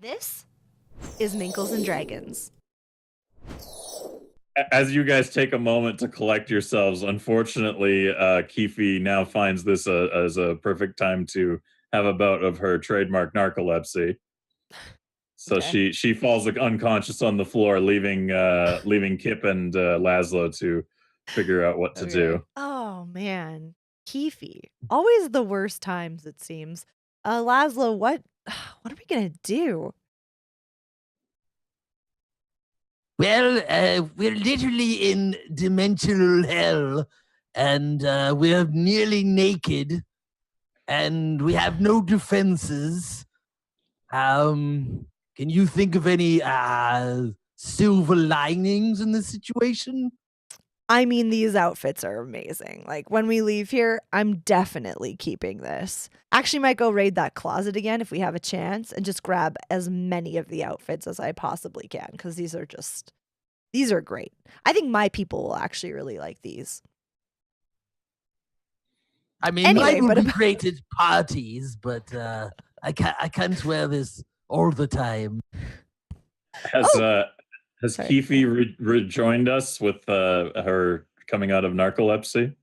This is Minkles and Dragons. As you guys take a moment to collect yourselves, unfortunately, Keefe now finds this as a perfect time to have a bout of her trademark narcolepsy. So Okay. she falls unconscious on the floor, leaving Kip and Laszlo to figure out what to Okay. do. Oh man, Keefe. Always the worst times it seems. Laszlo, what are we gonna do? Well, we're literally in dimensional hell, and we're nearly naked, and we have no defenses. Can you think of any silver linings in this situation? I mean, these outfits are amazing. Like when we leave here, I'm definitely keeping this. Actually, might go raid that closet again if we have a chance and just grab as many of the outfits as I possibly can because these are great. I think my people will actually really like these. I mean, Anyway, mine would be great at parties, but I can't wear this all the time. Has Sorry. Keefe rejoined us with her coming out of narcolepsy?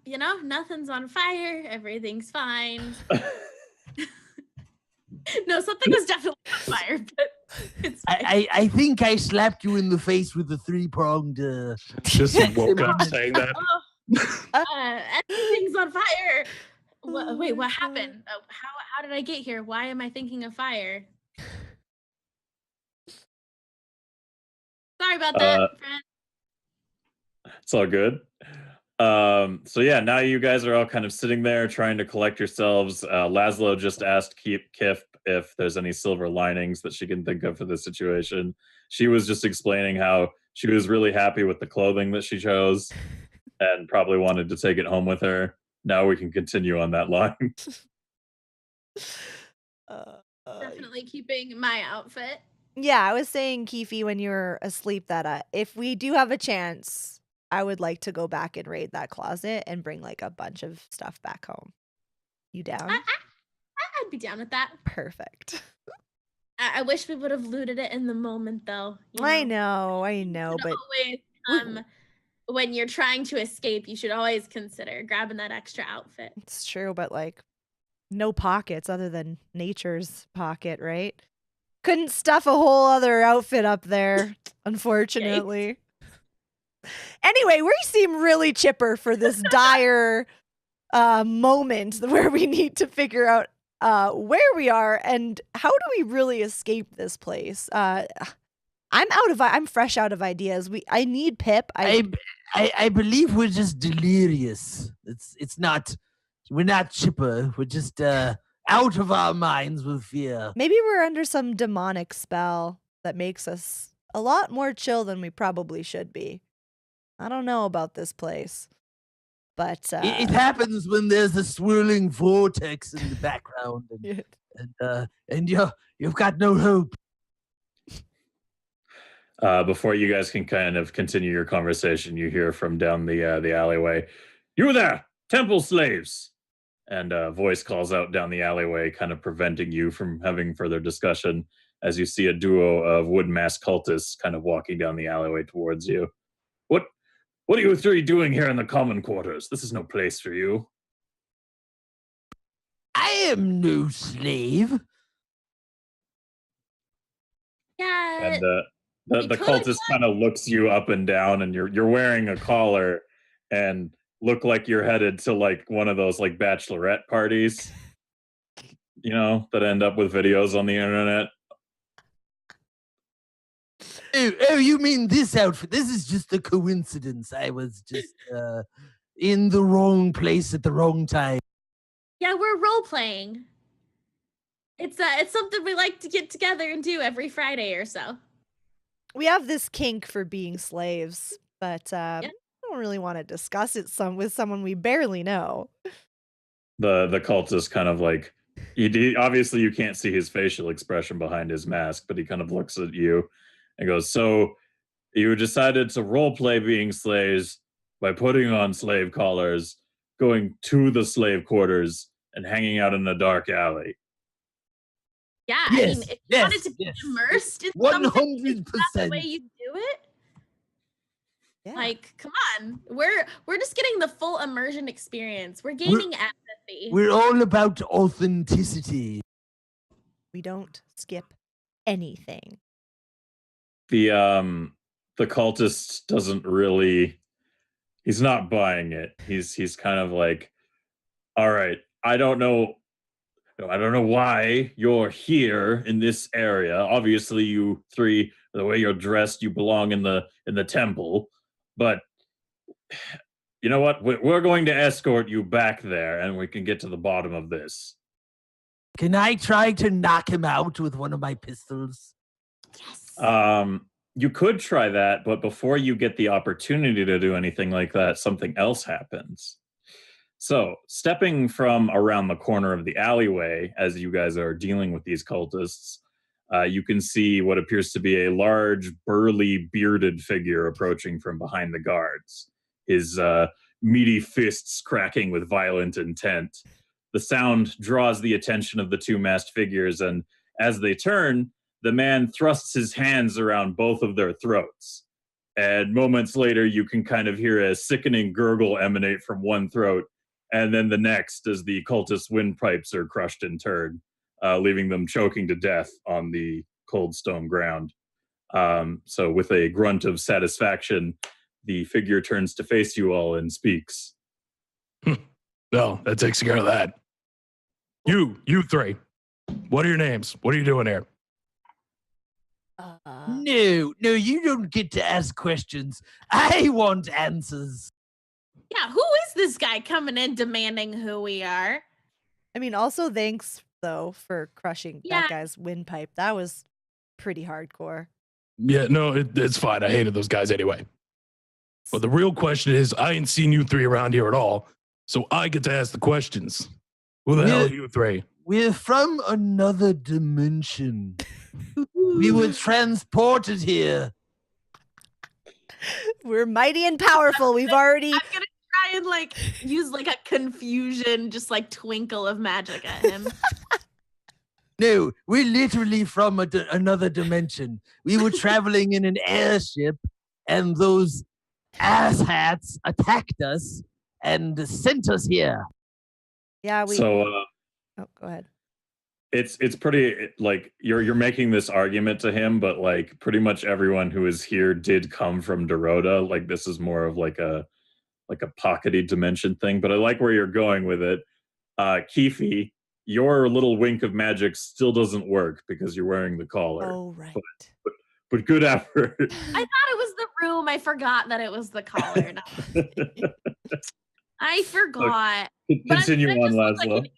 Yeah, nothing's on fire. Everything's fine. No, something was definitely on fire, but it's fine. I think I slapped you in the face with the three-pronged. Just woke up saying that. Everything's on fire. Wait, what happened? How did I get here? Why am I thinking of fire? Sorry about that, friend. It's all good. So yeah, now you guys are all kind of sitting there trying to collect yourselves. Laszlo just asked Kif if there's any silver linings that she can think of for this situation. She was just explaining how she was really happy with the clothing that she chose and probably wanted to take it home with her. Now we can continue on that line. Definitely keeping my outfit. Yeah, I was saying, Keefe, when you were asleep, that if we do have a chance, I would like to go back and raid that closet and bring like a bunch of stuff back home. You down? I'd be down with that. Perfect. I wish we would have looted it in the moment, though. I know, but always, when you're trying to escape, you should always consider grabbing that extra outfit. It's true, but like no pockets other than nature's pocket, right? Couldn't stuff a whole other outfit up there, unfortunately. Anyway, we seem really chipper for this dire moment where we need to figure out where we are and how do we really escape this place. I'm fresh out of ideas. I need Pip. I believe we're just delirious. We're not chipper. We're just out of our minds with fear. Maybe we're under some demonic spell that makes us a lot more chill than we probably should be. I don't know about this place, but it happens when there's a swirling vortex in the background, and you've got no hope. Before you guys can kind of continue your conversation, you hear from down the alleyway, "You there, temple slaves!" And a voice calls out down the alleyway, kind of preventing you from having further discussion as you see a duo of wood mask cultists kind of walking down the alleyway towards you. What are you three doing here in the common quarters? This is no place for you. I am no slave. Yeah. And the cultist kind of looks you up and down, and you're wearing a collar and look like you're headed to like one of those like bachelorette parties, that end up with videos on the internet. Oh, you mean this outfit? This is just a coincidence. I was just in the wrong place at the wrong time. Yeah, we're role playing. It's something we like to get together and do every Friday or so. We have this kink for being slaves, but I don't really want to discuss it with someone we barely know. The cultist kind of like, obviously you can't see his facial expression behind his mask, but he kind of looks at you and goes, "So you decided to role play being slaves by putting on slave collars, going to the slave quarters, and hanging out in a dark alley." Yeah, I mean, Yes, if you wanted to be yes. immersed in something, is that the 100%. way you do it? Yeah. Like, come on. We're just getting the full immersion experience. We're gaining empathy. We're all about authenticity. We don't skip anything. The cultist doesn't really. He's not buying it. He's kind of like, all right, I don't know why you're here in this area. Obviously, you three, the way you're dressed, you belong in the temple. But you know what? We're going to escort you back there, and we can get to the bottom of this. Can I try to knock him out with one of my pistols? Yes. You could try that, but before you get the opportunity to do anything like that, something else happens. So, stepping from around the corner of the alleyway, as you guys are dealing with these cultists, you can see what appears to be a large, burly, bearded figure approaching from behind the guards. His meaty fists cracking with violent intent. The sound draws the attention of the two masked figures, and as they turn, the man thrusts his hands around both of their throats. And moments later, you can kind of hear a sickening gurgle emanate from one throat, and then the next as the cultist windpipes are crushed in turn, leaving them choking to death on the cold stone ground. So with a grunt of satisfaction, the figure turns to face you all and speaks. Well, that takes care of that. You three. What are your names? What are you doing here? No, you don't get to ask questions. I want answers. Yeah, who is this guy coming in demanding who we are? I mean, also thanks though for crushing Yeah. that guy's windpipe. That was pretty hardcore. Yeah, no, it's fine. I hated those guys anyway. But the real question is, I ain't seen you three around here at all, so I get to ask the questions. Who the hell are you three? We're from another dimension. We were transported here. We're mighty and powerful. We've already I'm gonna try and like use like a confusion, just like twinkle of magic at him. No, we're literally from another dimension. We were traveling in an airship, and those asshats attacked us and sent us here. Yeah, we So Oh, go ahead. it's pretty like you're making this argument to him, but like pretty much everyone who is here did come from Dorota. Like this is more of like a pockety dimension thing. But I like where you're going with it. Keefe, your little wink of magic still doesn't work because you're wearing the collar. Oh, right. But good effort. I thought it was the room. I forgot that it was the collar. No. I forgot. But Continue I on, just look like an Laszlo. idiot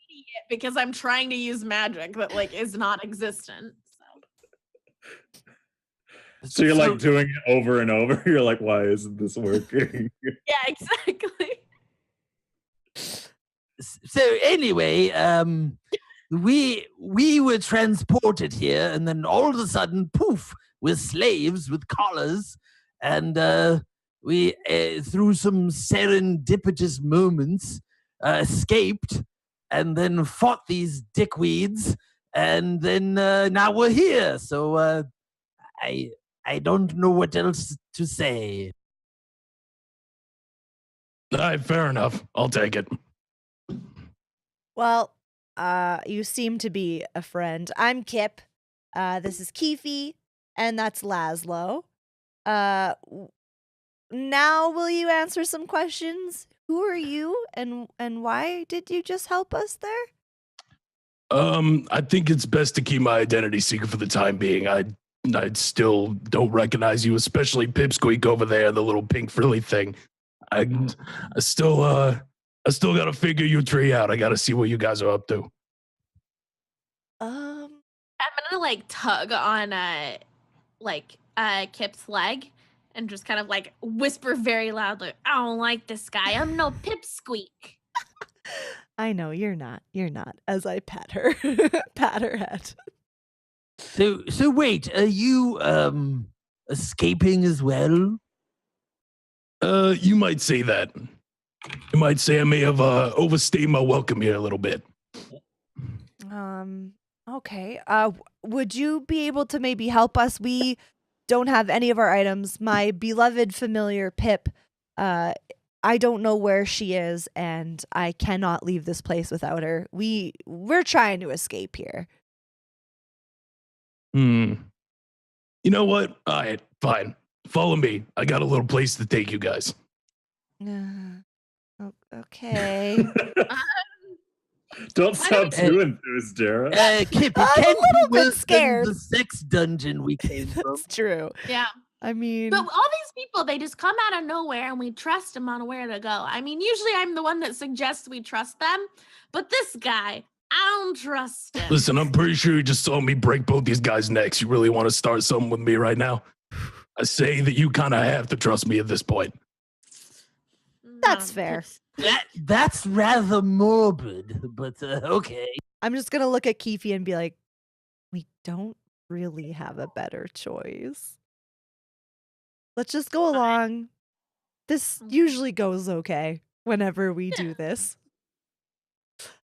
because I'm trying to use magic that like is not existent. So you're like doing it over and over. You're like, why isn't this working? Yeah, exactly. So anyway, we were transported here, and then all of a sudden, poof, we're slaves with collars, and we, through some serendipitous moments, escaped, and then fought these dickweeds, and then now we're here. So I don't know what else to say. All right, fair enough. I'll take it. Well, you seem to be a friend. I'm Kip. This is Keefe, and that's Laszlo. Now will you answer some questions? Who are you, and why did you just help us there? I think it's best to keep my identity secret for the time being. I still don't recognize you, especially Pipsqueak over there, the little pink frilly thing. I still gotta figure you three out. I gotta see what you guys are up to. I'm gonna like tug on Kip's leg and just kind of like whisper very loudly, I don't like this guy. I'm no Pipsqueak. I know you're not. You're not. As I pat her, pat her head. So wait, are you escaping as well? You might say that. You might say I may have overstayed my welcome here a little bit. Okay. Would you be able to maybe help us? We don't have any of our items. My beloved familiar Pip, I don't know where she is, and I cannot leave this place without her. We're trying to escape here. You know what? All right, fine. Follow me. I got a little place to take you guys. Okay. Don't sound too enthused, Dara. Kip, it I'm a can't be little bit worse scared. than the sex dungeon we came from. That's true. Yeah. I mean, But all these people, they just come out of nowhere and we trust them on where to go. I mean, usually I'm the one that suggests we trust them, but this guy, I don't trust him. Listen, I'm pretty sure you just saw me break both these guys' necks. You really want to start something with me right now? I say that you kind of have to trust me at this point. That's fair. That's rather morbid, but okay. I'm just going to look at Keefe and be like, we don't really have a better choice. Let's just go along. This usually goes okay whenever we do this.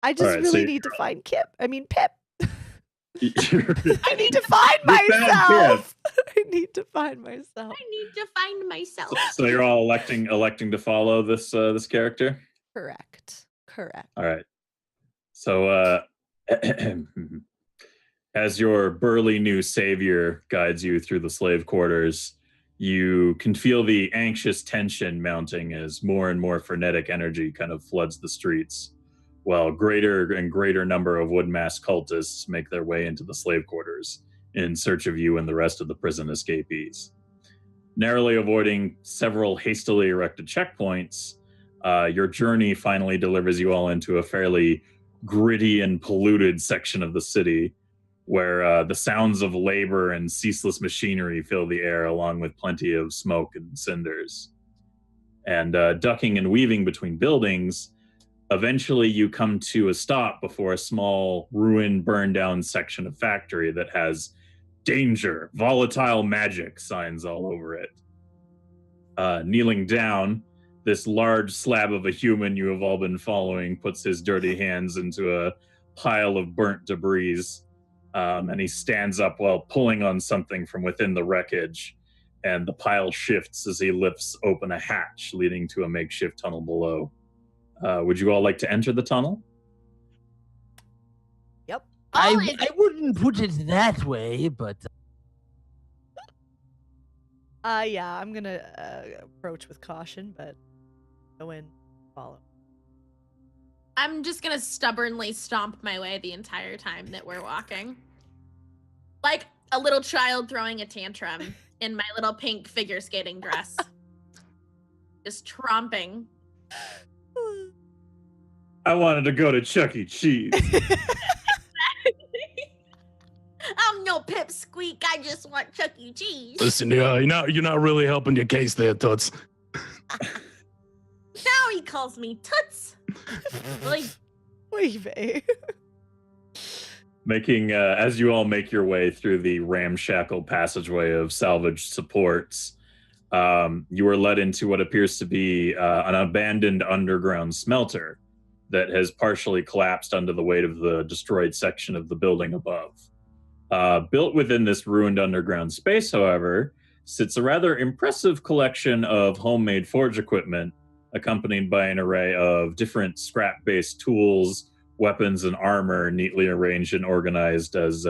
I just Alright, so really need to find Pip. you're- I need to find myself. I need to find myself. I need to find myself. So you're all electing to follow this this character. Correct. All right. So as your burly new savior guides you through the slave quarters, you can feel the anxious tension mounting as more and more frenetic energy kind of floods the streets, while greater and greater number of wood-masked cultists make their way into the slave quarters in search of you and the rest of the prison escapees. Narrowly avoiding several hastily erected checkpoints, your journey finally delivers you all into a fairly gritty and polluted section of the city, where the sounds of labor and ceaseless machinery fill the air, along with plenty of smoke and cinders. And ducking and weaving between buildings, eventually you come to a stop before a small, ruined, burned down section of factory that has "Danger, Volatile Magic" signs all over it. Kneeling down, this large slab of a human you have all been following puts his dirty hands into a pile of burnt debris, and he stands up while pulling on something from within the wreckage, and the pile shifts as he lifts open a hatch leading to a makeshift tunnel below. Would you all like to enter the tunnel? Yep. I wouldn't put it that way, but Yeah, I'm going to approach with caution, but go in, follow. I'm just gonna stubbornly stomp my way the entire time that we're walking. Like a little child throwing a tantrum in my little pink figure skating dress. Just tromping. I wanted to go to Chuck E. Cheese. I'm no pipsqueak, I just want Chuck E. Cheese. Listen, you're not really helping your case there, Toots. Now he calls me Toots. Like, Wait, Making as you all make your way through the ramshackle passageway of salvaged supports, you are led into what appears to be an abandoned underground smelter that has partially collapsed under the weight of the destroyed section of the building above. Built within this ruined underground space, however, sits a rather impressive collection of homemade forge equipment, accompanied by an array of different scrap-based tools, weapons, and armor neatly arranged and organized as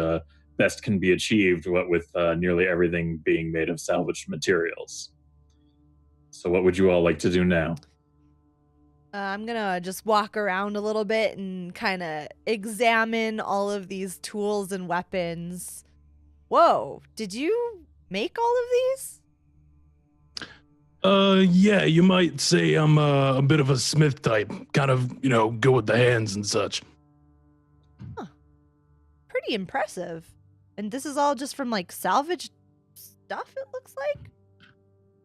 best can be achieved, what with nearly everything being made of salvaged materials. So what would you all like to do now? I'm gonna just walk around a little bit and kind of examine all of these tools and weapons. Whoa, did you make all of these? Yeah, you might say I'm a bit of a smith type, kind of, good with the hands and such. Huh. Pretty impressive. And this is all just from like salvaged stuff, it looks like?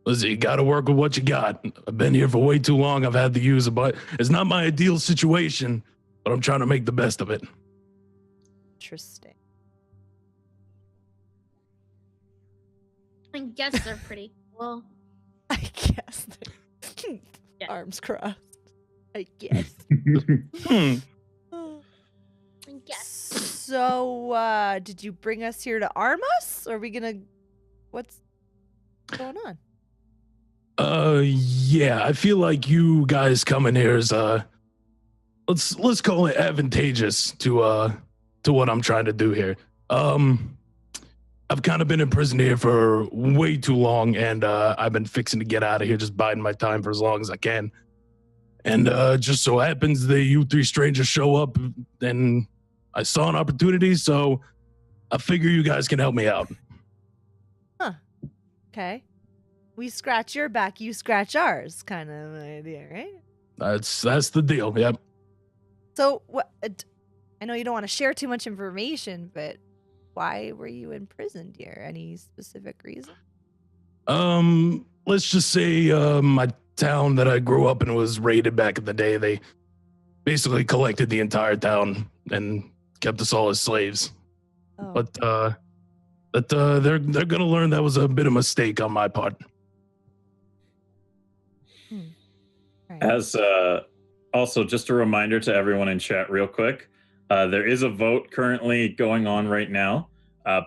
Listen, you gotta work with what you got. I've been here for way too long. I've had to use it, but it's not my ideal situation, but I'm trying to make the best of it. Interesting. I guess they're pretty cool. I guess. Yeah. Arms crossed. I guess. Hmm. I guess. So, did you bring us here to arm us? Or are we gonna... What's going on? Yeah, I feel like you guys coming here is let's call it advantageous to what I'm trying to do here. I've kind of been in prison here for way too long, and I've been fixing to get out of here, just biding my time for as long as I can. And just so happens that you three strangers show up, and I saw an opportunity, so I figure you guys can help me out. Huh. Okay. We scratch your back, you scratch ours, kind of idea, right? That's the deal. Yep. So, what? I know you don't want to share too much information, but why were you imprisoned here? Any specific reason? Let's just say my town that I grew up in was raided back in the day. They basically collected the entire town and kept us all as slaves. Oh. But they're gonna learn that was a bit of a mistake on my part. Right. As also, just a reminder to everyone in chat, real quick, there is a vote currently going on right now.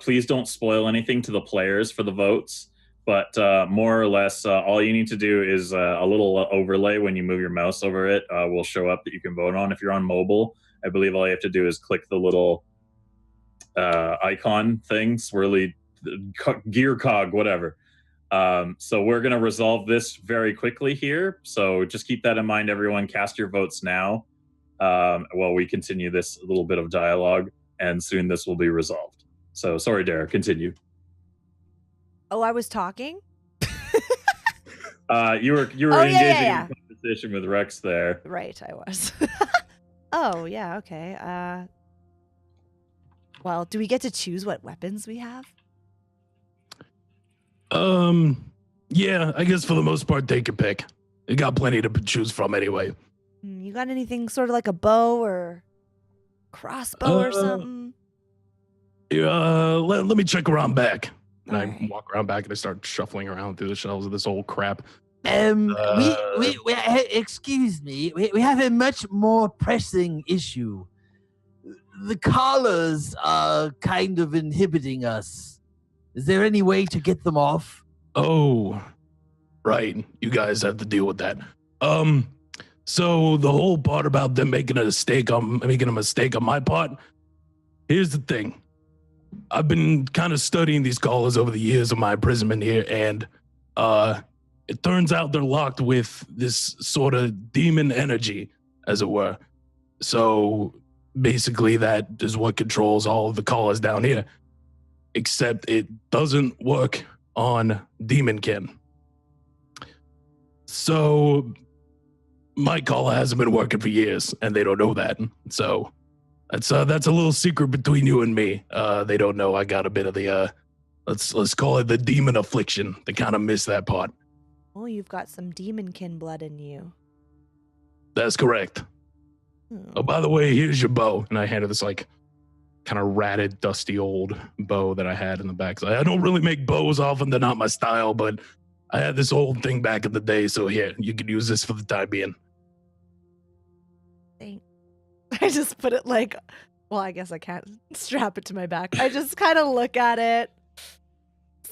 Please don't spoil anything to the players for the votes, but more or less, all you need to do is a little overlay when you move your mouse over it will show up that you can vote on. If you're on mobile, I believe all you have to do is click the little icon thing, swirly gear cog, whatever. So we're going to resolve this very quickly here. So just keep that in mind, everyone. Cast your votes now while we continue this little bit of dialogue, and soon this will be resolved. So sorry, Derek, continue. Oh, I was talking? You were Oh, engaging yeah. in conversation with Rex there. Right, I was. Oh, yeah, okay. Well, do we get to choose what weapons we have? Yeah, I guess for the most part, take your pick. You got plenty to choose from anyway. You got anything sort of like a bow or crossbow or something? Yeah, let me check around back. And I Alright. walk around back and I start shuffling around through the shelves of this old crap. We excuse me. We have a much more pressing issue. The collars are kind of inhibiting us. Is there any way to get them off? Oh, right. You guys have to deal with that. So the whole part about them making a mistake on my part. Here's the thing. I've been kind of studying these collars over the years of my imprisonment here, and it turns out they're locked with this sort of demon energy, as it were. So basically, that is what controls all of the collars down here. Except it doesn't work on demonkin. So my collar hasn't been working for years, and they don't know that. So that's a little secret between you and me. They don't know I got a bit of the let's call it the demon affliction. They kind of miss that part. Oh, you've got some demonkin blood in you. That's correct. Oh, by the way, here's your bow. And I handed this like kind of ratted, dusty old bow that I had in the back. So I don't really make bows often. They're not my style, but I had this old thing back in the day. So here, you can use this for the time being. Thanks. I just put it like, well, I guess I can't strap it to my back. I just kind of look at it.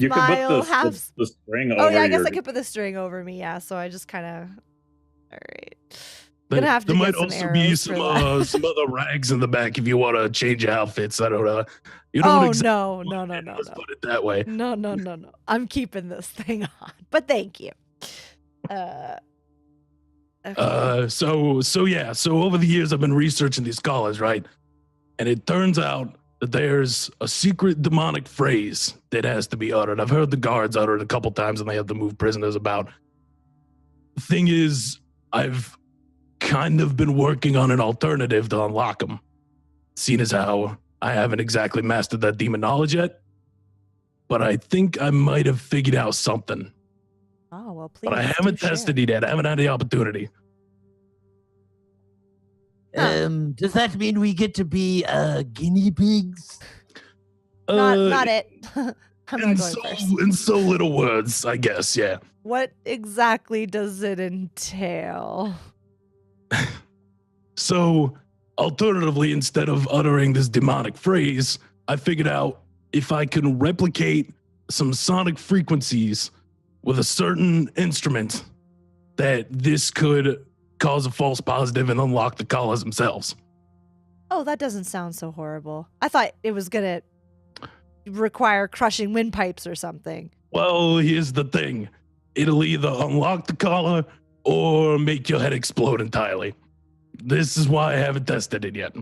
You Smile, can put the string over. Oh yeah, I guess your... I could put the string over me. Yeah, so I just kind of. All right. There, Gonna have to there get might some also be arrows some for that. some other rags in the back if you want to change your outfits. I don't know. You don't Oh exactly no. Let's put it that way. No. I'm keeping this thing on. But thank you. Okay. So yeah. So over the years, I've been researching these collars, right? And it turns out that there's a secret demonic phrase that has to be uttered. I've heard the guards utter it a couple times, and they have to move prisoners about. The thing is, I've kind of been working on an alternative to unlock them, seeing as how I haven't exactly mastered that demon knowledge yet. But I think I might have figured out something. Oh well, please. But I haven't tested it yet. I haven't had the opportunity. Does that mean we get to be guinea pigs? Not it. I'm not going first. In so little words, I guess, yeah. What exactly does it entail? So alternatively, instead of uttering this demonic phrase, I figured out if I can replicate some sonic frequencies with a certain instrument, that this could cause a false positive and unlock the collars themselves. Oh, that doesn't sound so horrible. I thought it was gonna require crushing windpipes or something. Well, here's the thing. It'll either unlock the collar or make your head explode entirely. This is why I haven't tested it yet.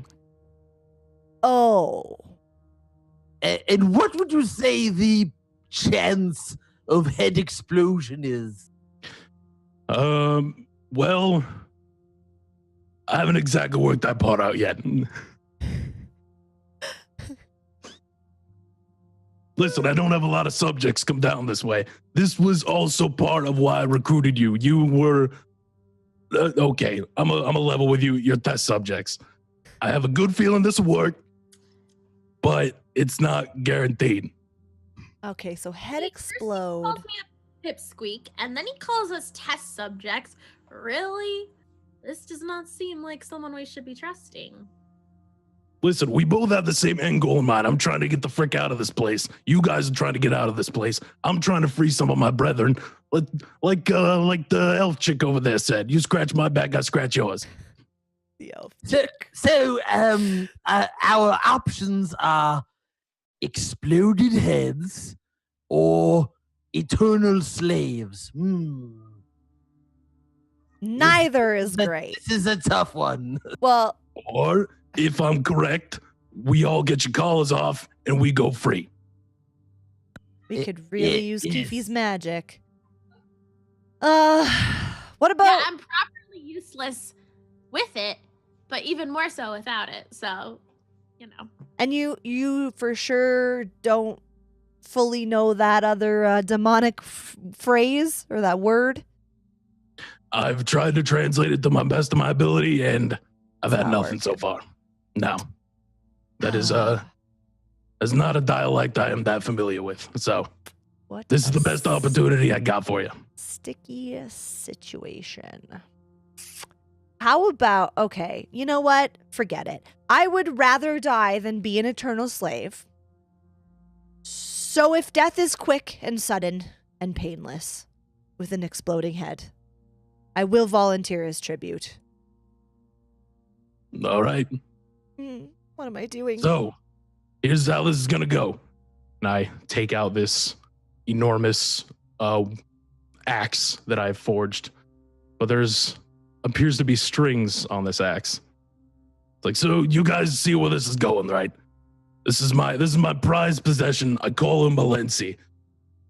Oh. And what would you say the chance of head explosion is? Well, I haven't exactly worked that part out yet. Listen, I don't have a lot of subjects come down this way. This was also part of why I recruited you. You were okay. I'm a level with you. Your test subjects. I have a good feeling this will work, but it's not guaranteed. Okay, so head He explode. calls me a pipsqueak, and then he calls us test subjects. Really? This does not seem like someone we should be trusting. Listen, we both have the same end goal in mind. I'm trying to get the frick out of this place. You guys are trying to get out of this place. I'm trying to free some of my brethren. Like the elf chick over there said. You scratch my back, I scratch yours. The elf. So, our options are exploded heads or eternal slaves. Neither is But great. This is a tough one. Well, Or, if I'm correct, we all get your collars off and we go free. we It- could really it use is. Keefe's magic. What about Yeah, I'm properly useless with it, but even more so without it. So, you know. and you for sure don't fully know that other demonic phrase or that word? I've tried to translate it to my best of my ability and I've had Not nothing so working. far. No. That is not a dialect I am that familiar with. So What this is a the best opportunity I got for you. sticky situation. How about, okay, you know what? Forget it. I would rather die than be an eternal slave. So if death is quick and sudden and painless with an exploding head, I will volunteer as tribute. All right. What am I doing? So here's how this is going to go. And I take out this enormous axe that I've forged. But there's appears to be strings on this axe. It's like, so you guys see where this is going, right? This is my prized possession. I call him Malensi.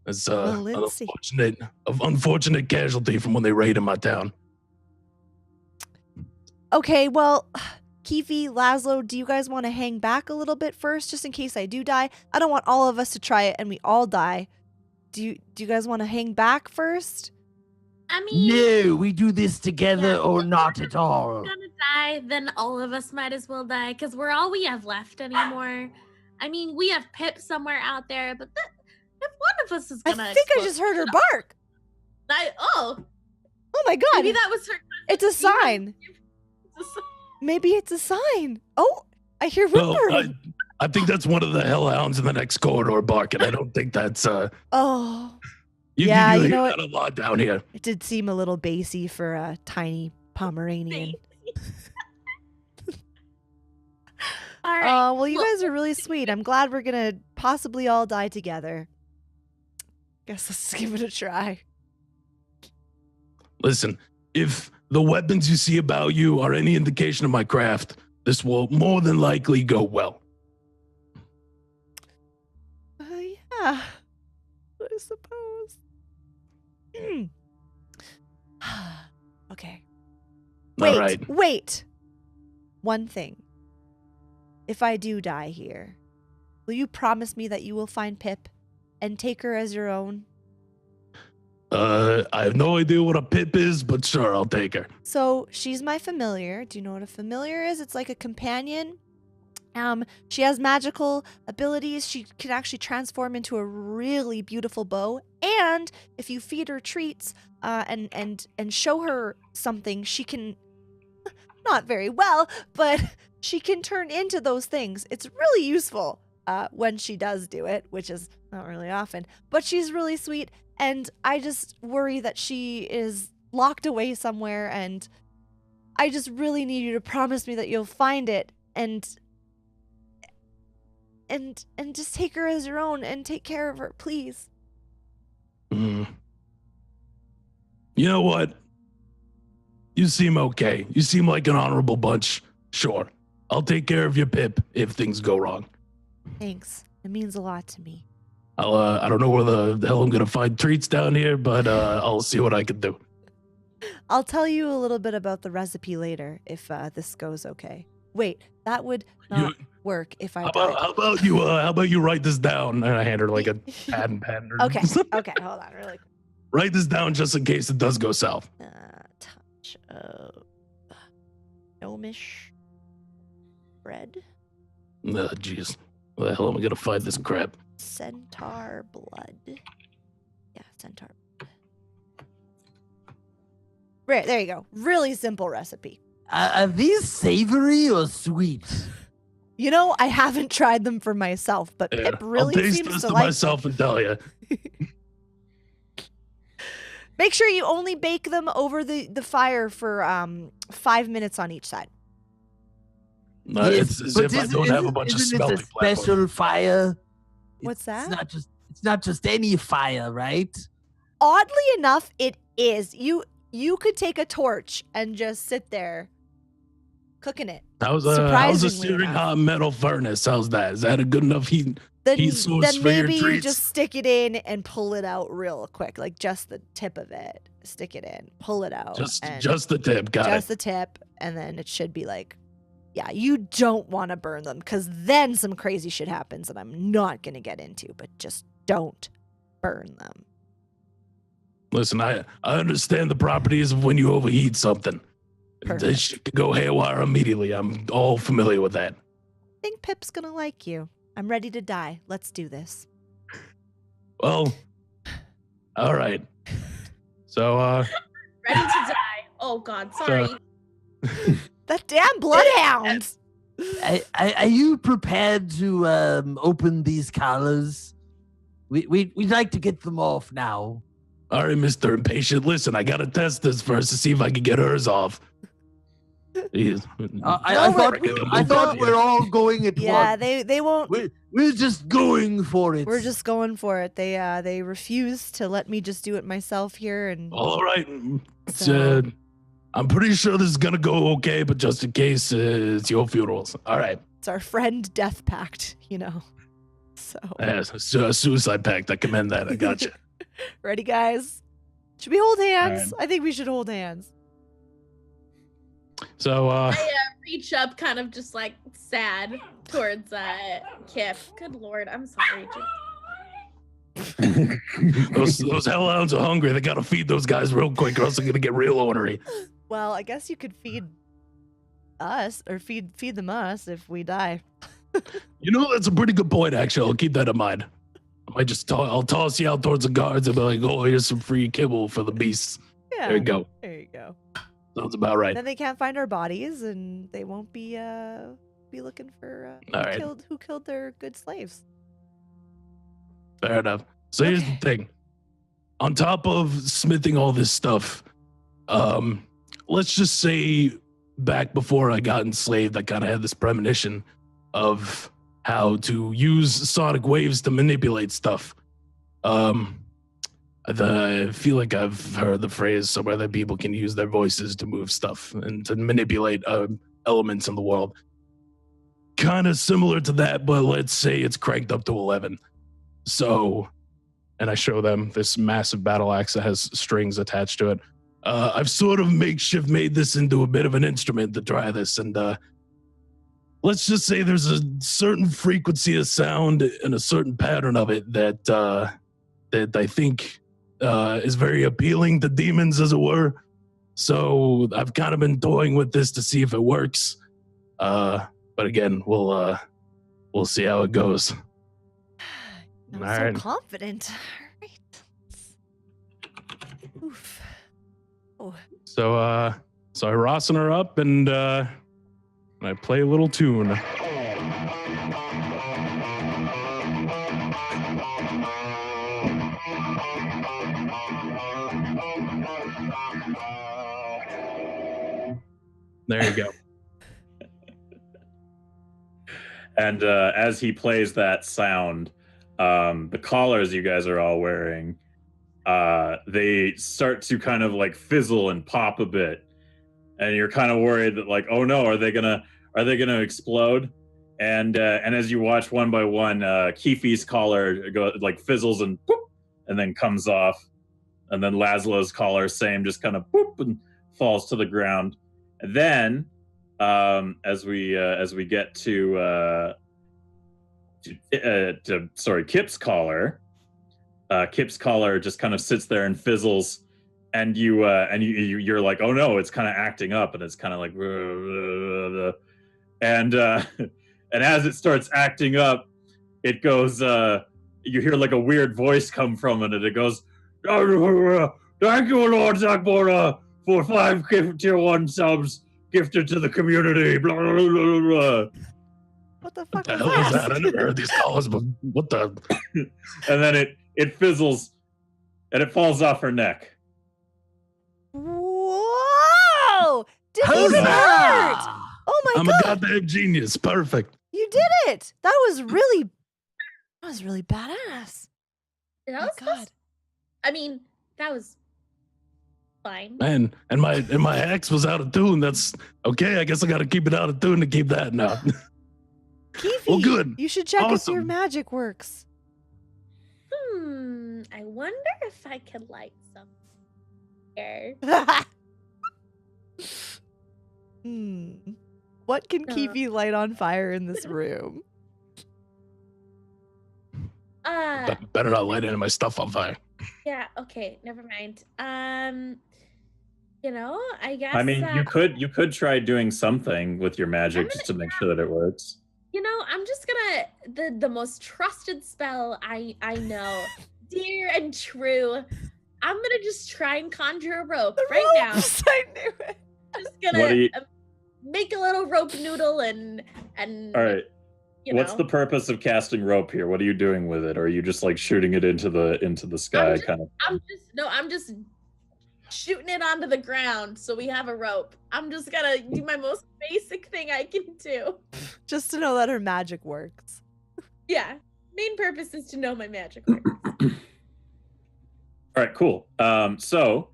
It's an Malensi. unfortunate casualty from when they raided my town. Okay, well, Keefe, Laszlo, do you guys want to hang back a little bit first, just in case I do die? I don't want all of us to try it and we all die. Do you guys want to hang back first? I mean, No, we do this together Yeah. or not at all. if we're gonna die, then all of us might as well die, because we're all we have left anymore. I mean, we have Pip somewhere out there, but if one of us is I gonna think I explode- just heard her bark. oh, Oh my god. maybe that was her. It's a sign. It's a Maybe it's a sign. Oh, I hear Well, whimpering. I think that's one of the hellhounds in the next corridor barking. I don't think that's Oh, you, Yeah, you you hear know that a lot down here. it did seem a little bassy for a tiny Pomeranian. All right. Well, you well- guys are really sweet. I'm glad we're gonna possibly all die together. Guess let's give it a try. Listen, if the weapons you see about you are any indication of my craft, this will more than likely go well. Yeah, I suppose. Okay. All right. Wait. One thing. If I do die here, will you promise me that you will find Pip and take her as your own? I have no idea what a pip is, but sure, I'll take her. So she's my familiar. Do you know what a familiar is? It's like a companion. She has magical abilities. She can actually transform into a really beautiful bow. And if you feed her treats, and show her something, she can not very well, but she can turn into those things. It's really useful when she does do it, which is not really often. But she's really sweet, and I just worry that she is locked away somewhere, and I just really need you to promise me that you'll find it and just take her as your own and take care of her, please. You know what? You seem okay. You seem like an honorable bunch. Sure. I'll take care of your Pip if things go wrong. Thanks. It means a lot to me. I don't know where the hell I'm gonna find treats down here, but I'll see what I can do. I'll tell you a little bit about the recipe later if this goes okay. Wait, that would not work if I died. How about you write this down? And I hand her like a pad and pen. Okay, hold on, really quick. Write this down just in case it does go south. Touch of gnomish bread. Oh, jeez. Where the hell am I gonna find this crap? Centaur blood. Yeah, centaur. Right, there you go. Really simple recipe. Are these savory or sweet? You know, I haven't tried them for myself, but Yeah, Pip really I'll taste seems this to to like myself and tell you. Make sure you only bake them over the fire for 5 minutes on each side. It's as if I don't have a bunch of isn't it smelty a special fire? What's that? It's not just any fire, right? Oddly enough, it is. You could take a torch and just sit there cooking it. How's a Surprisingly searing enough. hot metal furnace? How's that? Is that a good enough heat? Then, Heat source then for your maybe you treats? just stick it in and pull it out real quick, like just the tip of it. Stick it in, pull it out. and Just the tip. Got just it. the tip, and then it should be like, yeah, you don't want to burn them because then some crazy shit happens that I'm not going to get into, but just don't burn them. Listen, I understand the properties of when you overheat something. Perfect. This shit could go haywire immediately. I'm all familiar with that. I think Pip's going to like you. I'm ready to die. Let's do this. Well, all right. So, Ready to die. Oh God, sorry. That damn bloodhound! Are you prepared to open these collars? We'd like to get them off now. all right, Mr. Impatient. Listen, I gotta test this first to see if I can get hers off. Jeez. I thought we're all going at Yeah, once. they won't. We're just going for it. We're just going for it. They refuse to let me just do it myself here, and All right. It's, So- I'm pretty sure this is gonna go okay, but just in case, it's your funerals. All right. it's our friend death pact, you know. So Yeah, suicide pact. I commend that. I got you. ready, guys? Should we hold hands? All I think we should hold hands. So, I reach up, kind of just like sad towards Kip. Good Lord, I'm sorry. those hellhounds are hungry. They gotta feed those guys real quick, or else they're gonna get real ornery. Well, I guess you could feed us, or feed them us if we die. You know, that's a pretty good point. Actually, I'll keep that in mind. I might just I'll toss you out towards the guards and be like, "Oh, here's some free kibble for the beasts." Yeah, There you go. There you go. Sounds about right. Then they can't find our bodies, and they won't be looking for All right. who killed their good slaves. Fair enough. So here's the thing. On top of smithing all this stuff, let's just say back before I got enslaved, I kind of had this premonition of how to use sonic waves to manipulate stuff. I feel like I've heard the phrase somewhere that people can use their voices to move stuff and to manipulate elements in the world. Kind of similar to that, but let's say it's cranked up to 11. So, and I show them this massive battle axe that has strings attached to it. I've sort of makeshift made this into a bit of an instrument to try this, and let's just say there's a certain frequency of sound and a certain pattern of it that I think is very appealing to demons, as it were. So I've kind of been toying with this to see if it works. But again, we'll see how it goes. I'm All so right. confident. All right. Oof. Oh. So I rosin her up, and I I play a little tune. There you go. And as he plays that sound, the collars you guys are all wearing, they start to kind of like fizzle and pop a bit, and you're kind of worried that like, oh no, are they gonna explode? And as you watch one by one, Keefe's collar like fizzles and boop, and then comes off, and then Laszlo's collar, same, just kind of boop and falls to the ground. And then, as we get to Kip's collar. Kip's collar just kind of sits there and fizzles, and you're like, oh no, it's kind of acting up, and it's kind of like, and as it starts acting up, it goes. You hear like a weird voice come from it, and it goes, "Thank you, Lord Zakbora, for 5 tier 1 subs gifted to the community." Blah, blah, blah, blah, blah. What the fuck What the was hell is that? that? I never heard these calls, but what the? And then it fizzles, and it falls off her neck. Whoa! Didn't Huzzah! even hurt! Oh my I'm god! a goddamn genius. Perfect. You did it! That was really badass. That Oh my was god. I mean, that was fine. Man, and my axe was out of tune. That's okay. I guess I got to keep it out of tune to keep that now. Keefe, Well, good. You should check if your Awesome. magic works. I wonder if I could light some here. What can Keefe light on fire in this room? Better not light any of my stuff on fire. Yeah, okay, never mind. You know, I guess I mean, you could try doing something with your magic just to make sure that it works. you know, I'm just gonna the most trusted spell I know, dear and true. I'm gonna just try and conjure a rope right now. Ropes, I knew it. Just What do gonna you- make a little rope noodle and All right. you What's know. the purpose of casting rope here? What are you doing with it? Or are you just like shooting it into the sky, kind of? I'm just shooting it onto the ground so we have a rope. I'm just gonna do my most basic thing I can do. Just to know that her magic works. Yeah. Main purpose is to know my magic works. All right, cool. So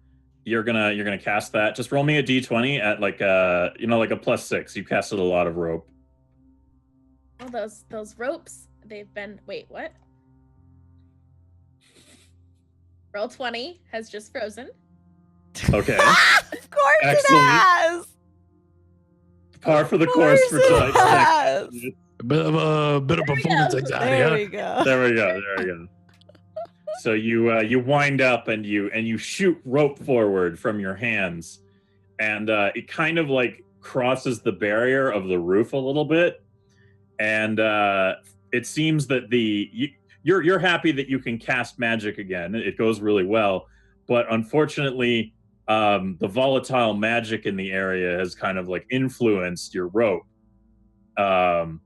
you're gonna cast that. Just roll me a d20 at like a +6. You casted a lot of rope. Oh, those ropes, they've been wait, what? Roll 20 has just frozen. Okay. Of course Excellent. it has. Par for the Of course for course it tonight's has. next. A bit of performance anxiety. There Huh? we go. There we go. So you wind up and you shoot rope forward from your hands, and it kind of like crosses the barrier of the roof a little bit, and it seems that you're happy that you can cast magic again. It goes really well, but unfortunately, the volatile magic in the area has kind of like influenced your rope, and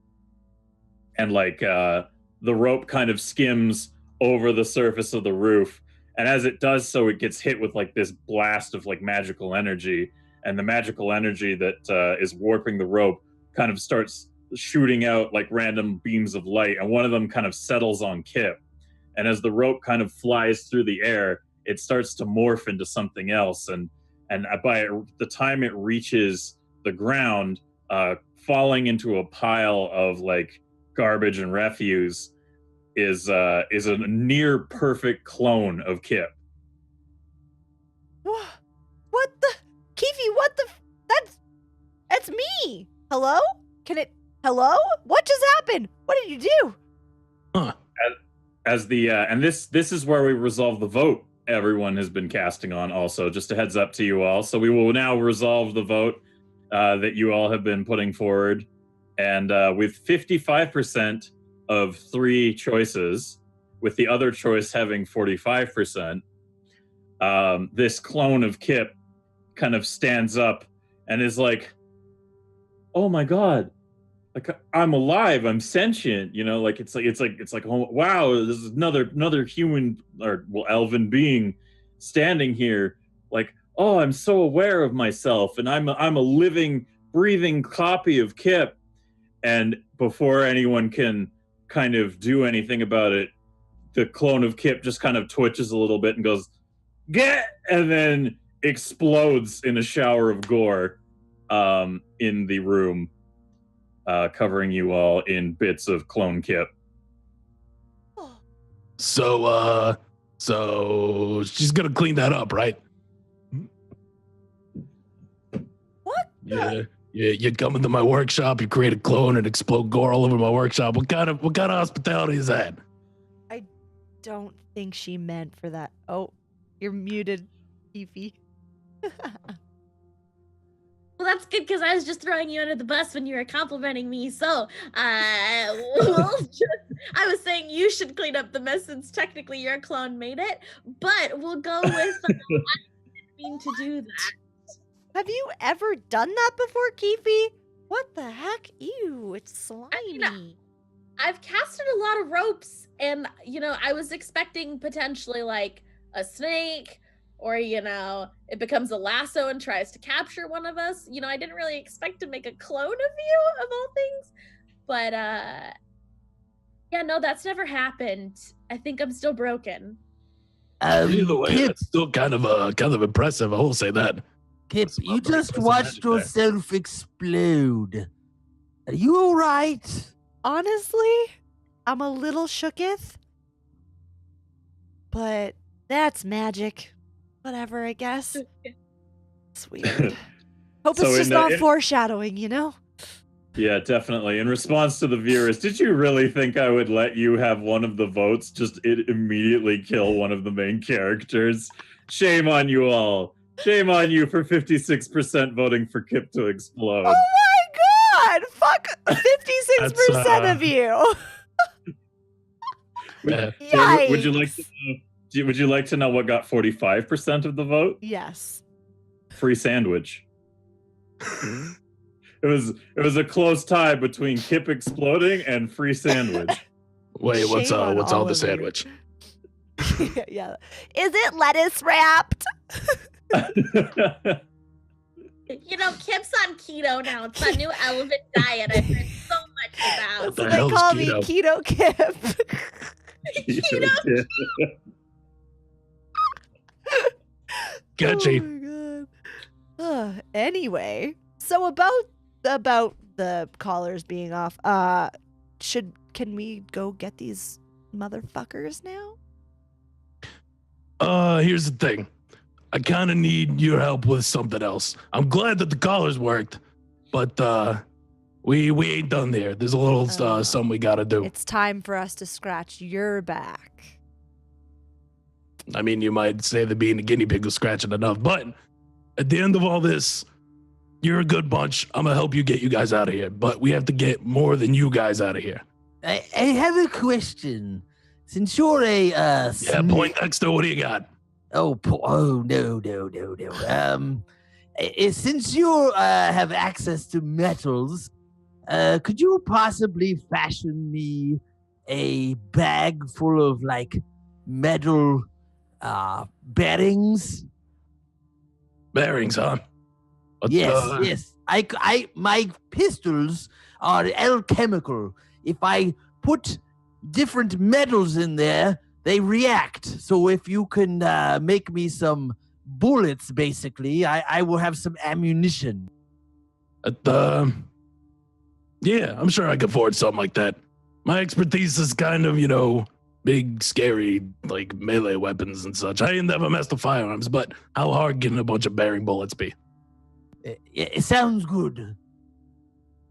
like the rope kind of skims over the surface of the roof, and as it does so, it gets hit with like this blast of like magical energy, and the magical energy that is warping the rope kind of starts shooting out like random beams of light, and one of them kind of settles on Kip, and as the rope kind of flies through the air, it starts to morph into something else, and by the time it reaches the ground, falling into a pile of like garbage and refuse is a near perfect clone of Kip. What the? Keefe, what the? That's me. Hello? Hello? What just happened? What did you do? Huh. As the and this is where we resolve the vote everyone has been casting on. Also, just a heads up to you all. So we will now resolve the vote that you all have been putting forward, and with 55% of 3 choices, with the other choice having 45%, this clone of Kip kind of stands up and is like, oh my god, like I'm alive, I'm sentient, you know, like it's like oh wow, this is another human or elven being standing here, like oh I'm so aware of myself, and I'm a living, breathing copy of Kip. And before anyone can kind of do anything about it, the clone of Kip just kind of twitches a little bit and goes, "Get!" and then explodes in a shower of gore in the room, covering you all in bits of clone Kip. So she's gonna clean that up, right? What? Yeah. You come into my workshop, you create a clone and explode gore all over my workshop. What kind of hospitality is that? I don't think she meant for that. Oh, you're muted, Fifi. Well, that's good because I was just throwing you under the bus when you were complimenting me. So, I was saying you should clean up the mess since technically your clone made it. But we'll go with I didn't mean to do that. Have you ever done that before, Kifi? What the heck? Ew, it's slimy. I've casted a lot of ropes, and I was expecting potentially like a snake, or it becomes a lasso and tries to capture one of us. I didn't really expect to make a clone of you, of all things. But yeah, no, that's never happened. I think I'm still broken. Either way, Kip, that's still kind of impressive. I will say that. Kip, That's you not very just impressive watched magic there. yourself explode. Are you all right? Honestly, I'm a little shooketh. But that's magic. Whatever, I guess. It's weird. Hope So it's just in the- not foreshadowing, you know? Yeah, definitely. In response to the viewers, did you really think I would let you have one of the votes just immediately kill one of the main characters? Shame on you all. Shame on you for 56% voting for Kip to explode. Oh my god! Fuck 56% of you! Yeah. Jay, would you like Yikes. to know, would you like to know what got 45% of the vote? Yes. Free sandwich. It was a close tie between Kip exploding and free sandwich. Wait, what's Shame on all all the of you. sandwich? Yeah. Is it lettuce wrapped? Kip's on keto now. It's that new elephant diet I've heard so much That's about. the what they hell is call me, keto? Keto Kip. Catchy. Oh my god. Anyway, so about the collars being off, can we go get these motherfuckers now? Here's the thing. I kind of need your help with something else. I'm glad that the collars worked, but we ain't done there. There's a little something we gotta do. It's time for us to scratch your back. I mean, you might say that being a guinea pig was scratching enough, but at the end of all this, you're a good bunch. I'm gonna help you get you guys out of here, but we have to get more than you guys out of here. I have a question. Since you're a Yeah, Poindexter, what do you got? no. Since you have access to metals, could you possibly fashion me a bag full of like metal bearings? Bearings, huh? What Yes, the- yes. My pistols are alchemical. If I put different metals in there, they react. So if you can make me some bullets, basically, I will have some ammunition. Yeah, I'm sure I could afford something like that. My expertise is kind of, big, scary, like melee weapons and such. I ain't never messed with firearms, but how hard can a bunch of bearing bullets be? It sounds good.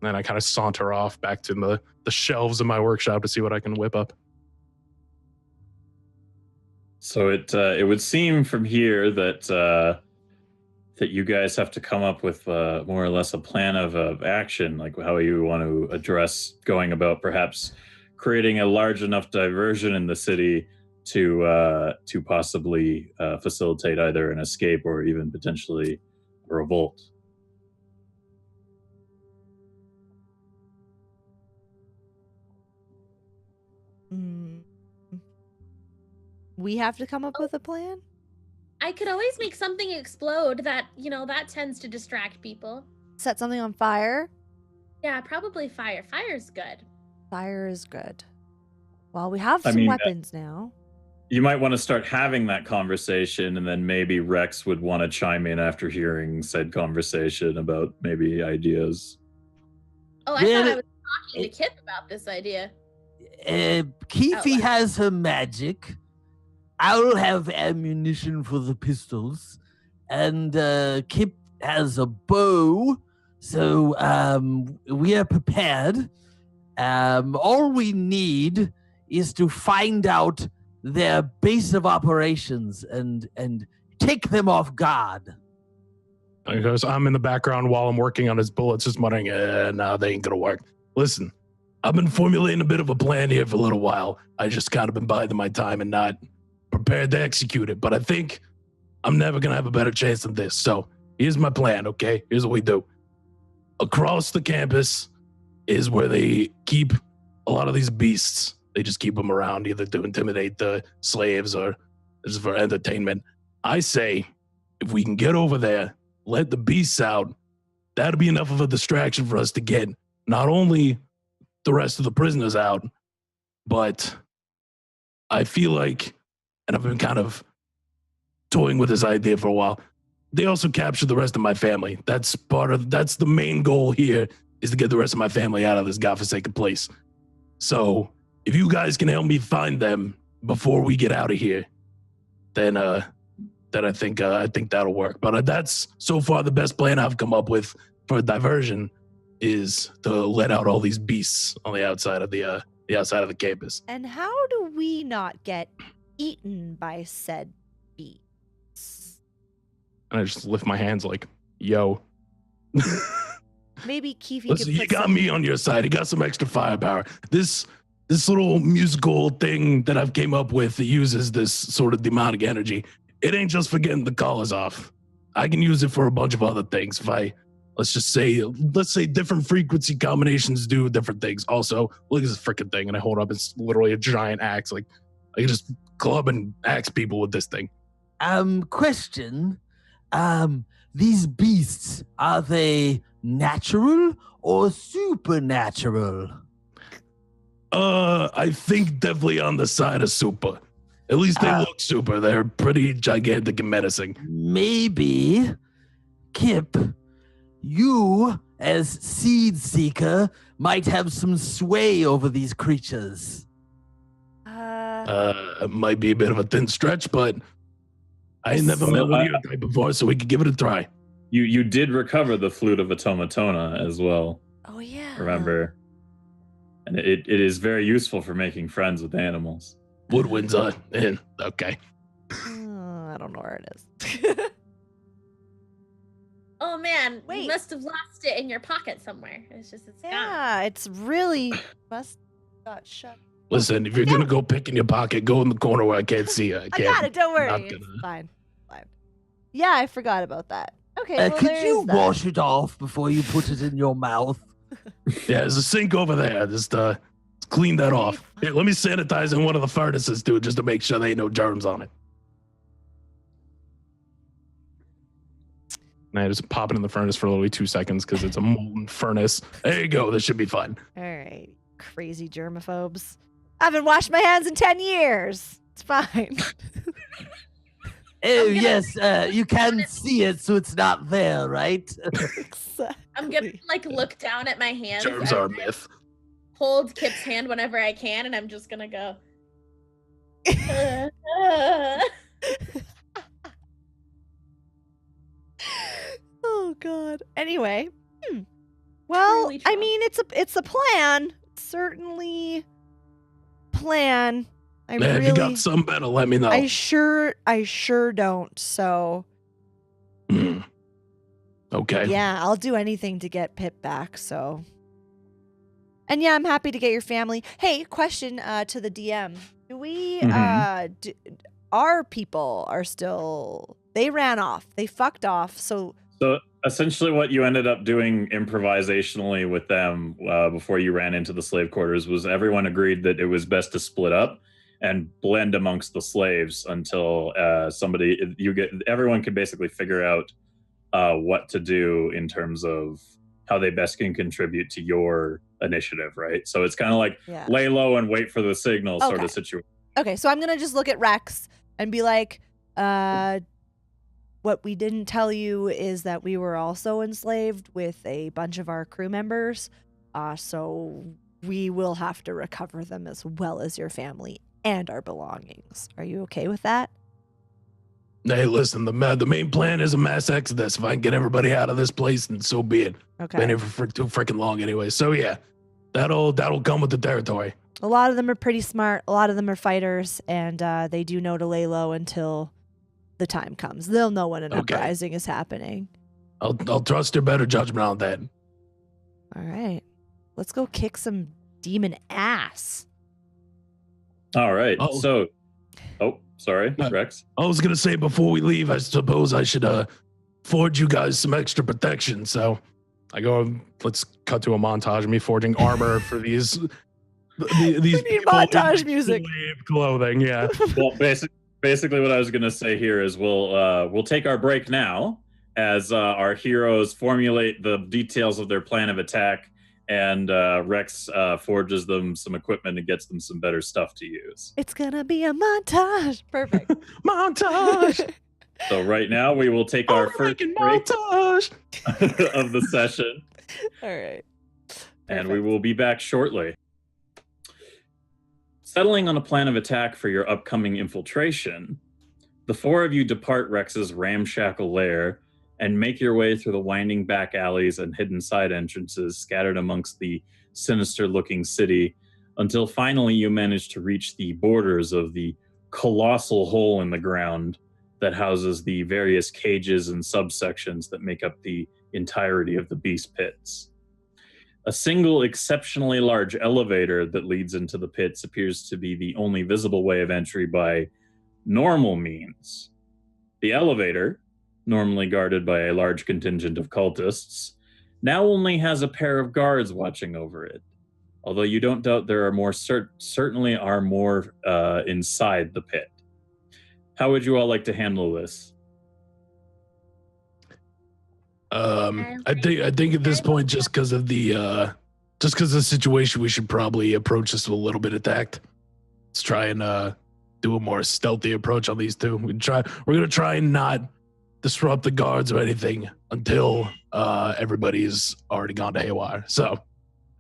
Then I kind of saunter off back to the shelves of my workshop to see what I can whip up. So it would seem from here that that you guys have to come up with more or less a plan of action, like how you want to address going about perhaps creating a large enough diversion in the city to possibly facilitate either an escape or even potentially a revolt. we have to come up with a plan? I could always make something explode that, that tends to distract people. Set something on fire? Yeah, probably fire. Fire's good. Fire is good. Well, we have I some mean, weapons now. You might want to start having that conversation, and then maybe Rex would want to chime in after hearing said conversation about maybe ideas. Oh, I thought I was talking to Kip about this idea. Keefe has her magic. I'll have ammunition for the pistols. And Kip has a bow. So we are prepared. All we need is to find out their base of operations and take them off guard. Because I'm in the background while I'm working on his bullets, just muttering, no, they ain't gonna work. Listen, I've been formulating a bit of a plan here for a little while. I just kind of been biding my time and not prepared to execute it, but I think I'm never gonna have a better chance than this. So here's my plan, okay? Here's what we do. Across the campus is where they keep a lot of these beasts. They just keep them around either to intimidate the slaves or just for entertainment. I say, if we can get over there, let the beasts out, that'll be enough of a distraction for us to get not only the rest of the prisoners out, but I feel like, and I've been kind of toying with this idea for a while, they also capture the rest of my family. That's the main goal here, is to get the rest of my family out of this godforsaken place. So if you guys can help me find them before we get out of here, then I think that'll work. But that's so far the best plan I've come up with for a diversion, is to let out all these beasts on the outside of the campus. And how do we not get eaten by said beasts? And I just lift my hands like, yo. Maybe Keefe Listen, could you got me on your side. You got some extra firepower. This little musical thing that I've came up with that uses this sort of demonic energy, it ain't just for getting the collars off. I can use it for a bunch of other things. Let's say different frequency combinations do different things. Also, look at this freaking thing, and I hold up, it's literally a giant axe. Like, I can just club and axe people with this thing. Question. These beasts, are they natural or supernatural? I think definitely on the side of super. At least they look super. They're pretty gigantic and menacing. Maybe, Kip, you, as Seed Seeker, might have some sway over these creatures. It might be a bit of a thin stretch, but I ain't never met one of your type before, so we could give it a try. You did recover the flute of Automatona as well. Oh, yeah. Remember? And it is very useful for making friends with animals. Woodwinds are in. Okay. I don't know where it is. Oh man, Wait. you must have lost it in your pocket somewhere. It's gone. Yeah, it's really must got shut. Listen, if you're gonna go pick in your pocket, go in the corner where I can't see you. I got it. Don't worry. It's fine. Yeah, I forgot about that. Okay. Well, could you that. wash it off before you put it in your mouth? Yeah, there's a sink over there. Just clean that off. Here, let me sanitize in one of the furnaces, dude, just to make sure there ain't no germs on it. And I just pop it in the furnace for literally 2 seconds because it's a molten furnace. There you go. This should be fun. All right, crazy germaphobes. I haven't washed my hands in 10 years. It's fine. Oh, yes, you can see it, so it's not there, right? Exactly. I'm gonna look down at my hands. Germs are a myth. Hold Kip's hand whenever I can, and I'm just gonna go. Oh God. Anyway, well, Really I mean, it's a plan. Certainly, plan. If you got some better, let me know. I sure don't. So. Okay. Yeah, I'll do anything to get Pip back. So. And yeah, I'm happy to get your family. Hey, question to the DM: do we our people are still? They ran off. They fucked off. So essentially what you ended up doing improvisationally with them before you ran into the slave quarters was everyone agreed that it was best to split up. and blend amongst the slaves until everyone can basically figure out what to do in terms of how they best can contribute to your initiative, right? So it's kind of like lay low and wait for the signal sort of situation. Okay, so I'm going to just look at Rex and be like, what we didn't tell you is that we were also enslaved with a bunch of our crew members. So we will have to recover them as well as your family and our belongings. Are you okay with that? Hey, listen, the main plan is a mass exodus. If I can get everybody out of this place, then so be it. Okay. Been here for too freaking long anyway. So yeah, that'll come with the territory. A lot of them are pretty smart. A lot of them are fighters, and they do know to lay low until the time comes. They'll know when an uprising is happening. I'll trust your better judgment on that. All right. Let's go kick some demon ass. All right. So, sorry, Rex. I was gonna say before we leave, I suppose I should forge you guys some extra protection. So I go. Let's cut to a montage of me forging armor for these. These we need montage music. Clothing, yeah. Well, basically, what I was gonna say here is we'll take our break now as our heroes formulate the details of their plan of attack. And Rex forges them some equipment and gets them some better stuff to use. It's gonna be a montage. Perfect. Montage. So right now we will take our first break montage of the session. All right. And we will be back shortly. Settling on a plan of attack for your upcoming infiltration, the four of you depart Rex's ramshackle lair and make your way through the winding back alleys and hidden side entrances scattered amongst the sinister-looking city until finally you manage to reach the borders of the colossal hole in the ground that houses the various cages and subsections that make up the entirety of the beast pits. A single exceptionally large elevator that leads into the pits appears to be the only visible way of entry by normal means. The elevator, normally guarded by a large contingent of cultists, now only has a pair of guards watching over it. Although you don't doubt there are more, certainly are more inside the pit. How would you all like to handle this? I think at this point, just because of the situation, we should probably approach this with a little bit of tact. Let's try and do a more stealthy approach on these two. We're gonna try and not disrupt the guards or anything until everybody's already gone to haywire. So.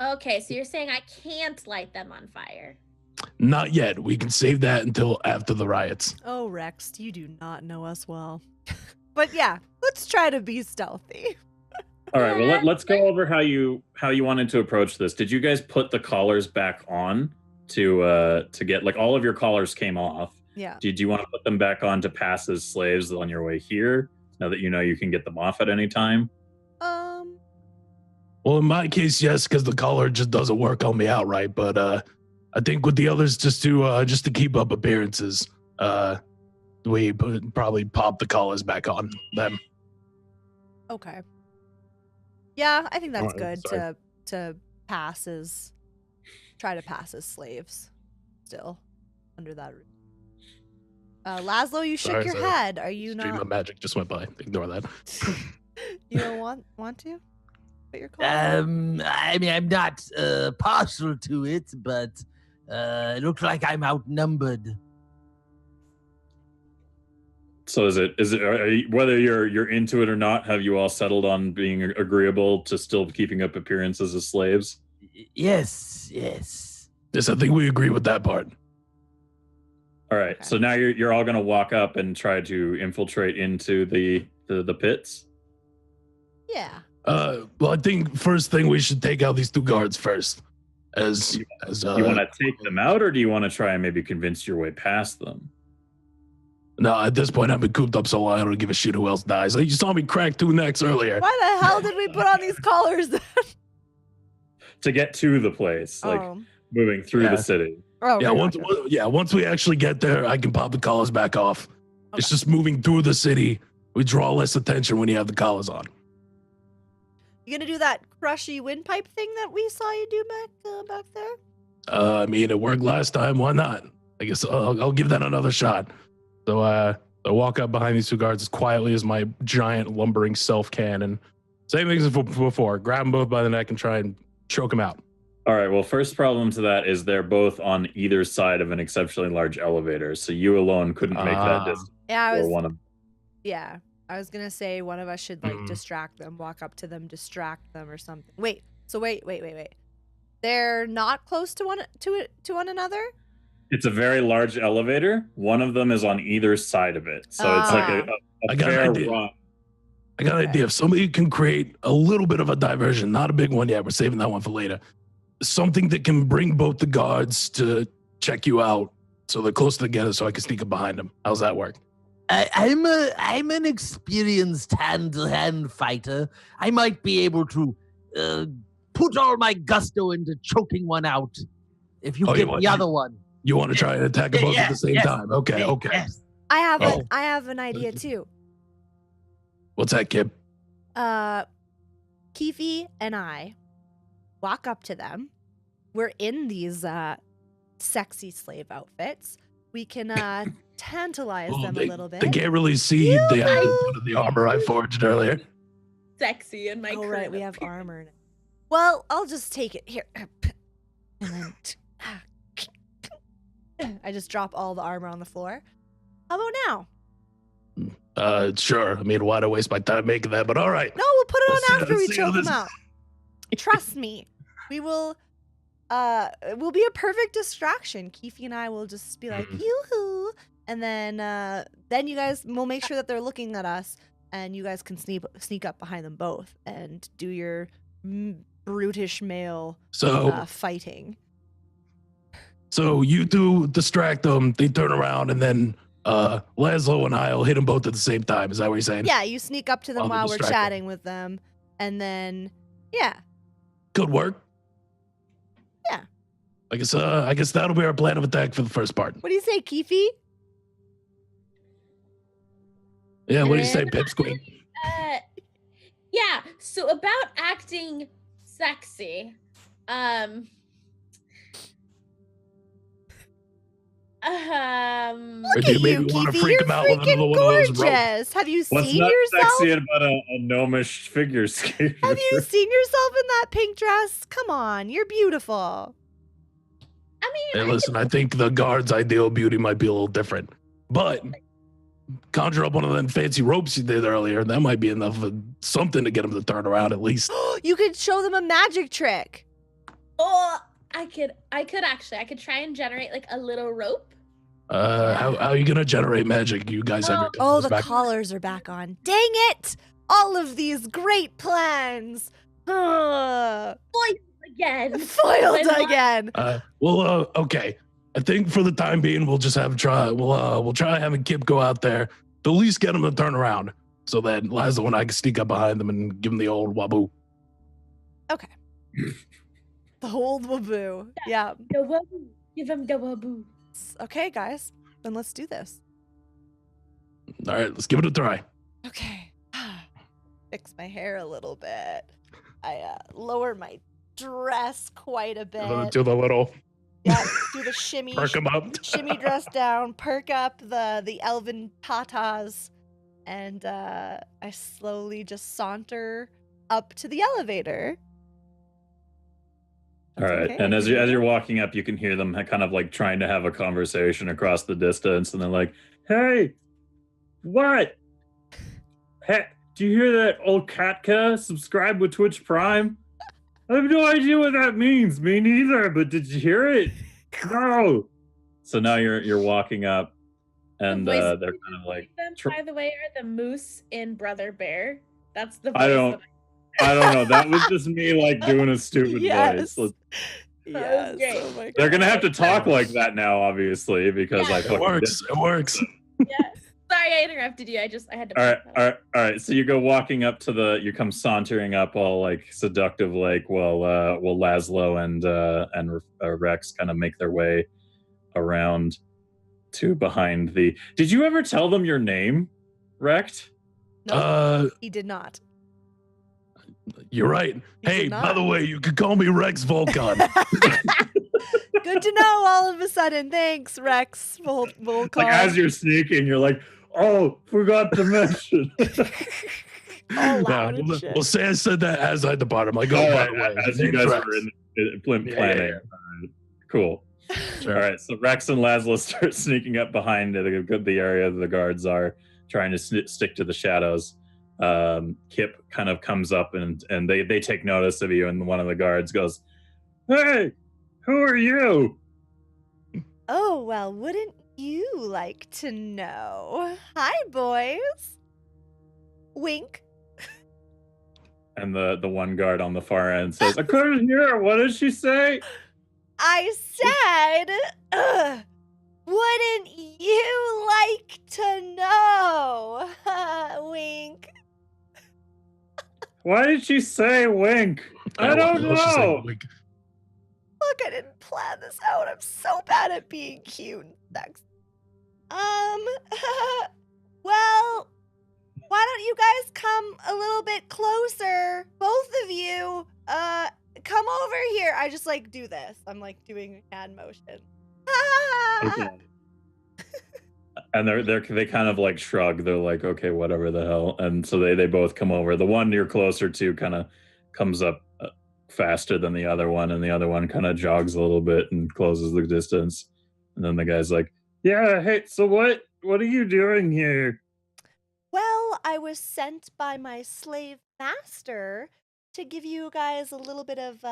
Okay, so you're saying I can't light them on fire? Not yet. We can save that until after the riots. Oh, Rex, you do not know us well. But yeah, let's try to be stealthy. All right, well, let's go over how you wanted to approach this. Did you guys put the collars back on to get, like, all of your collars came off? Yeah. Did you want to put them back on to pass as slaves on your way here, now that you know you can get them off at any time? Well, in my case, yes, because the collar just doesn't work on me outright. But I think with the others, just to keep up appearances, we probably pop the collars back on them. Okay. Yeah, I think that's Alright, good to try to pass as slaves still under that roof. Laszlo, you shook your head. Are you Stream not? of magic just went by. Ignore that. You don't want to? Put your collar I mean, I'm not partial to it, but it looks like I'm outnumbered. So is it whether you're into it or not? Have you all settled on being agreeable to still keeping up appearances as slaves? Yes. Yes, I think we agree with that part. All right. Okay. So now you're all going to walk up and try to infiltrate into the pits. Yeah. Well, I think first thing we should take out these two guards first. You want to take them out, or do you want to try and maybe convince your way past them? No, at this point I've been cooped up so long I don't give a shit who else dies. Like, you saw me crack 2 necks earlier. Why the hell did we put on these collars then? To get to the place, like moving through the city. Oh, yeah, once we actually get there, I can pop the collars back off. Okay. It's just moving through the city. We draw less attention when you have the collars on. You gonna do that crushy windpipe thing that we saw you do back there? I mean, it worked last time. Why not? I guess I'll give that another shot. So I walk up behind these two guards as quietly as my giant lumbering self can, and same things as before. Grab them both by the neck and try and choke them out. All right. Well, first problem to that is they're both on either side of an exceptionally large elevator, so you alone couldn't make that distance. Yeah, or one of. Yeah, I was gonna say one of us should like distract them, walk up to them, distract them, or something. Wait. They're not close to one another. It's a very large elevator. One of them is on either side of it, so it's like a fair run. I got an idea. If somebody can create a little bit of a diversion, not a big one yet, we're saving that one for later. Something that can bring both the guards to check you out, so they're close together, so I can sneak up behind them. How's that work? I'm an experienced hand-to-hand fighter. I might be able to put all my gusto into choking one out. If you get the other one. You want to try and attack them both at the same time? Okay. Yes. I have an idea too. What's that, Kib? Keefe and I walk up to them. We're in these sexy slave outfits. We can tantalize them a little bit. They can't really see the armor I forged earlier. Sexy in my right, we have armor. Well, I'll just take it here. And then I just drop all the armor on the floor. How about now? Sure. I mean, why do I waste my time making that? But all right. No, we'll put it on after we choke them out. Trust me. We will. It will be a perfect distraction. Keefe and I will just be like, yoo-hoo. And then you guys will make sure that they're looking at us, and you guys can sneak up behind them both and do your brutish male fighting. So you two distract them, they turn around, and then Laszlo and I'll hit them both at the same time. Is that what you're saying? Yeah, you sneak up to them while we're chatting with them, and then Good work. Yeah. I guess that'll be our plan of attack for the first part. What do you say, Keefe? Yeah, what do you say, Pipsqueak? Yeah, so about acting sexy. Look at you, Keefe. You're freaking gorgeous. Have you seen yourself? What's not sexy about a gnomish figure skater? Have you seen yourself in that pink dress? Come on, you're beautiful. I mean, hey, listen, I think the guard's ideal beauty might be a little different, but conjure up one of them fancy ropes you did earlier. That might be enough of something to get them to turn around at least. You could show them a magic trick. Oh, I could try and generate like a little rope. How are you gonna generate magic? You guys ever? Oh, the collars are back on. Dang it! All of these great plans. Foiled again. Foiled again. Okay. I think for the time being, we'll just have try. We'll try having Kip go out there to at least get him to turn around, so that Laszlo and I can sneak up behind them and give him the old waboo. Okay. The old waboo. Yeah. The waboo. Give him the waboo. Okay, guys. Then let's do this. All right, let's give it a try. Okay. Fix my hair a little bit. I lower my dress quite a bit. Do the little. Yeah, do the shimmy. Perk them up. Shimmy dress down. Perk up the elven tatas, and I slowly just saunter up to the elevator. All right, okay. And as you're walking up, you can hear them kind of like trying to have a conversation across the distance, and they're like, "Hey, what? Hey, do you hear that old Katka subscribe with Twitch Prime? I have no idea what that means. Me neither. But did you hear it? No." So now you're walking up, and they're kind of like. By the way, are the moose in Brother Bear? That's the voice I don't know. That was just me like doing a stupid yes. voice. Yes. Oh my God. They're gonna have to talk like that now, obviously, because it works. It works. Yeah. Sorry, I interrupted you. I had to. All right. So you go walking up to you come sauntering up, all like seductive, like while Laszlo and Rex kind of make their way around to behind the. Did you ever tell them your name, Rex? No, he did not. You're right. did Hey, by not. the way, you could call me Rex Volkon. Good to know all of a sudden. Thanks, Rex Volkon. Like as you're sneaking, you're like, oh, forgot to mention. All Nah, loud and shit. well, say I said that as I depart. I'm like, oh, All by right, the way, as his you name's guys Rex. were in planning. Yeah. All right, cool. Sure. All right, so Rex and Laszlo start sneaking up behind the area the guards are, trying to stick to the shadows. Kip kind of comes up and they take notice of you, and one of the guards goes, "Hey, who are you?" Oh, well, wouldn't you like to know? Hi, boys. Wink. And the one guard on the far end says, "I couldn't hear. What did she say?" I said, wouldn't you like to know? Wink. Why did she say wink? I don't know. Look, I didn't plan this out. I'm so bad at being cute and sexy. Well, why don't you guys come a little bit closer? Both of you, come over here. I just like do this. I'm like doing hand motion. Okay. And they kind of like shrug. They're like, okay, whatever the hell. And so they both come over. The one you're closer to kind of comes up faster than the other one, and the other one kind of jogs a little bit and closes the distance. And then the guy's like, yeah, hey, so what are you doing here? Well, I was sent by my slave master to give you guys a little bit of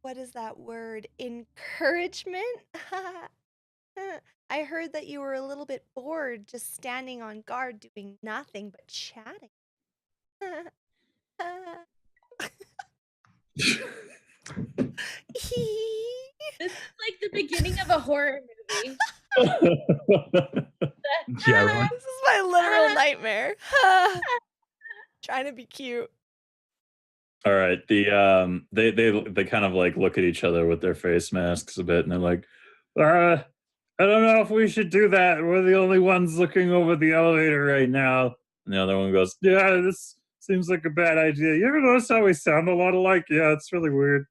what is that word? Encouragement? I heard that you were a little bit bored just standing on guard doing nothing but chatting. This is like the beginning of a horror movie. Yeah, right. This is my literal nightmare. Trying to be cute. All right. They kind of like look at each other with their face masks a bit, and they're like, I don't know if we should do that. We're the only ones looking over the elevator right now. And the other one goes, yeah, this seems like a bad idea. You ever notice how we sound a lot alike? Yeah, it's really weird.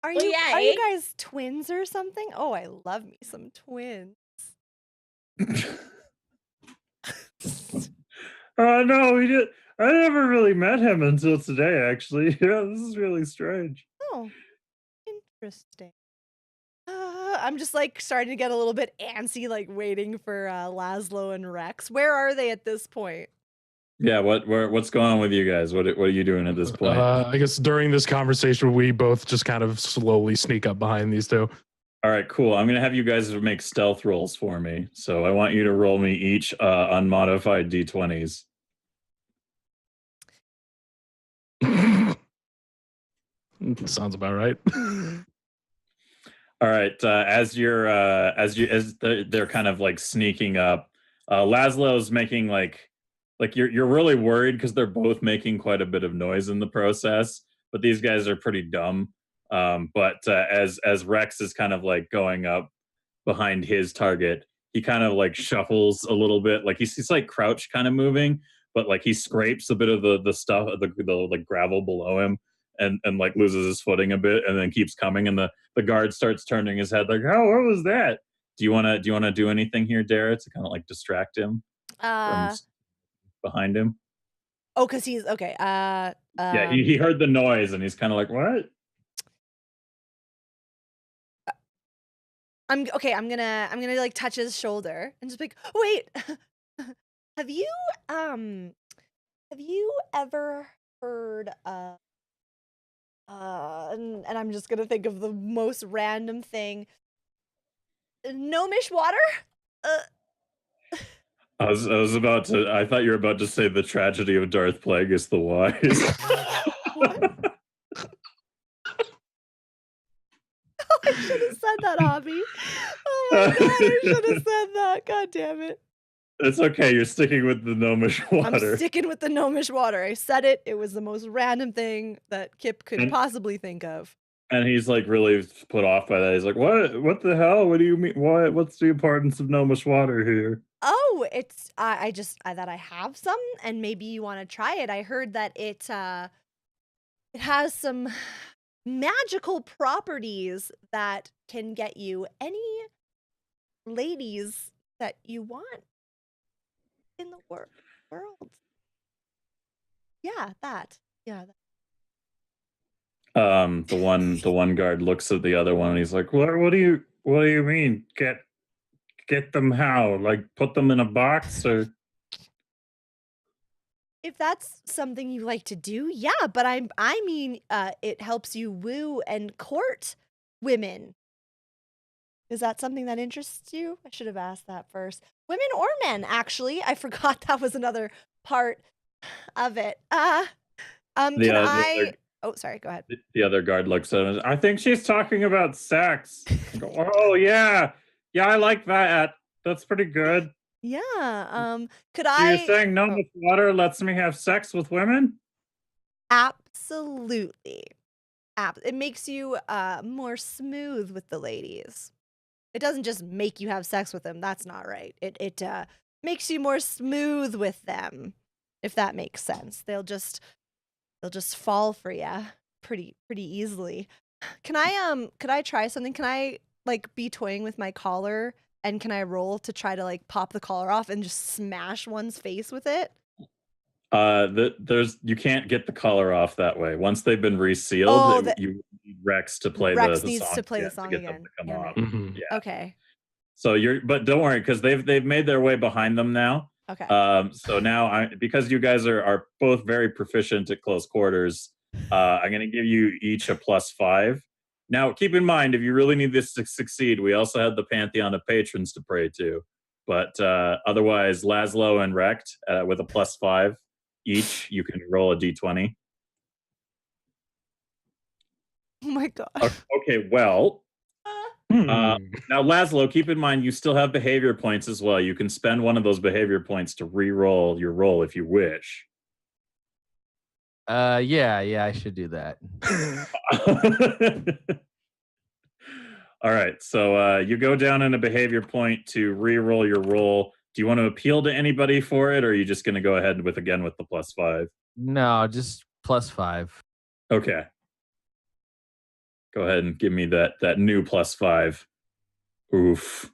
Are Well, you yeah, are you eh? guys twins or something? Oh, I love me some twins. No, we did. I never really met him until today, actually. Yeah, this is really strange. Oh, interesting. I'm just like starting to get a little bit antsy, like waiting for Laszlo and Rex. Where are they at this point? Yeah, what's going on with you guys? What are you doing at this point? I guess during this conversation, we both just kind of slowly sneak up behind these two. All right, cool. I'm gonna have you guys make stealth rolls for me. So I want you to roll me each unmodified d20s. Sounds about right. All right. As they're kind of like sneaking up, Laszlo's making like you're really worried because they're both making quite a bit of noise in the process. But these guys are pretty dumb. But as Rex is kind of like going up behind his target, he kind of like shuffles a little bit, like he's like crouch kind of moving, but like he scrapes a bit of the stuff, the like gravel below him, and like loses his footing a bit, and then keeps coming, and the guard starts turning his head like, oh, what was that? Do you want to do anything here, Dara, to kind of like distract him from behind him? Oh, because he's okay. Yeah, he heard the noise and he's kind of like, what? I'm gonna like touch his shoulder and just be like, wait. Have you ever heard and I'm just gonna think of the most random thing. Gnomish water? I thought you were about to say the tragedy of Darth Plagueis the Wise. What? I should have said that, Hobby. Oh my god, I should have said that. God damn it. It's okay, you're sticking with the gnomish water. I'm sticking with the gnomish water. I said it. It was the most random thing that Kip could possibly think of. And he's like really put off by that. He's like, "What? What the hell? What do you mean? What's the importance of gnomish water here?" Oh, it's I just that I have some, and maybe you want to try it. I heard that it has some magical properties that can get you any ladies that you want in the world. Yeah, that. Yeah. The one guard looks at the other one and he's like, what do you mean? Get them how? Like put them in a box or If that's something you like to do, yeah, but I mean it helps you woo and court women. Is that something that interests you? I should have asked that first. Women or men, actually. I forgot that was another part of it. the, Can the I other, Oh, sorry, go ahead. the other guard looks at him. I think she's talking about sex. I go, oh yeah, I like that. That's pretty good. Yeah. Could So you're I saying gnomish water lets me have sex with women? Absolutely. It makes you more smooth with the ladies. It doesn't just make you have sex with them. That's not right. It makes you more smooth with them, if that makes sense. They'll just fall for you pretty easily. Could I try something? Can I like be toying with my collar, and can I roll to try to like pop the collar off and just smash one's face with it? You can't get the collar off that way. Once they've been resealed, Oh, you need Rex to play Rex the needs song to play the again song to get them again. to come Damn off. it. Mhm. Yeah. Okay. So but don't worry, because they've made their way behind them now. Okay. So now because you guys are both very proficient at close quarters, I'm gonna give you each a +5. Now keep in mind, if you really need this to succeed, we also have the Pantheon of Patrons to pray to. But otherwise, Laszlo and Rect with a +5 each, you can roll a d20. Oh my god. Okay, well, Hmm. now, Laszlo, keep in mind you still have behavior points as well. You can spend one of those behavior points to re-roll your roll if you wish. Yeah, I should do that. All right, so you go down in a behavior point to re-roll your roll. Do you want to appeal to anybody for it, or are you just going to go ahead with the +5? No, just +5. Okay. Go ahead and give me that new +5. Oof.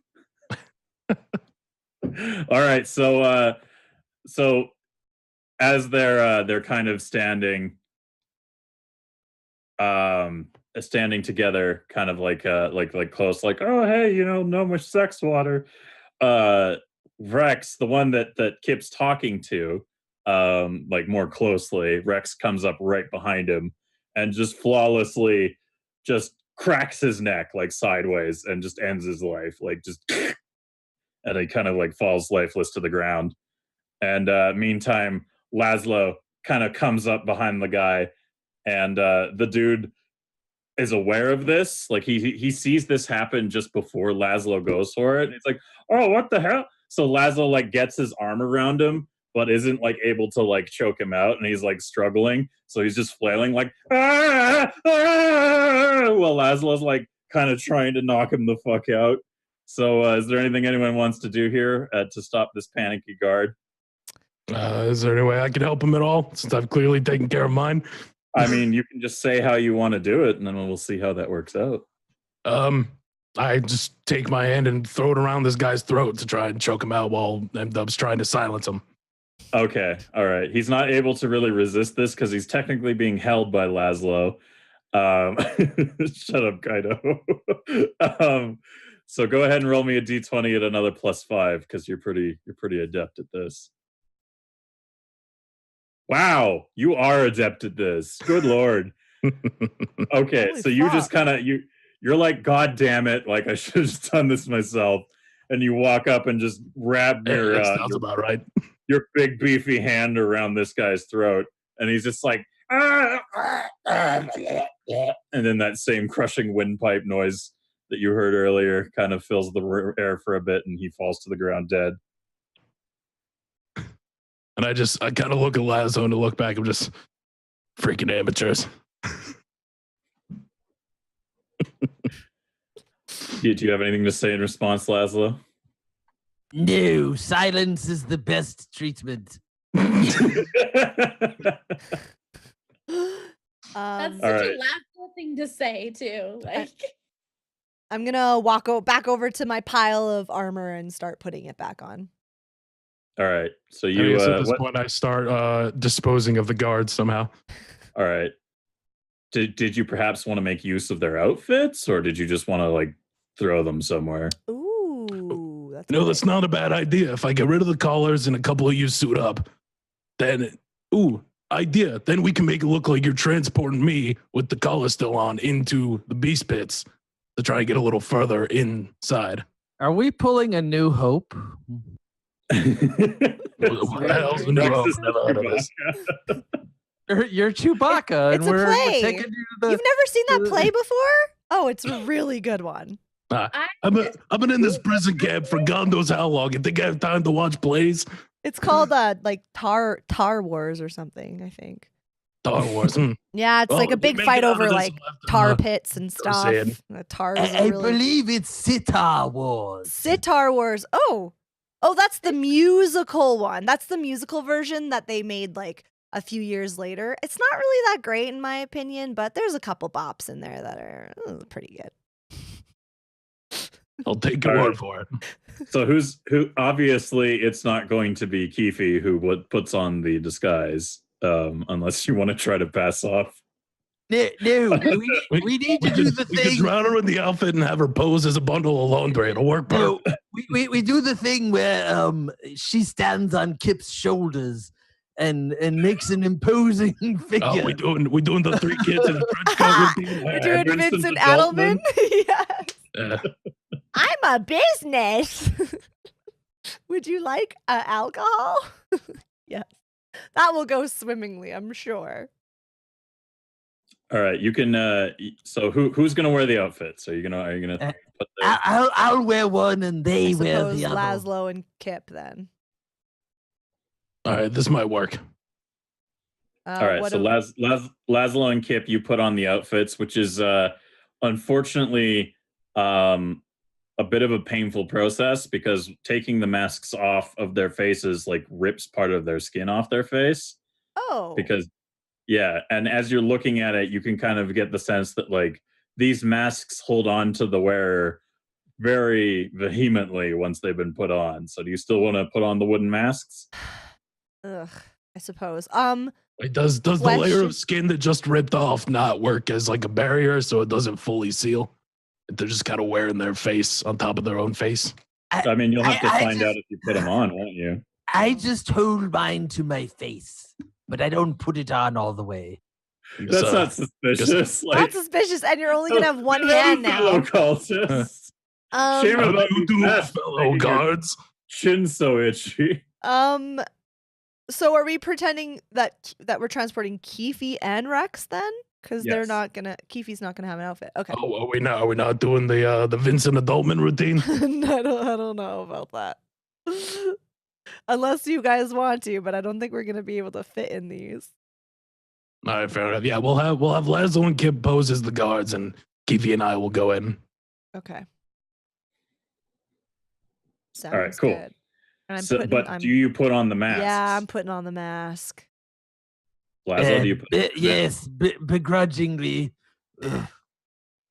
All right, so as they're kind of standing together, kind of like close, like, oh hey, no much sex water. Rex, the one that Kip's talking to, like more closely, Rex comes up right behind him and just flawlessly just cracks his neck like sideways and just ends his life, like just and he kind of like falls lifeless to the ground. And meantime, Laszlo kind of comes up behind the guy, and the dude is aware of this. Like he sees this happen just before Laszlo goes for it. And it's like, oh, what the hell? So Laszlo like gets his arm around him, but isn't like able to like choke him out, and he's like struggling. So he's just flailing like, ah, ah, while Laszlo's like kind of trying to knock him the fuck out. So is there anything anyone wants to do here to stop this panicky guard? Is there any way I can help him at all, since I've clearly taken care of mine? I mean, you can just say how you want to do it, and then we'll see how that works out. I just take my hand and throw it around this guy's throat to try and choke him out while M-Dub's trying to silence him. Okay, all right. He's not able to really resist this because he's technically being held by Laszlo. Shut up, Kaido. So go ahead and roll me a d20 at another +5 because you're pretty adept at this. Wow, you are adept at this. Good lord. Okay, Holy so you fuck. just kind of you're like, God damn it! Like I should have just done this myself. And you walk up and just grab That sounds about right. your big beefy hand around this guy's throat, and he's just like, ah, and then that same crushing windpipe noise that you heard earlier kind of fills the air for a bit, and he falls to the ground dead. And I kind of look at Lazo and to look back. I'm just freaking amateurs. Do you have anything to say in response, Laszlo? No, silence is the best treatment. That's Um, such Alright. a laughable thing to say too. Like, I'm gonna walk back over to my pile of armor and start putting it back on. All right. So I you guess at this what? point, I start disposing of the guards somehow. All right. Did you perhaps want to make use of their outfits, or did you just want to like throw them somewhere? Ooh, that's No, good. that's not a bad idea. If I get rid of the collars and a couple of you suit up, then idea. Then we can make it look like you're transporting me with the collar still on into the beast pits to try and get a little further inside. Are we pulling a New Hope? What the hell's the new Rex hope? is Never heard of this. You're Chewbacca, It's and a we're play. taking you to the. You've never seen that the- play before? Oh, it's a really good one. I've been in this prison camp for God knows how long. You think I have time to watch plays? It's called like Tar Wars or something, I think. Star Wars. Yeah, it's Well, like a if we big make fight it out over of this like alive, tar pits and go say it. stuff. The tars I are really believe it's Sitar Wars. Sitar Wars. Oh, that's the musical one. That's the musical version that they made like a few years later. It's not really that great in my opinion, but there's a couple bops in there that are pretty good. I'll take your All word right. for it. So who? Obviously, it's not going to be Keefe who puts on the disguise, unless you want to try to pass off. No, we need to do the We could thing. drown her in the outfit and have her pose as a bundle of laundry. It'll work No, perfect. we do the thing where she stands on Kip's shoulders and makes an imposing figure. Oh, we doing the three kids in a trench coat routine. We're Alright. doing Vincent Vincent Adultman? Adelman. Yes. Yeah. I'm a business. Would you like alcohol? Yes. That will go swimmingly, I'm sure. All right, you can. So who's gonna wear the outfits? Are you gonna put the? I'll wear one and I they wear suppose the other. Laszlo and Kip then. All right, this might work. All right, what so Laszlo and Kip, you put on the outfits, which is unfortunately a bit of a painful process because taking the masks off of their faces like rips part of their skin off their face. Oh. Because yeah, and as you're looking at it, you can kind of get the sense that like these masks hold on to the wearer very vehemently once they've been put on. So do you still want to put on the wooden masks? Ugh, I suppose. Wait, does the Flesh- layer of skin that just ripped off not work as like a barrier so it doesn't fully seal? They're just kind of wearing their face on top of their own face. I mean, you'll have to I find just- out if you put them on, won't you? I just hold mine to my face, but I don't put it on all the way. That's not suspicious. Not Like, suspicious, and you're only gonna have one hello, hand fellow now. cultists. Shame How about do you these do, masks fellow making your guards? Chin so itchy. So are we pretending that we're transporting Keefe and Rex then? Because they're Yes. not gonna. Keefe's not gonna have an outfit. Okay. Oh, are we not doing the Vincent Adultman routine? I don't know about that. Unless you guys want to, but I don't think we're gonna be able to fit in these. All right, fair enough. Yeah, we'll have Laszlo and Kip pose as the guards, and Keefe and I will go in. Okay. Sounds right, cool. good. And I'm So, putting, but do you put on the masks? Yeah, I'm putting on the mask. Laszlo, do you put Yes, begrudgingly. Ugh. All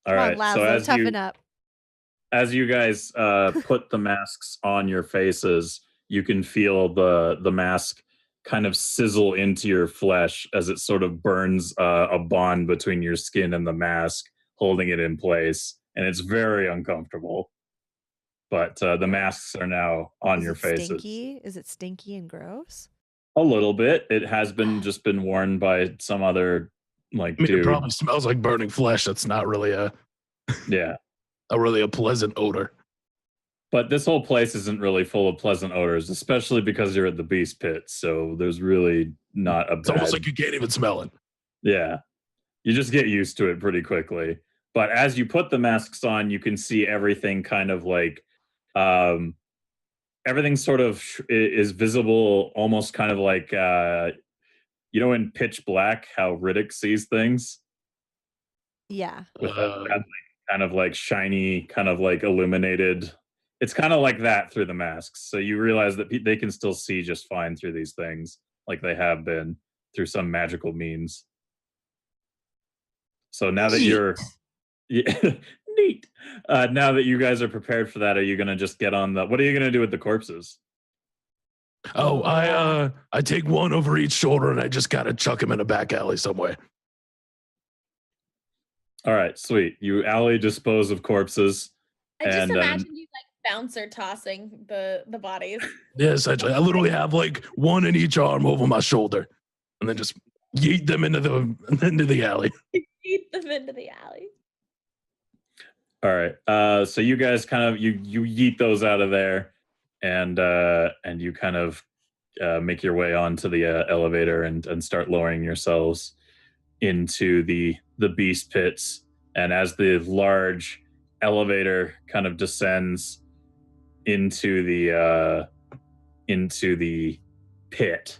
Come right. on, Laszlo, So as toughen up. as you guys put the masks on your faces, you can feel the mask kind of sizzle into your flesh as it sort of burns a bond between your skin and the mask, holding it in place, and it's very uncomfortable. But the masks are now on Is your it faces. Stinky? Is it stinky and gross? A little bit. It has been just been worn by some other like I mean, dude. it probably smells like burning flesh. That's not really Yeah. a pleasant odor. But this whole place isn't really full of pleasant odors, especially because you're at the beast pit. So there's really not a It's almost bad. like you can't even smell it. Yeah. You just get used to it pretty quickly. But as you put the masks on, you can see everything kind of like everything sort of is visible, almost kind of like in Pitch Black, how Riddick sees things Yeah. with that kind kind of like shiny, kind of like illuminated. It's kind of like that through the masks. So you realize that they can still see just fine through these things, like they have been through some magical means. So now that you're yeah, neat. Now that you guys are prepared for that, are you gonna just get on the? What are you gonna do with the corpses? Oh, I take one over each shoulder and I just gotta chuck him in a back alley somewhere. All right, sweet. You alley dispose of corpses. I just And, imagine you like bouncer tossing the bodies. Yeah, essentially. I literally have like one in each arm over my shoulder, and then just yeet them into the alley. Eat them into the alley. All right. So you guys kind of you yeet those out of there, and you kind of make your way onto the elevator and start lowering yourselves into the beast pits. And as the large elevator kind of descends into the pit,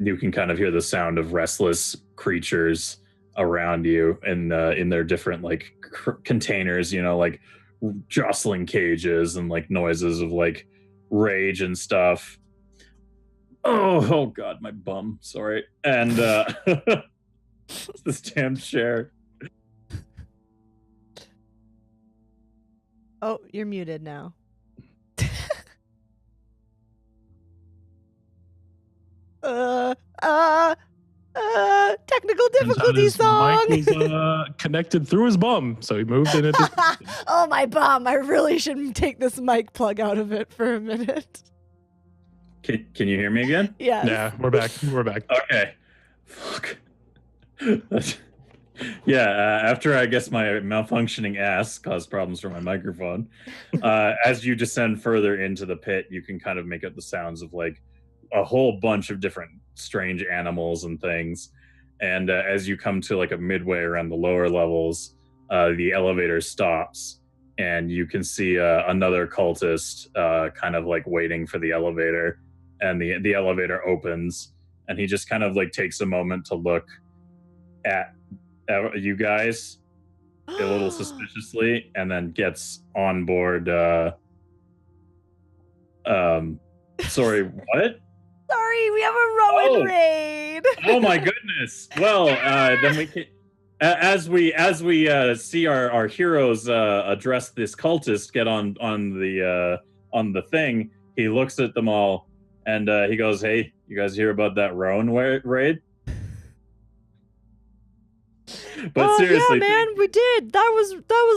you can kind of hear the sound of restless creatures around you in their different like containers, you know, like jostling cages and like noises of like rage and stuff. Oh god, my bum, sorry. And this damn chair. Oh, you're muted now. Technical difficulties song. Mike was connected through his bum, so he moved it into. Oh, my bum. I really should take this mic plug out of it for a minute. Can you hear me again? Yes. Yeah, we're back. We're back. Okay. Fuck. Yeah, after I guess my malfunctioning ass caused problems for my microphone, as you descend further into the pit, you can kind of make out the sounds of like a whole bunch of different strange animals and things. And as you come to like a midway around the lower levels, the elevator stops and you can see another cultist kind of like waiting for the elevator, and the elevator opens and he just kind of like takes a moment to look at you guys a little suspiciously, and then gets on board. Sorry, what? Sorry, we have a Rowan raid. Oh my goodness. Well, then we can, as we see our heroes address this cultist get on the thing, he looks at them all and he goes, "Hey, you guys hear about that Rowan raid?" But seriously, yeah, man, we did. That was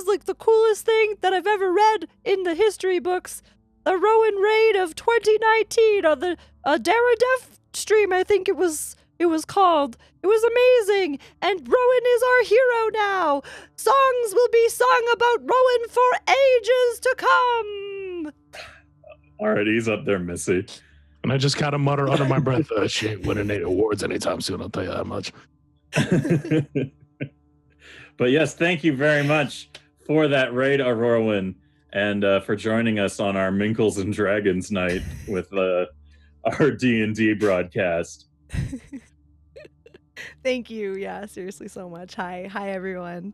like the coolest thing that I've ever read in the history books. The Rowan raid of 2019, or the Dara Death stream, I think it was called. It was amazing, and Rowan is our hero now. Songs will be sung about Rowan for ages to come. All right, he's up there, Missy. And I just kind of mutter under my breath, she ain't winning any awards anytime soon, I'll tell you that much. But yes, thank you very much for that raid, Aurorawin, and for joining us on our Minkles and Dragons night with our D&D broadcast. Thank you. Yeah, seriously, so much. Hi everyone.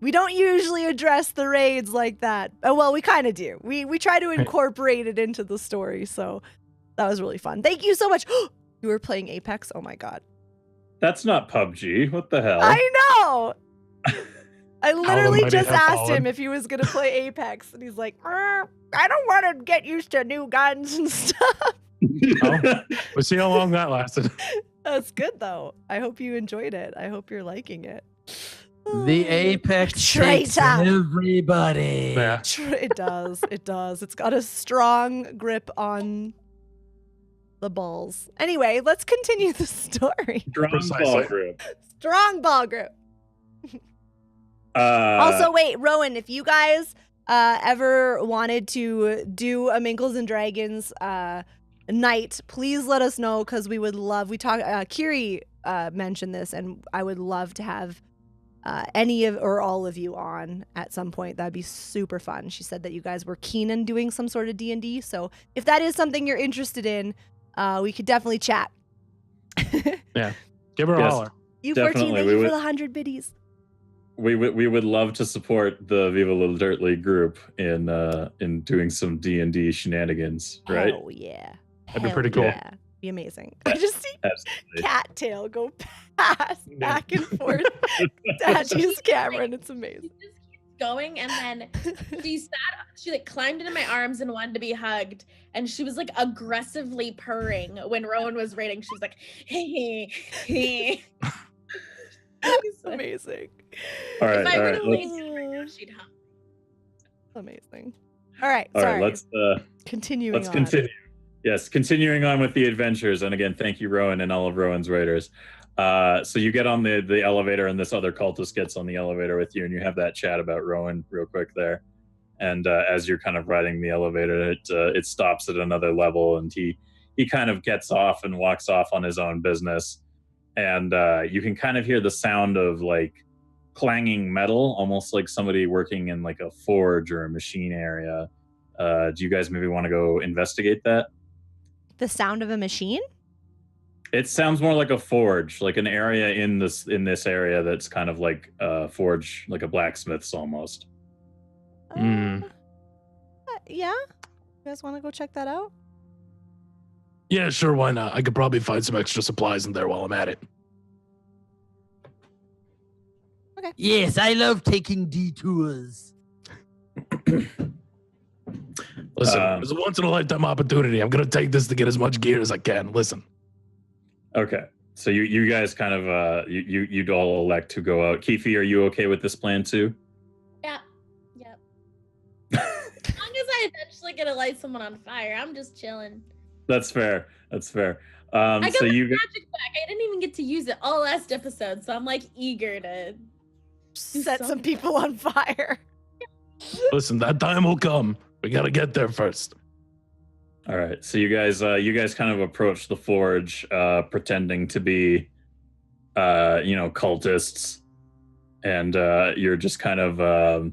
We don't usually address the raids like that. Oh, well, we kind of do. We try to incorporate it into the story, so that was really fun. Thank you so much. You were playing Apex? Oh my god. That's not PUBG. What the hell? I know. I literally just asked fallen. him if he was going to play Apex, and he's like, I don't want to get used to new guns and stuff. Oh, we'll see how long that lasted. That's good, though. I hope you enjoyed it. I hope you're liking it. The Apex takes Traitor. everybody. Yeah. It does. It does. It's got a strong grip on the balls. Anyway, let's continue the story. Strong Precisely. ball group. Strong ball grip. Also, wait, Rowan, if you guys ever wanted to do a Minkles and Dragons night, please let us know, because we would love. Kiri mentioned this, and I would love to have any of or all of you on at some point. That'd be super fun. She said that you guys were keen on doing some sort of D&D, so if that is something you're interested in, we could definitely chat. Yeah. Give her a Yes. holler. You Definitely, 14, thank we you would- for the 100 biddies. we would love to support the Viva Little Dirt League group in doing some D&D shenanigans, right? Hell yeah. That'd be Hell pretty cool. Yeah. Be amazing. I just see Absolutely. Cattail go past back and forth Dachi's camera, and it's amazing. He just keeps going, and then she like climbed into my arms and wanted to be hugged, and she was like aggressively purring when Rowan was raiding. She was like, hey, hey. Amazing. All right, If I all were right. to Let's, lazy right now, she'd hug. Amazing. All right. all Sorry. right. Continuing Let's on. continue. Yes, continuing on with the adventures. And again, thank you, Rowan, and all of Rowan's raiders. So you get on the elevator, and this other cultist gets on the elevator with you, and you have that chat about Rowan real quick there. And as you're kind of riding the elevator, it stops at another level, and he kind of gets off and walks off on his own business. And you can kind of hear the sound of like clanging metal, almost like somebody working in like a forge or a machine area. Do you guys maybe want to go investigate that? The sound of a machine? It sounds more like a forge, like an area in this area that's kind of like a forge, like a blacksmith's almost. Mm. Yeah. You guys want to go check that out? Yeah, sure, why not? I could probably find some extra supplies in there while I'm at it. Yes, I love taking detours. Listen, it's a once in a lifetime opportunity. I'm gonna take this to get as much gear as I can. Listen. Okay, so you guys kind of you'd all elect to go out. Keefe, are you okay with this plan too? Yep. As long as I eventually get to light someone on fire, I'm just chilling. That's fair. I got So my you magic back. I didn't even get to use it all last episode, so I'm like eager to Set some people on fire. Listen, that time will come. We gotta get there first. all right. So you guys kind of approach the forge, pretending to be, cultists, and you're just kind of.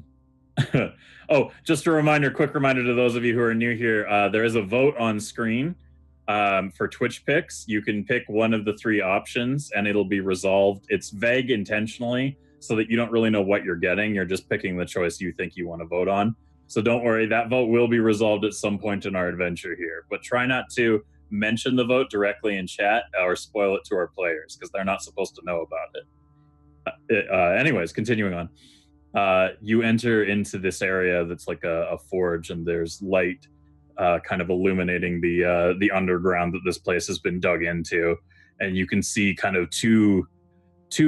Oh, just a quick reminder to those of you who are new here. There is a vote on screen for Twitch picks. You can pick one of the three options, and it'll be resolved. It's vague intentionally, so that you don't really know what you're getting. You're just picking the choice you think you want to vote on. So don't worry, that vote will be resolved at some point in our adventure here. But try not to mention the vote directly in chat or spoil it to our players, because they're not supposed to know about it. Anyways, continuing on. You enter into this area that's like a forge, and there's light kind of illuminating the underground that this place has been dug into. And you can see kind of two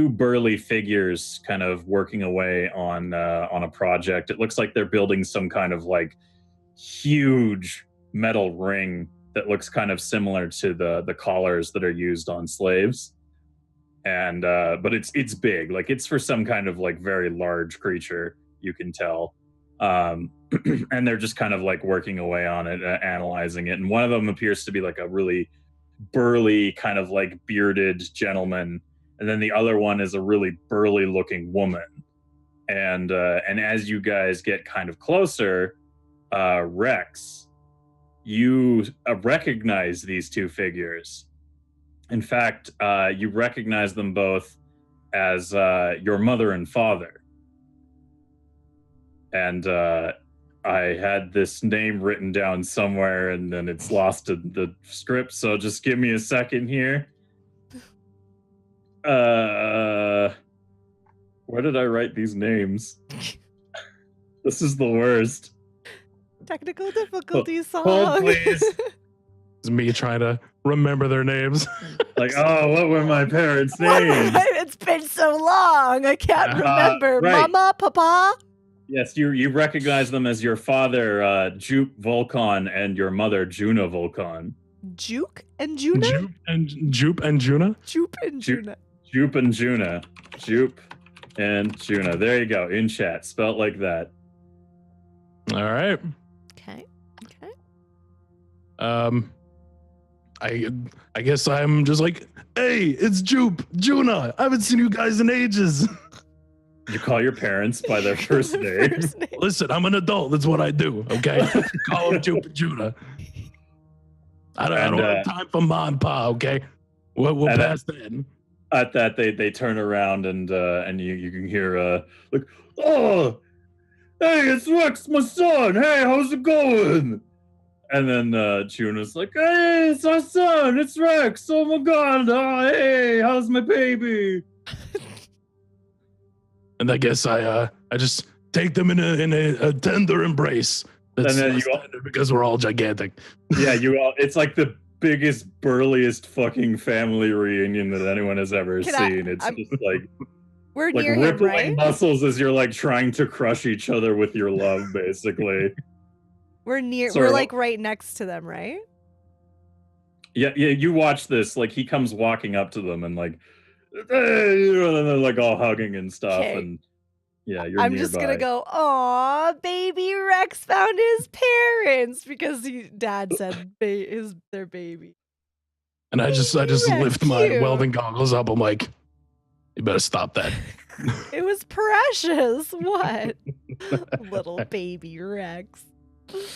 burly figures kind of working away on a project. It looks like they're building some kind of like huge metal ring that looks kind of similar to the collars that are used on slaves. And but it's big, like it's for some kind of like very large creature, you can tell. And they're just kind of like working away on it, analyzing it. And one of them appears to be like a really burly kind of like bearded gentleman. And then the other one is a really burly looking woman. And as you guys get kind of closer, Rex, you recognize these two figures. In fact, you recognize them both as your mother and father. And I had this name written down somewhere, and then it's lost in the script, so just give me a second here. Where did I write these names? This is the worst. Technical difficulties song. Hold, please. It's me trying to remember their names. Like, oh, what were my parents' names? It's been so long. I can't remember. Right. Mama, Papa? Yes, you recognize them as your father, Juke Volkon, and your mother, Juna Volkon. Juke and Juna? Jupe and Juna? Jupe and Juna. Jupe and Juna. Jupe and Juna. There you go, in chat, spelt like that. All right. Okay. I guess I'm just like, hey, it's Jupe, Juna. I haven't seen you guys in ages. You call your parents by their first name. Listen, I'm an adult. That's what I do. Okay, call them Jupe and Juna. I don't have time for ma and pa. Okay, we'll pass that. At that, they turn around and you can hear like, oh, hey, it's Rex, my son. Hey, how's it going? And then Juna's like, hey, it's our son. It's Rex. Oh my god. Hey, how's my baby? And I guess I just take them in a tender embrace. That's And then you standard because we're all gigantic. Yeah, it's like the biggest, burliest fucking family reunion that anyone has ever seen. It's just like we're like near him, rippling right? muscles as you're like trying to crush each other with your love, basically. We're near. Sort We're of- like right next to them, right? Yeah. You watch this. Like he comes walking up to them and like, hey, and they're like all hugging and stuff. Okay. And yeah, you're I'm nearby. just gonna go. Aw, baby Rex found his parents because Dad said their baby. And I just Rex, lift my cute. welding goggles up. I'm like, you better stop that. It was precious. What? Little baby Rex.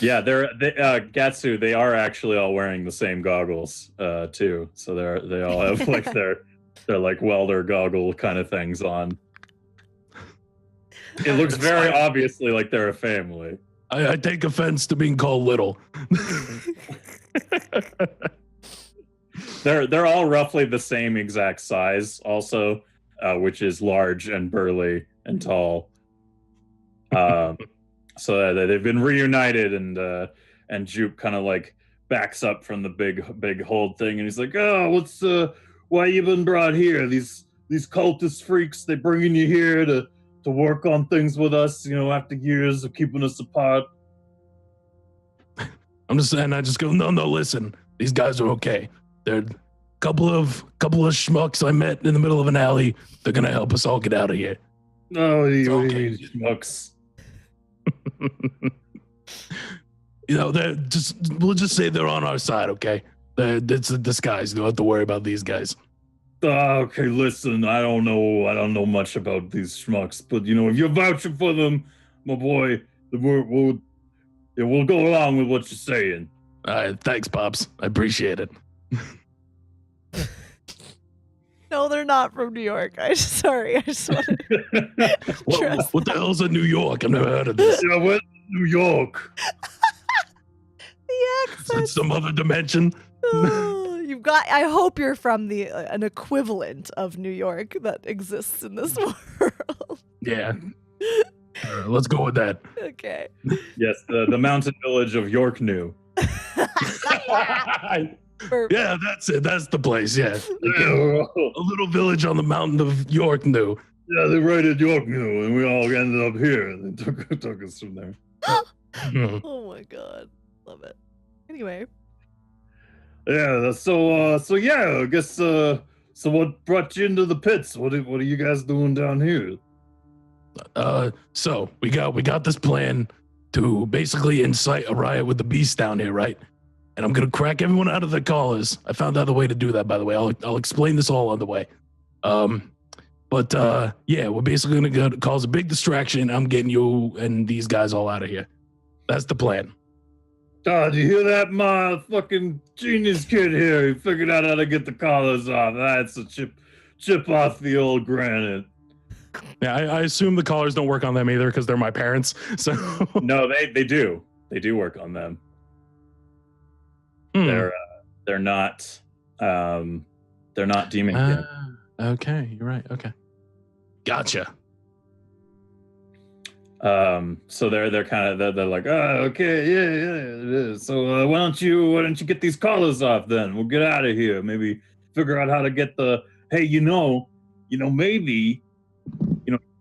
Yeah, Gatsu. They are actually all wearing the same goggles, too. So they all have like their like welder goggle kind of things on. It looks very obviously like they're a family. I take offense to being called little. They're all roughly the same exact size, also, which is large and burly and tall. So they've been reunited, and Juke kind of like backs up from the big hold thing, and he's like, "Oh, why you been brought here? These cultist freaks, they bringing you here to work on things with us, after years of keeping us apart." I just go, no, listen, these guys are okay. They're a couple of schmucks I met in the middle of an alley. They're gonna help us all get out of here. Oh, you okay. schmucks. We'll just say they're on our side, okay? It's a disguise. You don't have to worry about these guys. Okay, listen, I don't know much about these schmucks, but if you're vouching for them, my boy, we'll go along with what you're saying. All right, thanks, Pops. I appreciate it. No, they're not from New York. Sorry, I just wanted to What the hell's in New York? I've never heard of this. Yeah, we're in New York. the Is accent. it some other dimension? Oh, I hope you're from an equivalent of New York that exists in this world. Yeah. All right, let's go with that. Okay. Yes, the mountain village of York New. Perfect. Yeah, that's it. That's the place. Yeah. Yeah, A little village on the mountain of York New. they raided York New, and we all ended up here. And they took us from there. Oh my god. Love it. Anyway. Yeah, so yeah, I guess so what brought you into the pits? What are you guys doing down here? So we got this plan to basically incite a riot with the beast down here, right? And I'm gonna crack everyone out of their collars. I found out the way to do that, by the way. I'll explain this all on the way. But yeah, we're basically gonna cause a big distraction. I'm getting you and these guys all out of here. That's the plan. Do you hear that, my fucking genius kid here? He figured out how to get the collars off. That's a chip off the old granite. Yeah, I assume the collars don't work on them either because they're my parents. So No, they do. They do work on them. Hmm. They're not demon kin. Okay, you're right. Okay, gotcha. So they're kind of they're like, okay, yeah, it is. So why don't you get these collars off then? We'll get out of here. Maybe figure out how to get hey, maybe,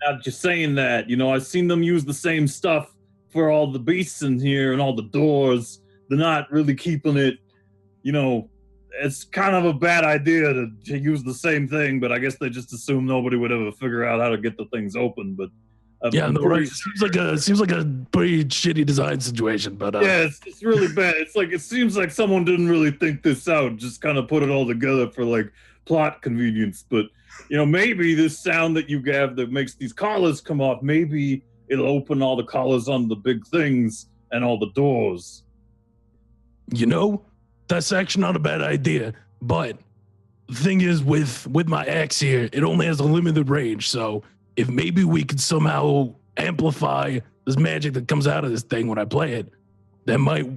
not just saying that, I've seen them use the same stuff for all the beasts in here and all the doors. They're not really keeping it, it's kind of a bad idea to use the same thing, but I guess they just assume nobody would ever figure out how to get the things open. But Yeah, no, right. Seems like a pretty shitty design situation, but yeah, it's really bad. It's like it seems like someone didn't really think this out, just kind of put it all together for like plot convenience. But maybe this sound that you have that makes these collars come off, maybe it'll open all the collars on the big things and all the doors. that's actually not a bad idea. But the thing is with my axe here, it only has a limited range. So if maybe we could somehow amplify this magic that comes out of this thing when I play it, that might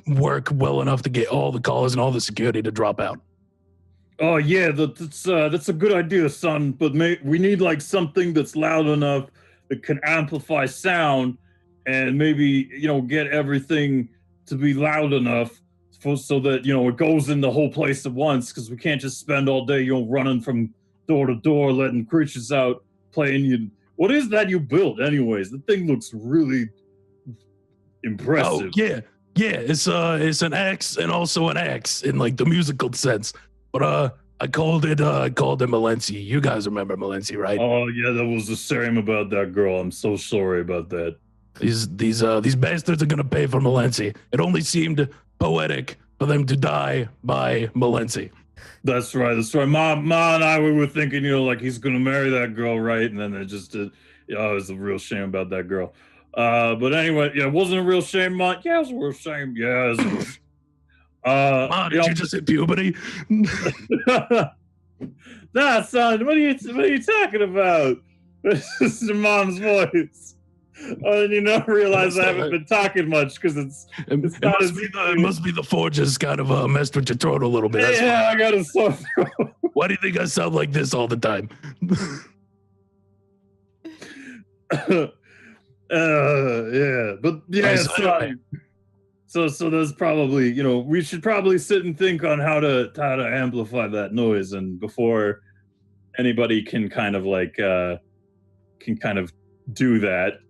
work well enough to get all the collars and all the security to drop out. Oh yeah, that's a good idea, son. But we need like something that's loud enough that can amplify sound, and maybe get everything to be loud enough so that it goes in the whole place at once. Because we can't just spend all day running from door to door, letting creatures out, playing you. What is that you built, anyways? The thing looks really impressive. Oh yeah, it's an axe and also an axe in like the musical sense. But I called it Malenci. You guys remember Malenci, right? Oh yeah, that was the same about that girl. I'm so sorry about that. These bastards are gonna pay for Malenci. It only seemed poetic for them to die by Malenci. That's right. Ma and I, we were thinking, like he's gonna marry that girl, right? And then it just did. It was a real shame about that girl. But anyway, yeah, it wasn't a real shame, Ma. Yeah, it was a real shame. Yeah, it was a real shame. Ma, did you just hit puberty? Nah, son, what are you talking about? This is your mom's voice. Oh, and realize I haven't been talking much because it must be the forges kind of messed with your throat a little bit. That's yeah, I got a sore throat. Why do you think I sound like this all the time? Yeah, but yeah, so there's probably we should probably sit and think on how to amplify that noise, and before anybody can kind of do that,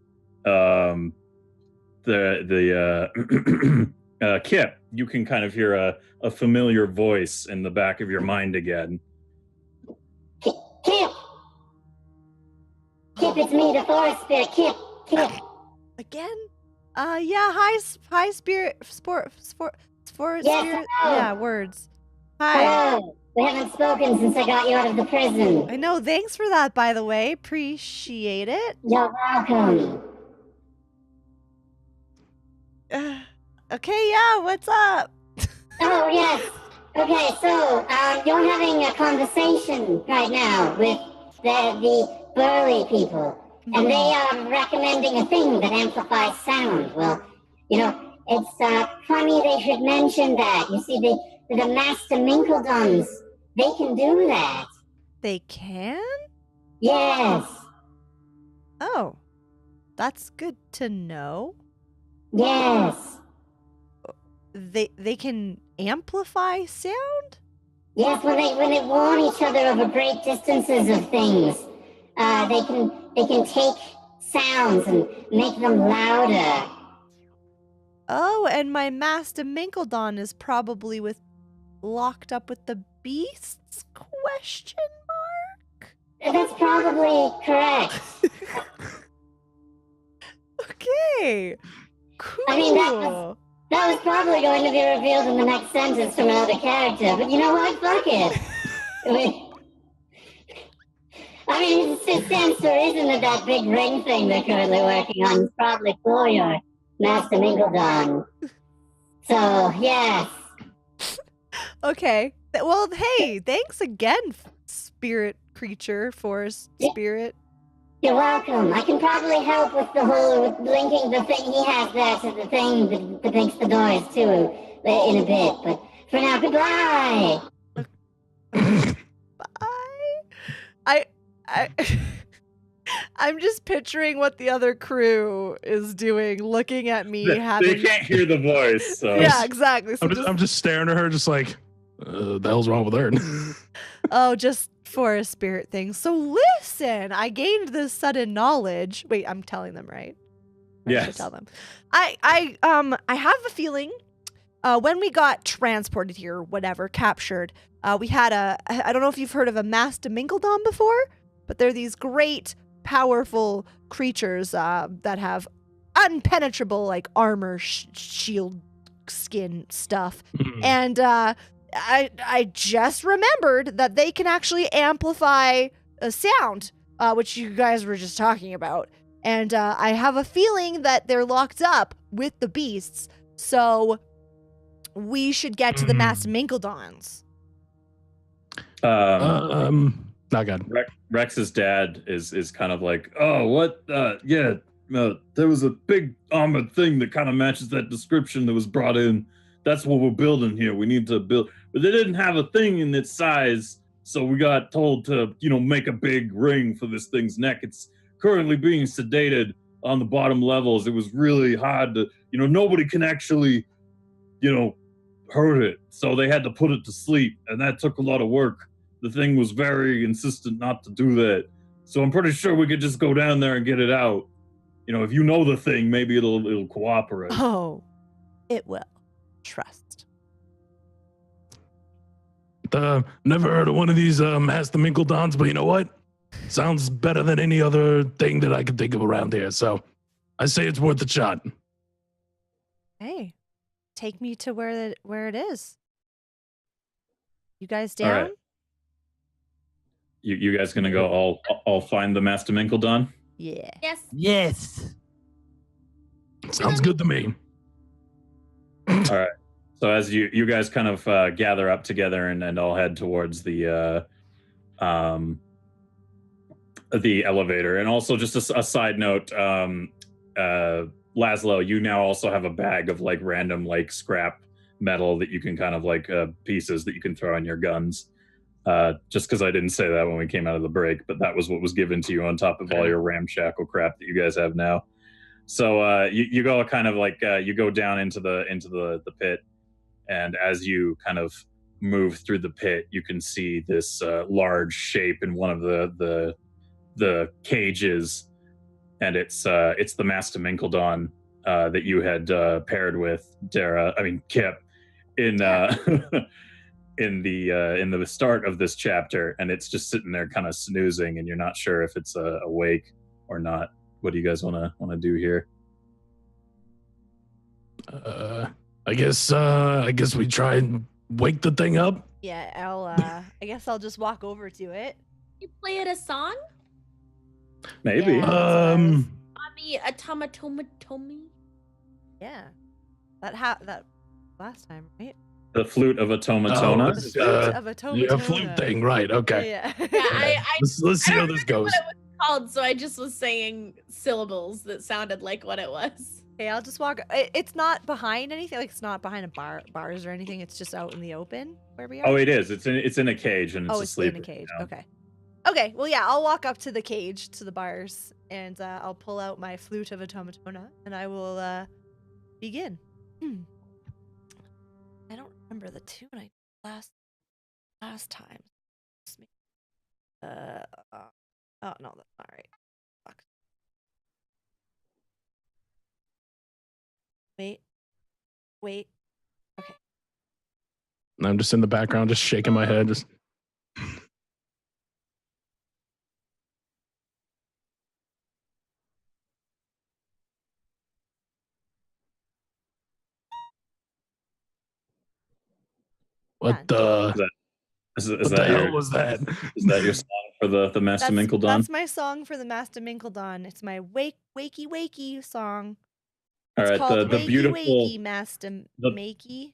Kip, you can kind of hear a familiar voice in the back of your mind again. Kip, it's me, the forest spirit. Kip. Again? Yeah, hi, spirit, spirit. Hello. Yeah, words. Hi. Hello. We haven't spoken since I got you out of the prison. I know, thanks for that, by the way. Appreciate it. You're welcome. Okay, yeah, what's up? Oh, yes. Okay, so, you're having a conversation right now with the burly people. And they are recommending a thing that amplifies sound. Well, it's funny they should mention that. You see, the Master Minkledons, they can do that. They can? Yes. Oh, that's good to know. Yes. They can amplify sound? Yes, when they warn each other over great distances of things, they can take sounds and make them louder. Oh, and my Master Minkledon is probably locked up with the beasts? Question mark? That's probably correct. Okay. Cool. I mean, that was probably going to be revealed in the next sentence from another character, but you know what? Fuck it. I mean, it stands to reason that big ring thing they're currently working on is probably for your Master Minkledon. So, yes. Okay. Well, hey, thanks again, spirit creature, forest spirit. You're welcome. I can probably help with linking the thing he has there to the thing that makes the noise, too, in a bit. But for now, goodbye. Bye. I'm just picturing what the other crew is doing, looking at me. They can't hear the voice. So. Yeah, exactly. So I'm just staring at her, just like, the hell's wrong with her? Oh, just for a spirit thing. So listen, I gained this sudden knowledge. Wait, I'm telling them, right? Yes. I should tell them. I have a feeling when we got transported here, whatever, captured, we had I don't know if you've heard of a Master Minkledon before, but they're these great, powerful creatures that have unpenetrable, like, armor, shield, skin stuff. And I just remembered that they can actually amplify a sound, which you guys were just talking about. And I have a feeling that they're locked up with the beasts, so we should get to the Master Minkledons. Not good. Rex's dad is kind of like, oh, what? Yeah, there was a big armored thing that kind of matches that description that was brought in. That's what we're building here. We need to build, but they didn't have a thing in its size, so we got told to, make a big ring for this thing's neck. It's currently being sedated on the bottom levels. It was really hard to, nobody can actually, hurt it, so they had to put it to sleep, and that took a lot of work. The thing was very insistent not to do that. So I'm pretty sure we could just go down there and get it out. If you know the thing, maybe it'll cooperate. Oh, it will. Trust. Never heard of one of these Master Minkledons, but you know what? Sounds better than any other thing that I could think of around here. So I say it's worth a shot. Hey, take me to where it is. You guys down? All right. You guys gonna go all find the Master Minkledon? Yeah. Yes. Yes. Sounds good to me. All right. So as you guys kind of gather up together and all head towards the elevator, and also just a side note, Laszlo, you now also have a bag of like random like scrap metal that you can kind of like pieces that you can throw in your guns. Just because I didn't say that when we came out of the break, but that was what was given to you on top of all your ramshackle crap that you guys have now. So you go kind of like you go down into the pit, and as you kind of move through the pit, you can see this large shape in one of the cages, and it's the Master Minkledon that you had paired with Kip in in the start of this chapter, and it's just sitting there kind of snoozing, and you're not sure if it's awake or not. What do you guys want to do here? I guess we try and wake the thing up. Yeah, I guess I'll just walk over to it. You play it a song? Maybe. Yeah. Mommy, Atomatomi. Yeah. That last time, right? The flute of Automatona. The flute of Automatona. Yeah, flute thing, right? Okay. Yeah. Yeah, Let's see I how don't this remember goes. what it was called, so I just was saying syllables that sounded like what it was. Okay, I'll just walk. It's not behind anything. Like, it's not behind bars or anything. It's just out in the open where we are. Oh, it is. It's in a cage, and it's it's asleep. in a cage. Now. Okay. Okay. Well, yeah, I'll walk up to the cage, to the bars, and I'll pull out my flute of Automatona, and I will begin. I don't remember the tune I did last time. Oh no, that's not right. Fuck. Wait. Okay. I'm just in the background, just shaking my head. Just what the? Is What the that hell your was that? Is that your song for the Master Minkledon? That's my song for the Master Minkledon. It's my wakey song. All It's right, called the Wakey beautiful Wakey Master the- Makey.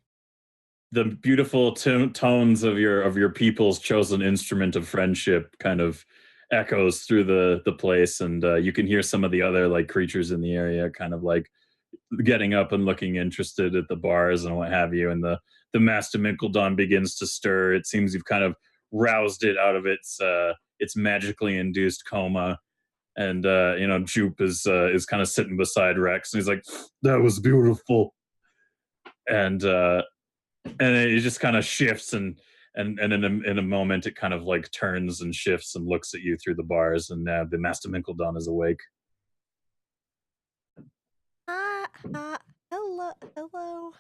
the beautiful tones of your people's chosen instrument of friendship kind of echoes through the place, and you can hear some of the other like creatures in the area kind of like getting up and looking interested at the bars and what have you, and the Master Minkledon begins to stir. It seems you've kind of roused it out of its magically induced coma, and Jupe is kind of sitting beside Rex, and he's like, "That was beautiful," and it just kind of shifts, and in a moment it kind of like turns and shifts and looks at you through the bars, and the Master Minkledon is awake. Hello.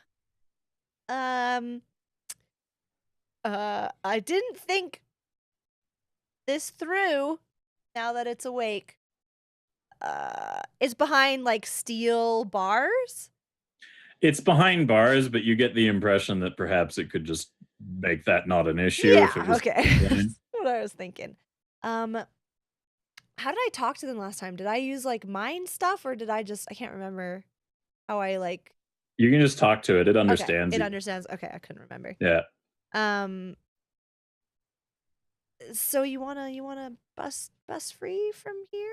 I didn't think this through. Now that it's awake, it's behind like steel bars. It's behind bars, but you get the impression that perhaps it could just make that not an issue. Yeah. If it was Okay. That's what I was thinking. How did I talk to them last time? Did I use like mind stuff, or did I can't remember how I like. You can just talk to it. It Okay, understands. it you. understands. Okay, I couldn't remember. Yeah. So you wanna bust free from here?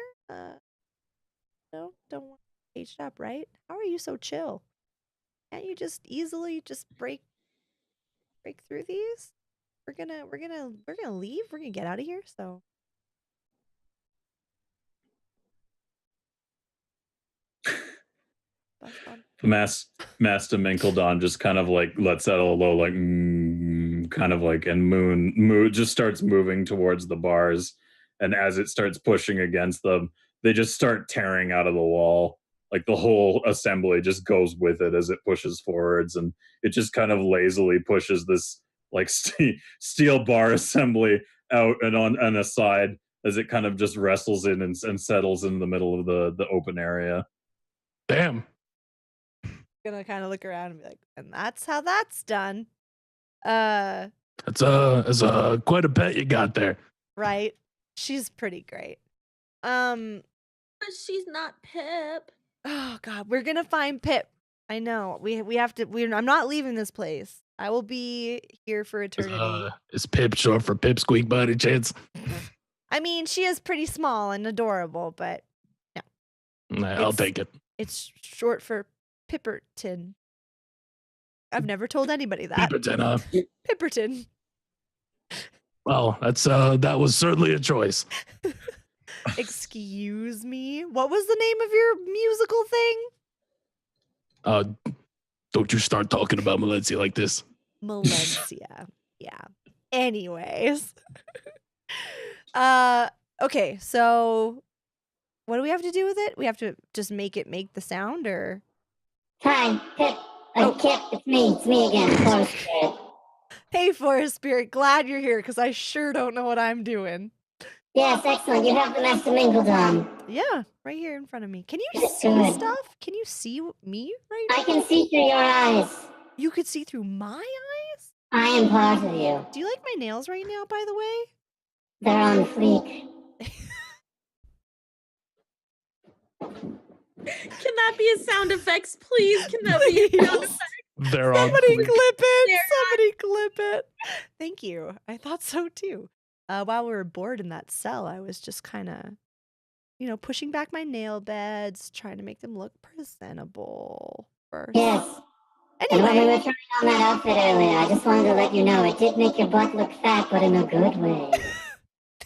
No, don't want caged up, right? How are you so chill? Can't you just easily just break through these? We're gonna leave. We're gonna get out of here. So bust on. Master Minkledon just kind of like lets out a low like kind of like, and Moon just starts moving towards the bars, and as it starts pushing against them, they just start tearing out of the wall. Like the whole assembly just goes with it as it pushes forwards, and it just kind of lazily pushes this like steel bar assembly out and on and aside as it kind of just wrestles in and settles in the middle of the open area. Damn. Gonna kind of look around and be like, and that's how that's done. That's quite a pet you got there. Right. She's pretty great. But she's not Pip. Oh God, we're gonna find Pip. I know. We have to. I'm not leaving this place. I will be here for eternity. Is Pip short for Pipsqueak by any chance? I mean, she is pretty small and adorable, but no. Nah, I'll take it. It's short for Pipperton. I've never told anybody that. Pipperton, huh? Pipperton. Well, that was certainly a choice. Excuse me? What was the name of your musical thing? Don't you start talking about Valencia like this. Valencia. Yeah. Anyways. Okay, so what do we have to do with it? We have to just make the sound, or? Hi, Pip. Kip, it's me again, Forest Spirit. Hey, Forest Spirit, glad you're here, because I sure don't know what I'm doing. Yes, excellent. You have the Master Minkledon. Yeah, right here in front of me. Can you That's see good. stuff? Can you see me right now? I can see through your eyes. You could see through my eyes? I am part of you. Do you like my nails right now, by the way? They're on fleek. Can that be a sound effects, please? Can that be a sound effect? They're on. Somebody clip it. They're Somebody clip it. Thank you. I thought so too. While we were bored in that cell, I was just kind of, pushing back my nail beds, trying to make them look presentable first. Yes. And when we Anyway, were trying on that outfit earlier, I just wanted to let you know it did make your butt look fat, but in a good way.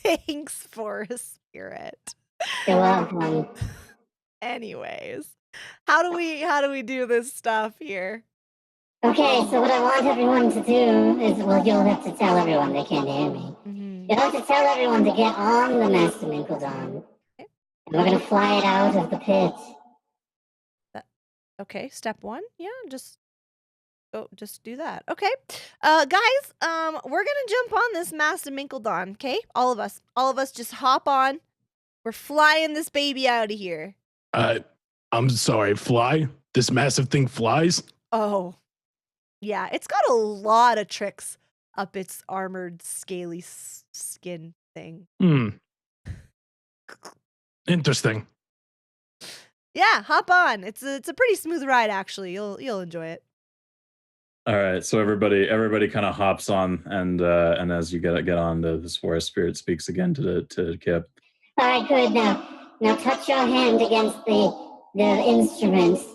thanks, Forest Spirit. You're welcome. Anyways, how do we do this stuff here? Okay, so what I want everyone to do is, well, you'll have to tell everyone. They can't hear me. Mm-hmm. You'll have to tell everyone to get on the Master Minkledon. Okay. And we're going to fly it out of the pit. Okay, step 1. Yeah, just do that. Okay. Guys, we're gonna jump on this Master Minkledon, okay? All of us just hop on. We're flying this baby out of here. I'm sorry, fly? This massive thing flies? Oh. Yeah, it's got a lot of tricks up its armored, scaly skin thing. Interesting. Yeah, hop on. It's a pretty smooth ride, actually. You'll enjoy it. All right, so everybody kind of hops on, and as you get on, this Forest Spirit speaks again to Kip. All right, good. Now touch your hand against the instruments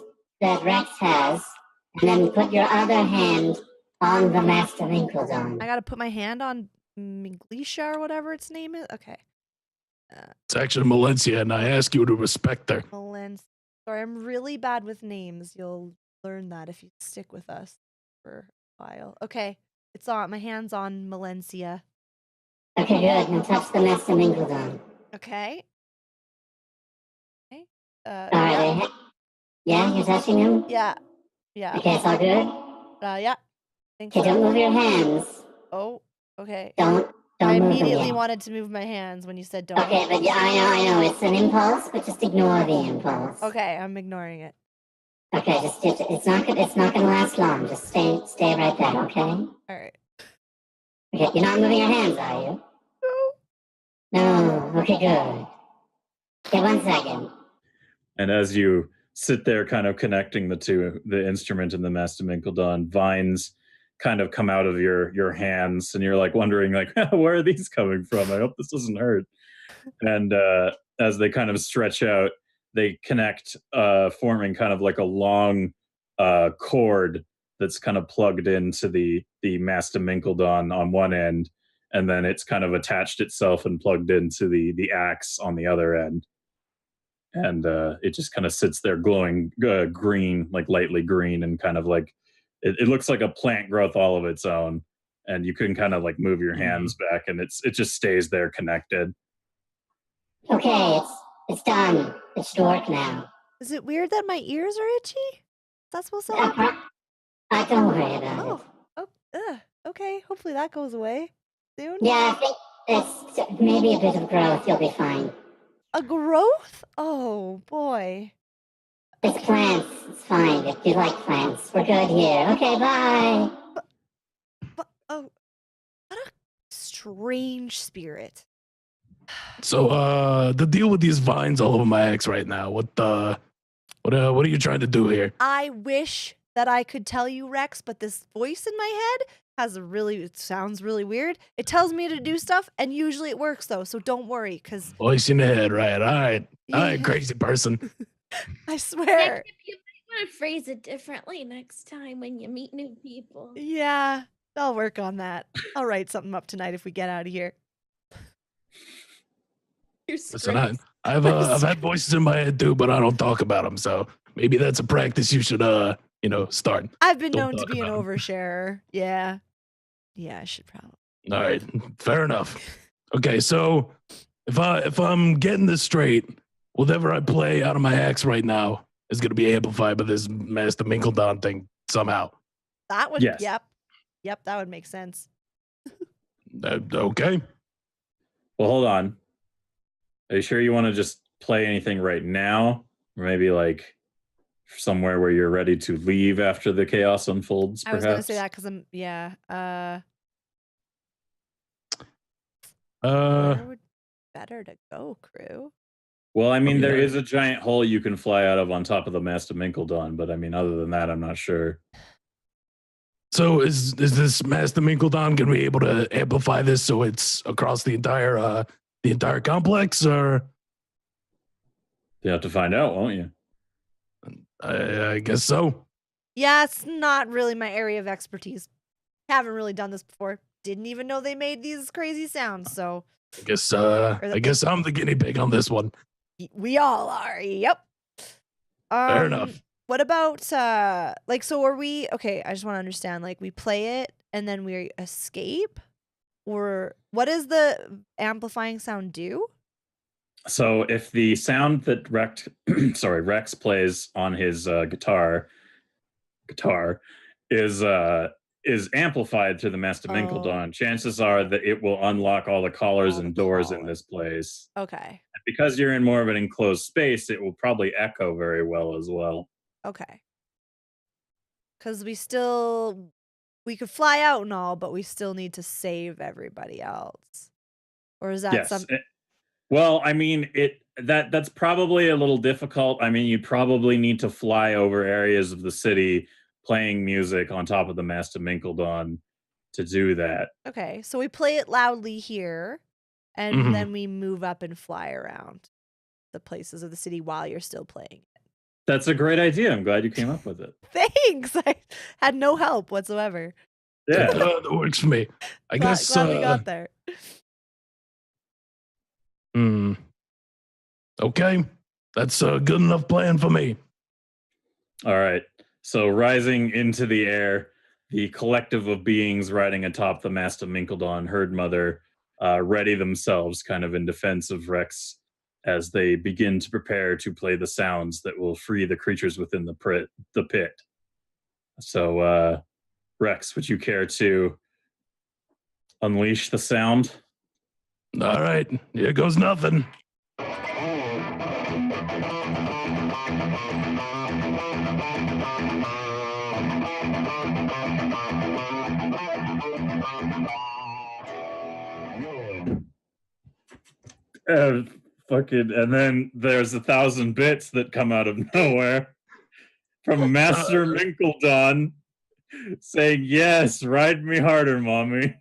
that Rex has, and then put your other hand on the Master Minkledon. I gotta put my hand on Minglisha or whatever its name is. Okay. It's actually Valencia, and I ask you to respect her. Valencia. Sorry, I'm really bad with names. You'll learn that if you stick with us for a while. Okay, it's on. My hand's on Valencia. Okay, good. Now touch the Master Minkledon. Okay. Okay. All right. Yeah, you're touching him? Yeah. Yeah. Okay, it's all good? Yeah. Thank Okay, you. don't move your hands. Oh, okay. Don't I move them immediately yet. wanted to move my hands when you said don't. Okay, but yeah, I know. It's an impulse, but just ignore the impulse. Okay, I'm ignoring it. Okay, just it's not gonna last long. Just stay right there, okay? All right. Okay, you're not moving your hands, are you? No. Okay, good. Okay, 1 second. And as you sit there kind of connecting the two, the instrument and the Master Minkledon, vines kind of come out of your hands, and you're like wondering like, where are these coming from? I hope this doesn't hurt. And as they kind of stretch out, they connect, forming kind of like a long cord that's kind of plugged into the Master Minkledon on one end, and then it's kind of attached itself and plugged into the axe on the other end. And it just kind of sits there glowing green, like lightly green, and kind of like it looks like a plant growth all of its own. And you can kind of like move your hands back, and it just stays there connected. Okay, it's done. It should work now. Is it weird that my ears are itchy? Is that supposed to happen? Don't worry about it. Okay. Hopefully that goes away soon. Yeah, I think it's maybe a bit of growth. You'll be fine. A growth? Oh boy. It's plants. It's fine. If you like plants, we're good here. Okay, bye. But what a strange spirit. So the deal with these vines all over my axe right now. What are you trying to do here? I wish that I could tell you, Rex, but this voice in my head it sounds really weird. It tells me to do stuff, and usually it works though, so don't worry, because Voice in the head, right? All right, crazy person. I swear. You might want to phrase it differently next time when you meet new people. Yeah, I'll work on that. I'll write something up tonight if we get out of here. Listen, I've had voices in my head too, but I don't talk about them. So maybe that's a practice you should start. I've been known to be an oversharer. Yeah, I should probably. All right, fair enough. Okay, so if I'm getting this straight, whatever I play out of my axe right now is going to be amplified by this Master Minkledon thing somehow. That would. Yes. Yep. That would make sense. Okay. Well, hold on. Are you sure you want to just play anything right now? Or maybe like somewhere where you're ready to leave after the chaos unfolds, perhaps? I was going to say that because where would better to go, crew? Well, I mean, there is a giant hole you can fly out of on top of the Master Minkledon, but I mean, other than that, I'm not sure. So is this Master Minkledon going to be able to amplify this so it's across the entire complex, or? You have to find out, won't you? I guess so. Yeah, it's not really my area of expertise. Haven't really done this before. Didn't even know they made these crazy sounds, so. I guess I'm the guinea pig on this one. We all are. Yep. Fair enough. What about so are we okay, I just want to understand, like we play it and then we escape? Or what does the amplifying sound do? So if the sound that Rex plays on his guitar is amplified through the Master Minkledon, chances are that it will unlock all the collars and doors in this place. Okay. And because you're in more of an enclosed space, it will probably echo very well as well. Okay. Because we could fly out and all, but we still need to save everybody else. Or is that something? Well, I mean, that's probably a little difficult. I mean, you probably need to fly over areas of the city playing music on top of the Master Minkledon to do that. Okay, so we play it loudly here, and then we move up and fly around the places of the city while you're still playing it. That's a great idea. I'm glad you came up with it. Thanks. I had no help whatsoever. Yeah, that works for me. I guess. Glad we got there. Okay, that's a good enough plan for me. All right. So rising into the air, the collective of beings riding atop the Master Minkledon Herd Mother ready themselves kind of in defense of Rex as they begin to prepare to play the sounds that will free the creatures within the pit. So, Rex, would you care to unleash the sound? All right, here goes nothing. And then there's 1,000 bits that come out of nowhere from Master Minkledon. saying, "Yes, ride me harder, mommy."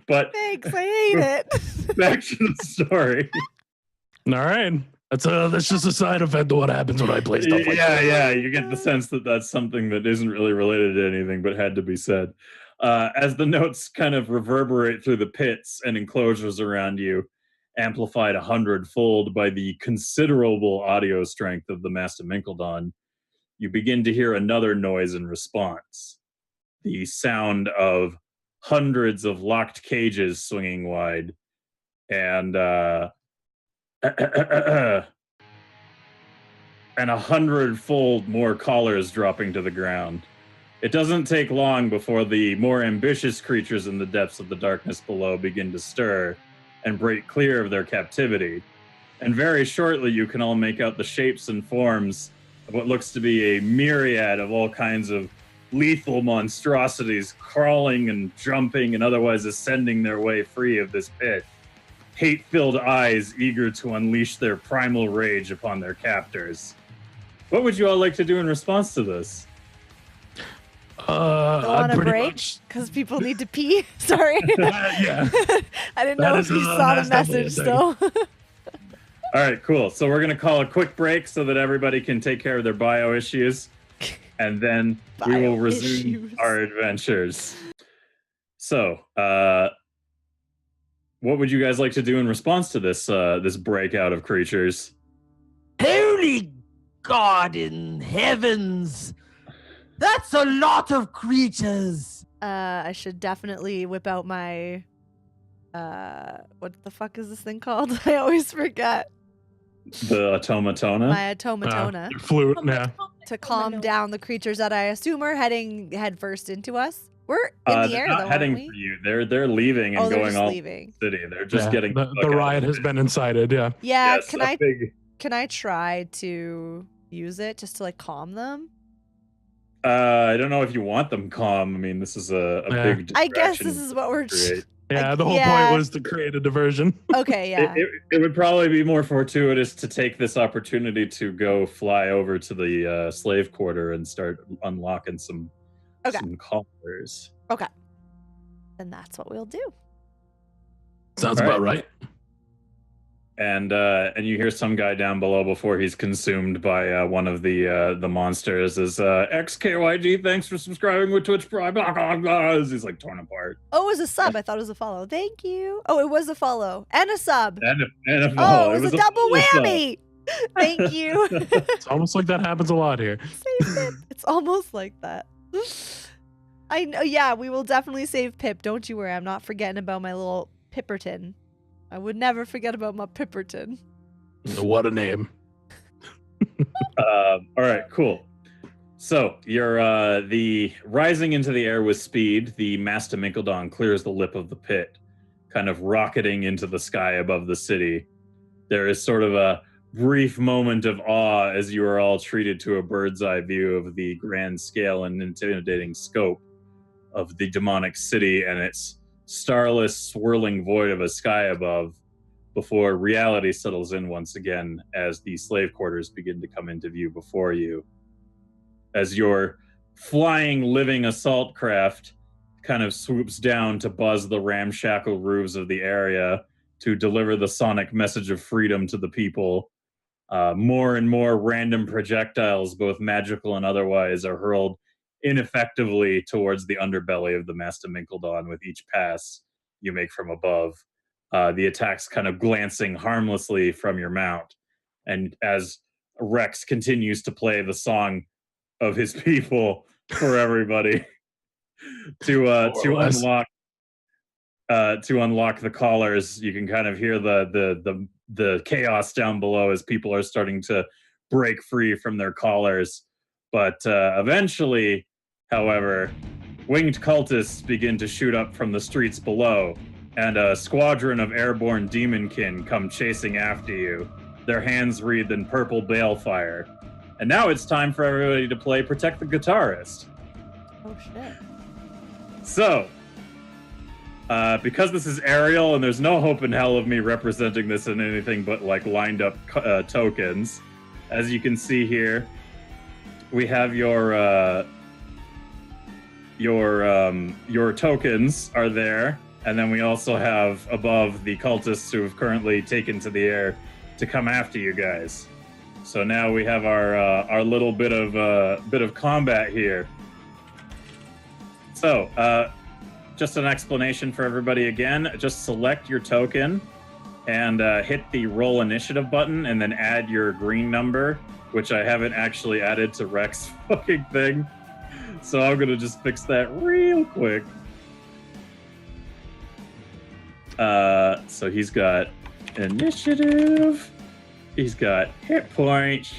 But Thanks, I hate it. back to the story. All right. That's just a side effect of what happens when I play stuff like that. Yeah, you get the sense that that's something that isn't really related to anything, but had to be said. As the notes kind of reverberate through the pits and enclosures around you, amplified 100-fold by the considerable audio strength of the Master Minkledon, you begin to hear another noise in response. The sound of hundreds of locked cages swinging wide, and and 100-fold more collars dropping to the ground. It doesn't take long before the more ambitious creatures in the depths of the darkness below begin to stir and break clear of their captivity. And very shortly, you can all make out the shapes and forms of what looks to be a myriad of all kinds of lethal monstrosities crawling and jumping and otherwise ascending their way free of this pit. Hate-filled eyes eager to unleash their primal rage upon their captors. What would you all like to do in response to this? Go on a break much. because people need to pee. Sorry. Yeah. I didn't know if you saw the message still. All right, cool. So we're going to call a quick break so that everybody can take care of their bio issues, and then we will resume our adventures. So, what would you guys like to do in response to this this breakout of creatures? Holy God in heavens! That's a lot of creatures! I should definitely whip out my what the fuck is this thing called? I always forget. The automatona? My automatona. Fluid, yeah. To calm down the creatures that I assume are heading headfirst into us. We're in the air not though, heading aren't we? for you. They're leaving and they're going just all leaving. over the city. They're just getting the riot has been incited, yeah. Yeah, Yes, can I try to use it just to like calm them? I don't know if you want them calm. I mean, this is a big I guess distraction this is what we're to create. Yeah, the whole point was to create a diversion. Okay, yeah. It would probably be more fortuitous to take this opportunity to go fly over to the slave quarter and start unlocking some collars. Okay. Then that's what we'll do. Sounds about right. And you hear some guy down below before he's consumed by one of the monsters is XKYG, thanks for subscribing with Twitch Prime. He's like torn apart. Oh, it was a sub. I thought it was a follow. Thank you. Oh, it was a follow and a sub. And a follow. Oh, it was a double whammy. Thank you. It's almost like that happens a lot here. Save Pip. It's almost like that. I know. Yeah, we will definitely save Pip. Don't you worry. I'm not forgetting about my little Pipperton. I would never forget about my Pipperton. What a name. All right, cool. So you're the rising into the air with speed. The Master Minkledon clears the lip of the pit, kind of rocketing into the sky above the city. There is sort of a brief moment of awe as you are all treated to a bird's eye view of the grand scale and intimidating scope of the demonic city and its starless, swirling void of a sky above, before reality settles in once again as the slave quarters begin to come into view before you. As your flying, living assault craft kind of swoops down to buzz the ramshackle roofs of the area to deliver the sonic message of freedom to the people, more and more random projectiles, both magical and otherwise, are hurled ineffectively towards the underbelly of the Master Minkledon with each pass you make from above. The attacks kind of glancing harmlessly from your mount. And as Rex continues to play the song of his people for everybody to unlock the collars, you can kind of hear the chaos down below as people are starting to break free from their collars. But eventually, however, winged cultists begin to shoot up from the streets below, and a squadron of airborne demonkin come chasing after you, their hands wreathed in purple balefire. And now it's time for everybody to play Protect the Guitarist. Oh, shit. So, because this is aerial and there's no hope in hell of me representing this in anything but like lined up tokens, as you can see here, we have your tokens are there, and then we also have above the cultists who have currently taken to the air to come after you guys. So now we have our little bit of combat here. So just an explanation for everybody again. Just select your token and hit the roll initiative button, and then add your green number, which I haven't actually added to Rex fucking thing. So I'm gonna just fix that real quick. So he's got initiative. He's got hit points.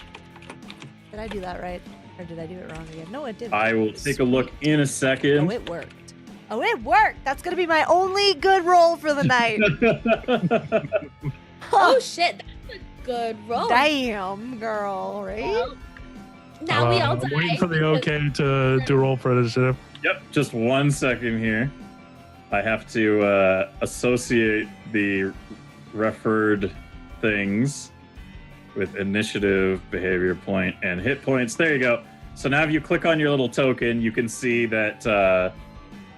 Did I do that right? Or did I do it wrong again? No, it didn't. I will take a look in a second. Oh, it worked. Oh, it worked. That's going to be my only good roll for the night. Oh shit, that's a good roll. Damn, girl, right? Well, now we all die. I'm waiting for the okay to roll for initiative. Yep, just 1 second here. I have to associate the referred things with initiative, behavior point, and hit points. There you go. So now if you click on your little token, you can see that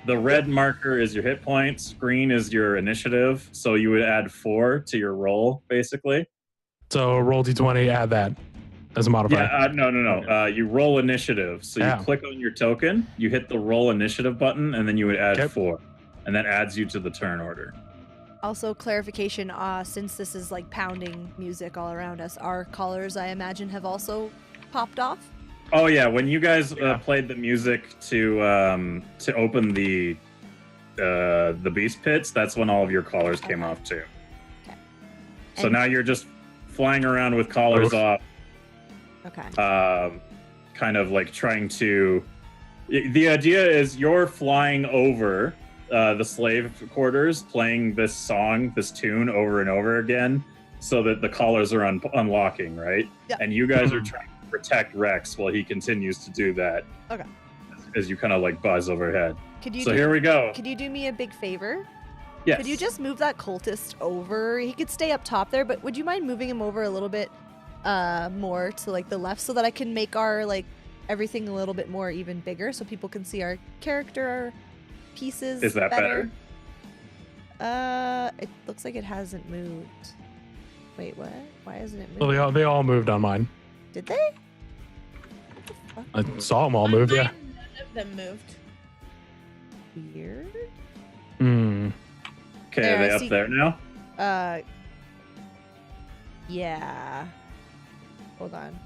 the red marker is your hit points, green is your initiative. So you would add 4 to your roll, basically. So roll d20, add that as a modifier. Yeah, no. You roll initiative. So you click on your token, you hit the roll initiative button, and then you would add 4. And that adds you to the turn order. Also, clarification, since this is like pounding music all around us, our collars, I imagine, have also popped off? Oh yeah, when you guys played the music to open the beast pits, that's when all of your collars came off too. Okay. So now you're just flying around with collars off. Okay. Kind of like trying to. The idea is you're flying over the slave quarters, playing this song, this tune over and over again, so that the collars are unlocking, right? Yeah. And you guys are trying to protect Rex while he continues to do that. Okay. As you kind of like buzz overhead. So here we go. Could you do me a big favor? Yes. Could you just move that cultist over? He could stay up top there, but would you mind moving him over a little bit more to like the left so that I can make our like everything a little bit more even bigger so people can see our character pieces? Is that better? It looks like it hasn't moved. Wait, what? Why isn't it Well, moving? they all moved on mine. Did they? I saw them all move, yeah. None of them moved. Weird. Hmm. Okay, There, are they I up see- there now? Yeah. Hold on.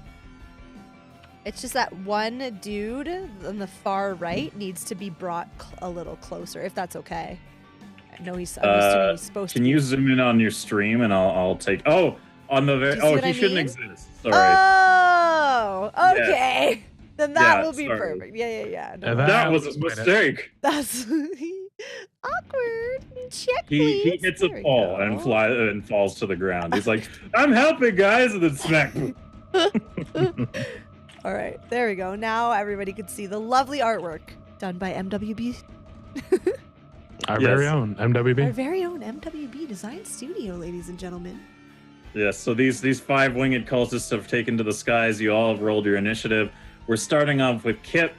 It's just that one dude on the far right needs to be brought a little closer, if that's okay. I know he's supposed to. Can you zoom in on your stream and I'll take. Oh, on the very. Do you see Oh, what he I shouldn't mean? exist. Sorry. Oh, okay. Then that Yeah, will be sorry. perfect. Yeah. No, Yeah, that was a explain it. mistake. that's awkward. Check, He please. hits a There we pole go. and falls to the ground. He's like, "I'm helping, guys," and then smack. All right, there we go. Now everybody can see the lovely artwork done by MWB, Our Yes. very own our MWB. very own MWB Design Studio, ladies and gentlemen. Yes. So these 5 winged cultists have taken to the skies. You all have rolled your initiative. We're starting off with Kip.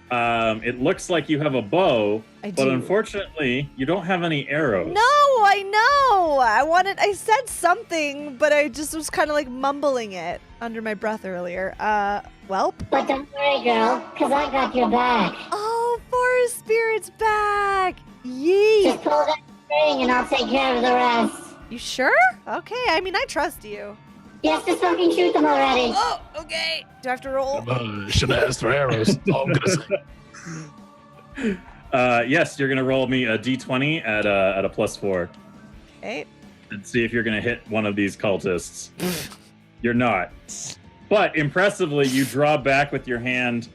It looks like you have a bow, I but do. unfortunately, you don't have any arrows. No, I know. I said something, but I just was kind of like mumbling it under my breath earlier. Welp. But don't worry, girl, because I got your back. Oh, Forest Spirit's back. Yeet. Just pull that string and I'll take care of the rest. You sure? Okay. I mean, I trust you. Yes, just fucking shoot them already. Oh, okay. Do I have to roll? Should have asked for arrows. That's all I'm gonna say. Yes, you're gonna roll me a d20 at a +4 Okay. and see if you're gonna hit one of these cultists. You're not. But impressively, you draw back with your hand,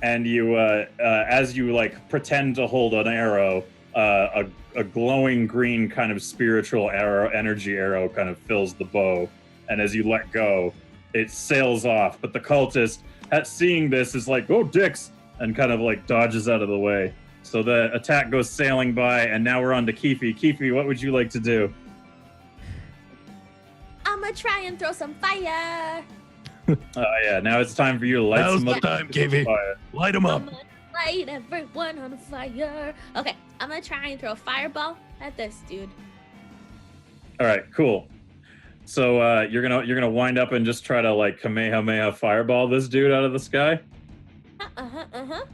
and you, as you like pretend to hold an arrow, a glowing green kind of spiritual arrow, energy arrow, kind of fills the bow. And as you let go, it sails off. But the cultist, seeing this, is like, "Oh, dicks!" and kind of like dodges out of the way. So the attack goes sailing by, and now we're on to Keefe. Keefe, what would you like to do? I'm gonna try and throw some fire. Yeah, now it's time for you to light Now's some the other time, people on KV. fire. Light them up. I'm gonna light everyone on fire. Okay, I'm gonna try and throw a fireball at this dude. All right, cool. So you're gonna wind up and just try to like Kamehameha fireball this dude out of the sky. Uh-huh.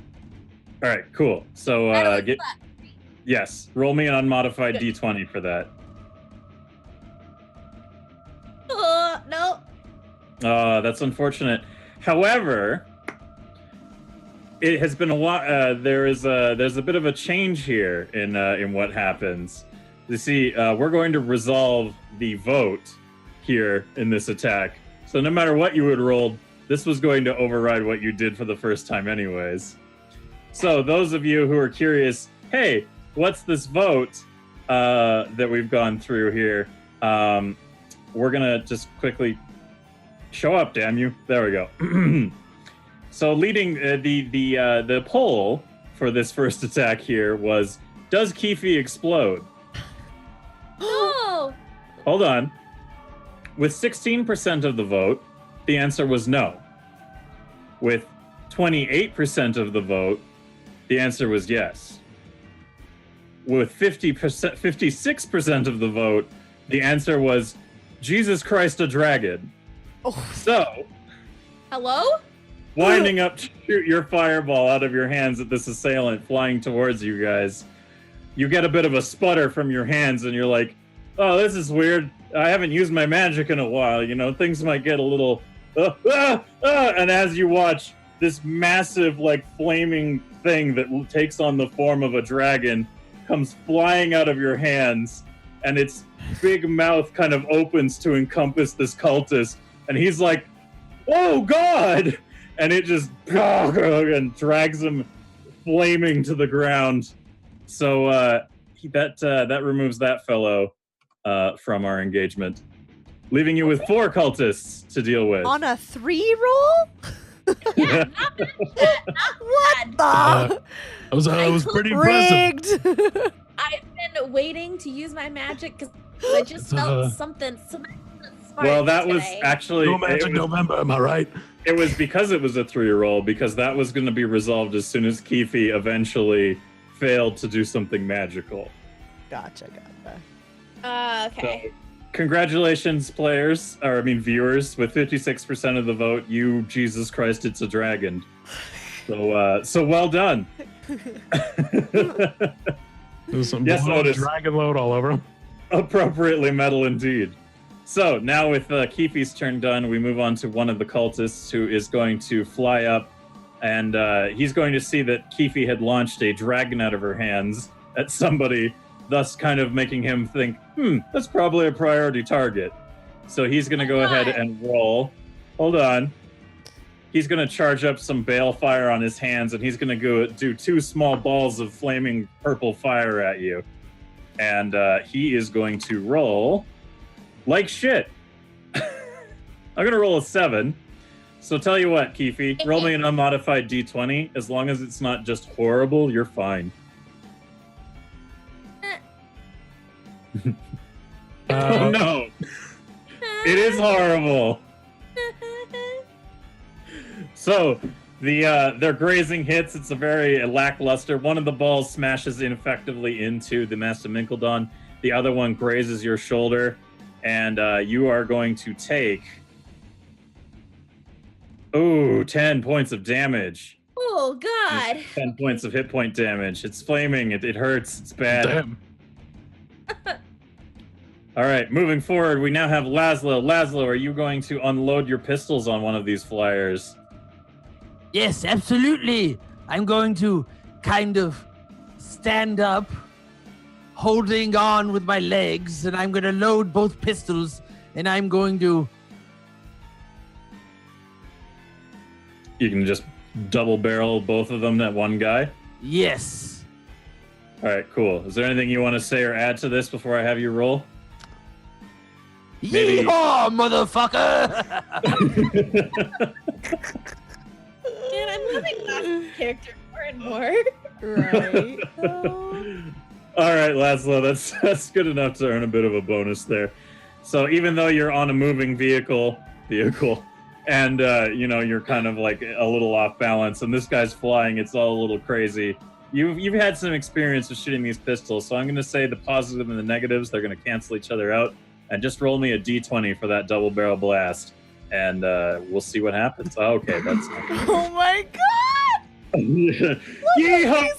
All right, cool. So yes, roll me an unmodified d20 for that. No. That's unfortunate. However, it has been a while. There's a bit of a change here in what happens. You see, we're going to resolve the vote here in this attack. So no matter what you had rolled, this was going to override what you did for the first time anyways. So those of you who are curious, hey, what's this vote that we've gone through here? We're gonna just quickly show up, damn you. There we go. So leading the poll for this first attack here was, does Keefe explode? No. Hold on. With 16% of the vote, the answer was no. With 28% of the vote, the answer was yes. With 56% of the vote, the answer was Jesus Christ, a dragon. Oh. So, Hello? winding up to shoot your fireball out of your hands at this assailant flying towards you guys, you get a bit of a sputter from your hands and you're like, oh, this is weird. I haven't used my magic in a while. You know, things might get a little... And as you watch, this massive, like, flaming thing that takes on the form of a dragon comes flying out of your hands, and its big mouth kind of opens to encompass this cultist, and he's like, oh, God! And it just and drags him flaming to the ground. So that removes that fellow from our engagement, leaving you with 4 cultists to deal with. On a 3 roll? Yeah. What the? I was pretty impressive. Rigged. I've been waiting to use my magic because I just felt something smart Well, that was today. actually... No magic November, am I right? It was because it was a 3 roll, because that was going to be resolved as soon as Keefe eventually failed to do something magical. Gotcha. Okay. So, congratulations, viewers. With 56% of the vote, you, Jesus Christ, it's a dragon. So well done. There's some Yes, Otis. dragon load all over him. Appropriately metal indeed. So now with Keefe's turn done, we move on to one of the cultists who is going to fly up, and he's going to see that Keefe had launched a dragon out of her hands at somebody, thus kind of making him think, that's probably a priority target. So he's going to go ahead and roll. Hold on. He's going to charge up some balefire on his hands, and he's going to go do 2 small balls of flaming purple fire at you. And he is going to roll like shit. I'm going to roll a 7. So tell you what, Keefe, roll me an unmodified d20. As long as it's not just horrible, you're fine. Oh no. It is horrible. So their grazing hits. It's a very lackluster. One of the balls smashes ineffectively into the Master Minkledon. The other one grazes your shoulder, and you are going to take 10 points of damage. Oh God. 10 points of hit point damage. It's flaming. It hurts. It's bad. Damn. All right, moving forward, we now have Laszlo. Laszlo, are you going to unload your pistols on one of these flyers? Yes, absolutely. I'm going to kind of stand up, holding on with my legs, and I'm going to load both pistols, and I'm going to... You can just double barrel both of them at one guy? Yes. All right, cool. Is there anything you want to say or add to this before I have you roll? Maybe- Yeehaw, motherfucker! Man, I'm loving that character more and more. Right. All right, Laszlo, that's good enough to earn a bit of a bonus there. So even though you're on a moving vehicle, and you're kind of like a little off balance, and this guy's flying. It's all a little crazy. You've had some experience with shooting these pistols, so I'm going to say the positive and the negatives, they're going to cancel each other out, and just roll me a d20 for that double barrel blast, and we'll see what happens. Oh, okay, that's Oh my god! Yeehaw!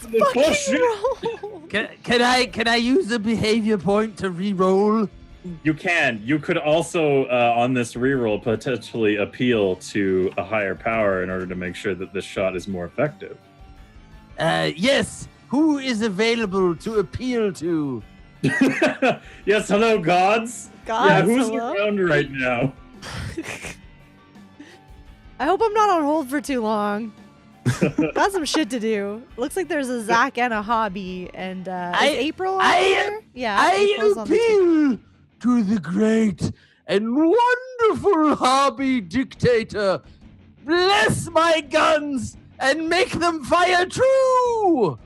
Can I use a behavior point to re-roll? You can. You could also, on this reroll, potentially appeal to a higher power in order to make sure that this shot is more effective. Yes. Who is available to appeal to? Yes, hello, gods. Gods, who's hello? around right now? I hope I'm not on hold for too long. Got some shit to do. Looks like there's a Zach and a Hobby, and is April on there? Yeah, I April's on the team. appeal to the great and wonderful Hobby Dictator. Bless my guns and make them fire true.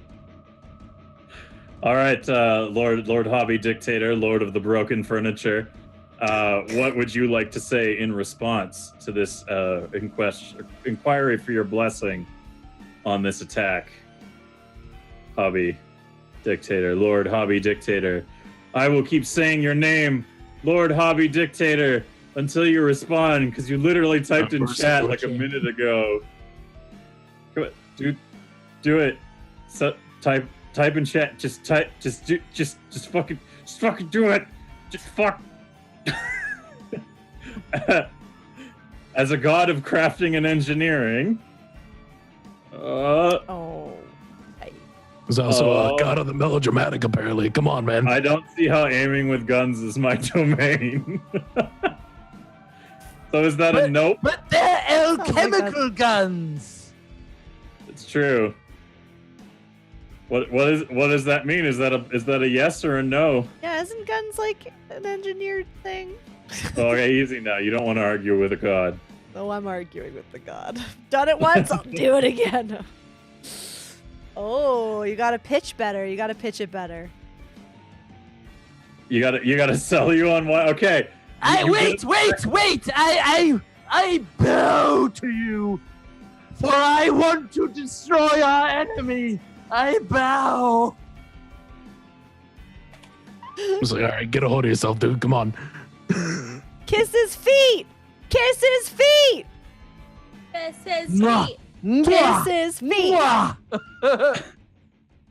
All right, Lord Hobby Dictator, Lord of the Broken Furniture. What would you like to say in response to this inquiry for your blessing on this attack? Hobby Dictator, Lord Hobby Dictator. I will keep saying your name, Lord Hobby Dictator, until you respond, because you literally typed in chat like a minute ago. Come on, do it. So, type in chat. Just fucking do it. Just fuck. As a god of crafting and engineering. He's also a god of the melodramatic, apparently. Come on, man. I don't see how aiming with guns is my domain. So is that a nope? But they're alchemical guns. It's true. What does that mean? Is that a yes or a no? Yeah, isn't guns like an engineered thing? Okay, easy now. You don't want to argue with a god. Oh, I'm arguing with the god. Done it once, I'll do it again. Oh, you gotta pitch better. You gotta pitch it better. You gotta sell you on what? Okay. Wait! I bow to you, for I want to destroy our enemy. I bow. I was like, all right, get a hold of yourself, dude. Come on. Kiss his feet! Kiss his feet! Kiss his Mwah. feet. Mwah. Kiss his feet! Mwah.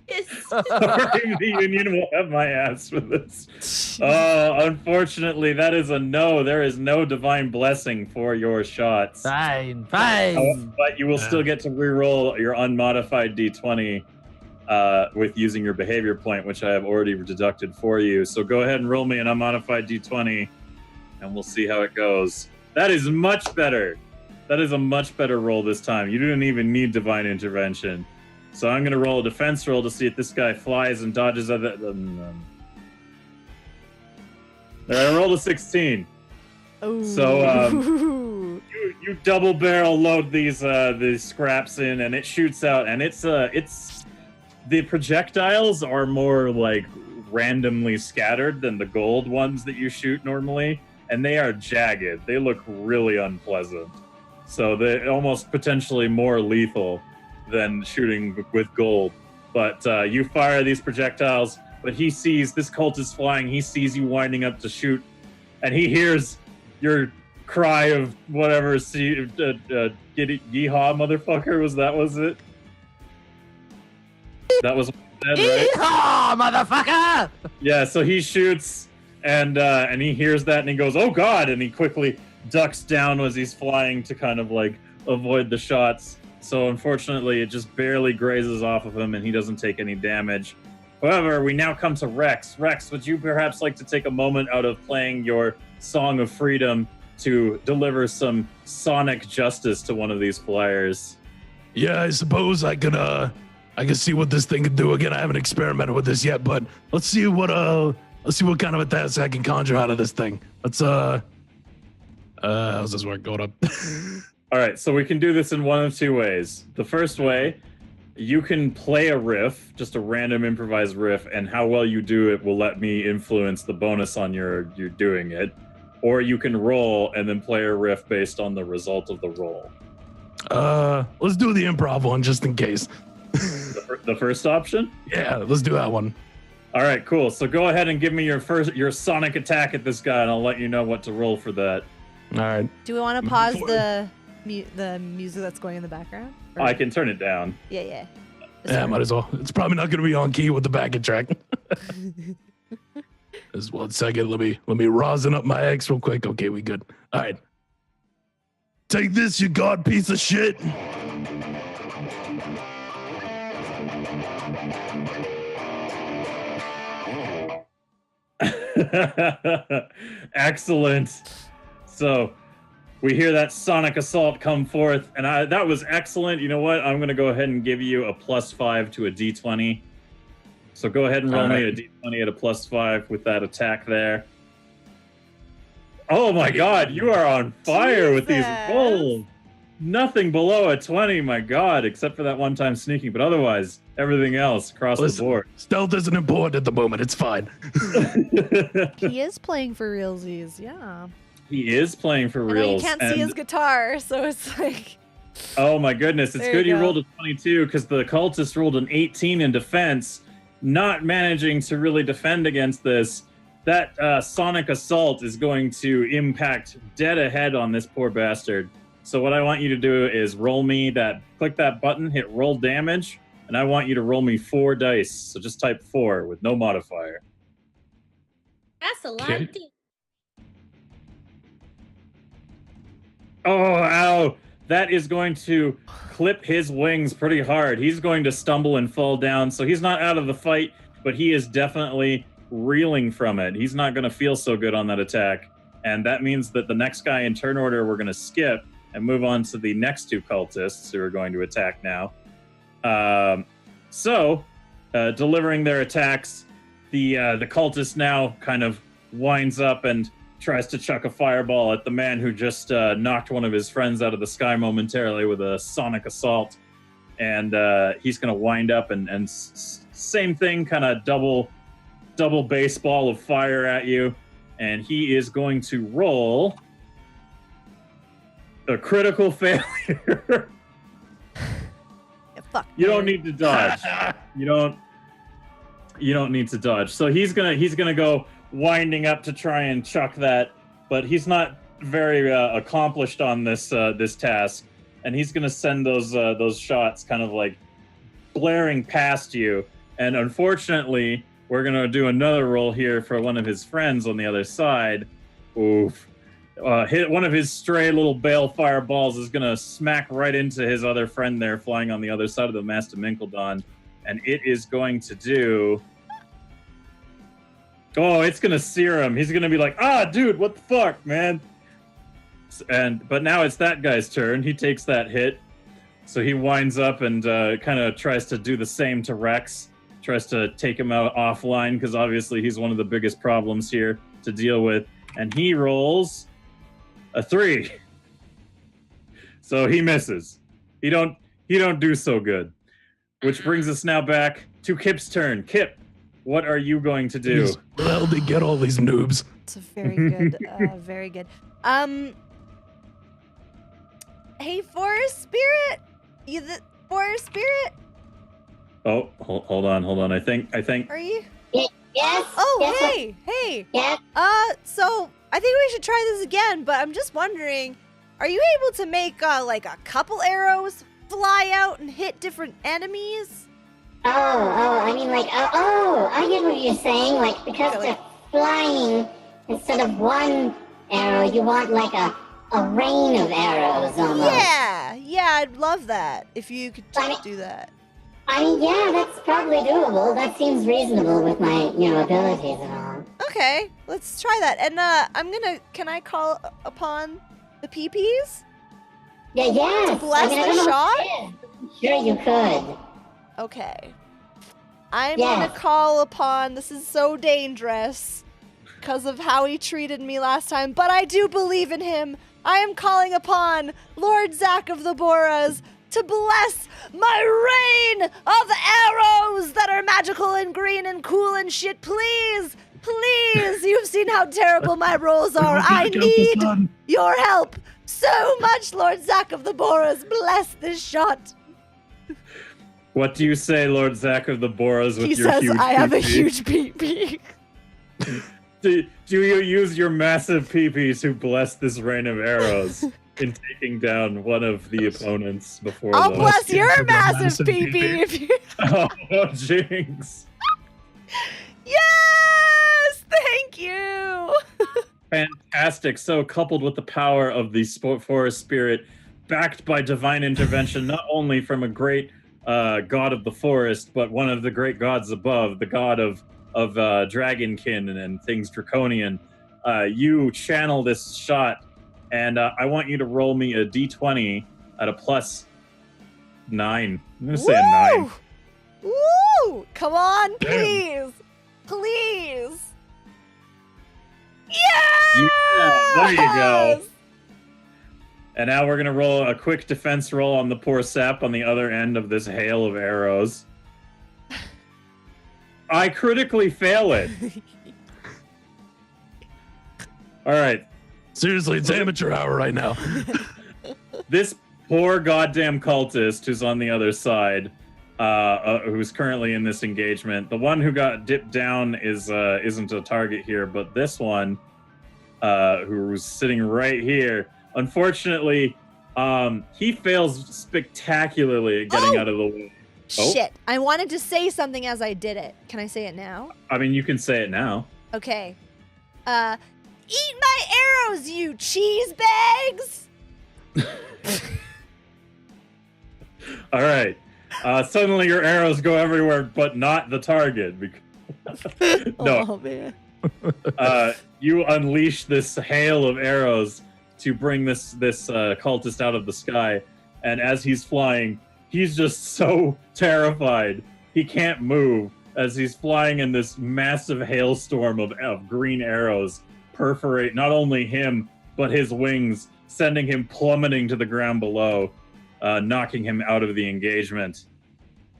Kiss. Sorry, the union will have my ass for this. Unfortunately, that is a no. There is no divine blessing for your shots. Fine. But you will still get to reroll your unmodified d20 with using your behavior point, which I have already deducted for you. So go ahead and roll me an unmodified d20, and we'll see how it goes. That is much better. That is a much better roll this time. You didn't even need divine intervention. So I'm going to roll a defense roll to see if this guy flies and dodges other. I rolled a 16. Ooh. So you double barrel load these scraps in, and it shoots out, and it's the projectiles are more like randomly scattered than the gold ones that you shoot normally, and they are jagged. They look really unpleasant. So they're almost potentially more lethal than shooting with gold. But you fire these projectiles, but he sees this cult is flying. He sees you winding up to shoot, and he hears your cry of whatever. Get it, yeehaw, motherfucker. Was it? That was what he said, right? Yeehaw, motherfucker! Yeah. So he shoots, and he hears that, and he goes, "Oh God!" And he quickly ducks down as he's flying to kind of like avoid the shots. So unfortunately, it just barely grazes off of him, and he doesn't take any damage. However, we now come to Rex. Rex, would you perhaps like to take a moment out of playing your Song of Freedom to deliver some sonic justice to one of these flyers? Yeah, I suppose I could see what this thing can do. Again, I haven't experimented with this yet, but let's see what kind of attacks I can conjure out of this thing. How's this work? Going up? All right, so we can do this in one of two ways. The first way, you can play a riff, just a random improvised riff, and how well you do it will let me influence the bonus on your doing it. or you can roll and then play a riff based on the result of the roll. Let's do the improv one just in case. The first option? Yeah, let's do that one. All right, cool. So go ahead and give me your sonic attack at this guy, and I'll let you know what to roll for that. All right. Do we want to pause the music that's going in the background? Or- I can turn it down. Yeah. Yeah, might as well. It's probably not going to be on key with the backing track. Just 1 second. Let me rosin up my X real quick. Okay, we good. All right. Take this, you god piece of shit. Excellent. So we hear that sonic assault come forth, and that was excellent. You know what? I'm going to go ahead and give you a +5 to a D20. So go ahead and roll me a D20 at a +5 with that attack there. Oh my god, you are on fire with these rolls. Nothing below a 20, my god, except for that one time sneaking, but otherwise, everything else across the board. Stealth isn't important at the moment. It's fine. He is playing for realsies, yeah. He is playing for I know reals. you can't see his guitar, so it's like... Oh my goodness, it's There good you you go. rolled a 22 because the cultist rolled an 18 in defense, not managing to really defend against this. That sonic assault is going to impact dead ahead on this poor bastard. So what I want you to do is click that button, hit roll damage, and I want you to roll me 4 dice. So just type 4 with no modifier. That's a lot. Okay. Oh, ow. That is going to clip his wings pretty hard. He's going to stumble and fall down. So he's not out of the fight, but he is definitely reeling from it. He's not going to feel so good on that attack. And that means that the next guy in turn order we're going to skip and move on to the next 2 cultists who are going to attack now. Delivering their attacks, the cultist now kind of winds up and tries to chuck a fireball at the man who just knocked one of his friends out of the sky momentarily with a sonic assault. And he's going to wind up and same thing, kind of double baseball of fire at you. And he is going to roll a critical failure. Yeah, fuck. You don't need to dodge. You don't need to dodge. So he's gonna go winding up to try and chuck that, but he's not very accomplished on this task, and he's gonna send those shots kind of like blaring past you. And unfortunately, we're gonna do another roll here for one of his friends on the other side. Oof. Hit one of his stray little bale fireballs is gonna smack right into his other friend there, flying on the other side of the Master Minkledon, and it is going to do. Oh, it's gonna sear him. He's gonna be like, dude, what the fuck, man? But now it's that guy's turn. He takes that hit, so he winds up and kind of tries to do the same to Rex. Tries to take him out offline because obviously he's one of the biggest problems here to deal with, and he rolls a 3. So he misses. He don't do so good. Which brings us now back to Kip's turn. Kip, what are you going to do? Jeez, where the hell did they get all these noobs? It's a very good, very good. Hey, Forest Spirit, you the Forest Spirit? Oh, hold on. I think. Are you? Yes. Oh, yes, hey. Yes. So I think we should try this again, but I'm just wondering, are you able to make like a couple arrows fly out and hit different enemies? I mean, like, I get what you're saying. Like, because they're flying, instead of one arrow, you want like a rain of arrows almost. Yeah, I'd love that if you could just do that. I mean, yeah, that's probably doable. That seems reasonable with my, abilities and all. Okay, let's try that. And can I call upon the PPs? Yeah, yes. To bless I don't the know shot? what it is. Sure you could. Okay. I'm gonna call upon, this is so dangerous because of how he treated me last time, but I do believe in him. I am calling upon Lord Zach of the Boras to bless my rain of arrows that are magical and green and cool and shit. Please Please, you've seen how terrible my rolls are. I Back out the need sun. your help so much, Lord Zack of the Boras. Bless this shot. What do you say, Lord Zack of the Boras, with He your says, huge I have a pee-pee? huge pee-pee. Do you use your massive pee-pee to bless this rain of arrows in taking down one of the opponents before I'll the... bless your Give him a massive massive pee-pee pee-pee. if you... Oh, jinx. Yes! Thank you! Fantastic. So coupled with the power of the forest spirit, backed by divine intervention, not only from a great god of the forest, but one of the great gods above, the god of dragonkin and things draconian, you channel this shot, and I want you to roll me a d20 at a +9. I'm gonna say a 9. Woo! Come on, Damn. please! Please! Yes! Yeah, there you go. And now we're gonna roll a quick defense roll on the poor sap on the other end of this hail of arrows. I critically fail it. All right. Seriously, it's amateur hour right now. This poor goddamn cultist who's on the other side, who's currently in this engagement. The one who got dipped down isn't a target here, but this one, who's sitting right here, unfortunately, he fails spectacularly at getting out of the way. Oh. Shit, I wanted to say something as I did it. Can I say it now? I mean, you can say it now. Okay. Eat my arrows, you cheese bags! All right. Suddenly your arrows go everywhere, but not the target. No. Oh, man. You unleash this hail of arrows to bring this cultist out of the sky, and as he's flying, he's just so terrified he can't move as he's flying in this massive hailstorm of green arrows perforate not only him but his wings, sending him plummeting to the ground below, knocking him out of the engagement.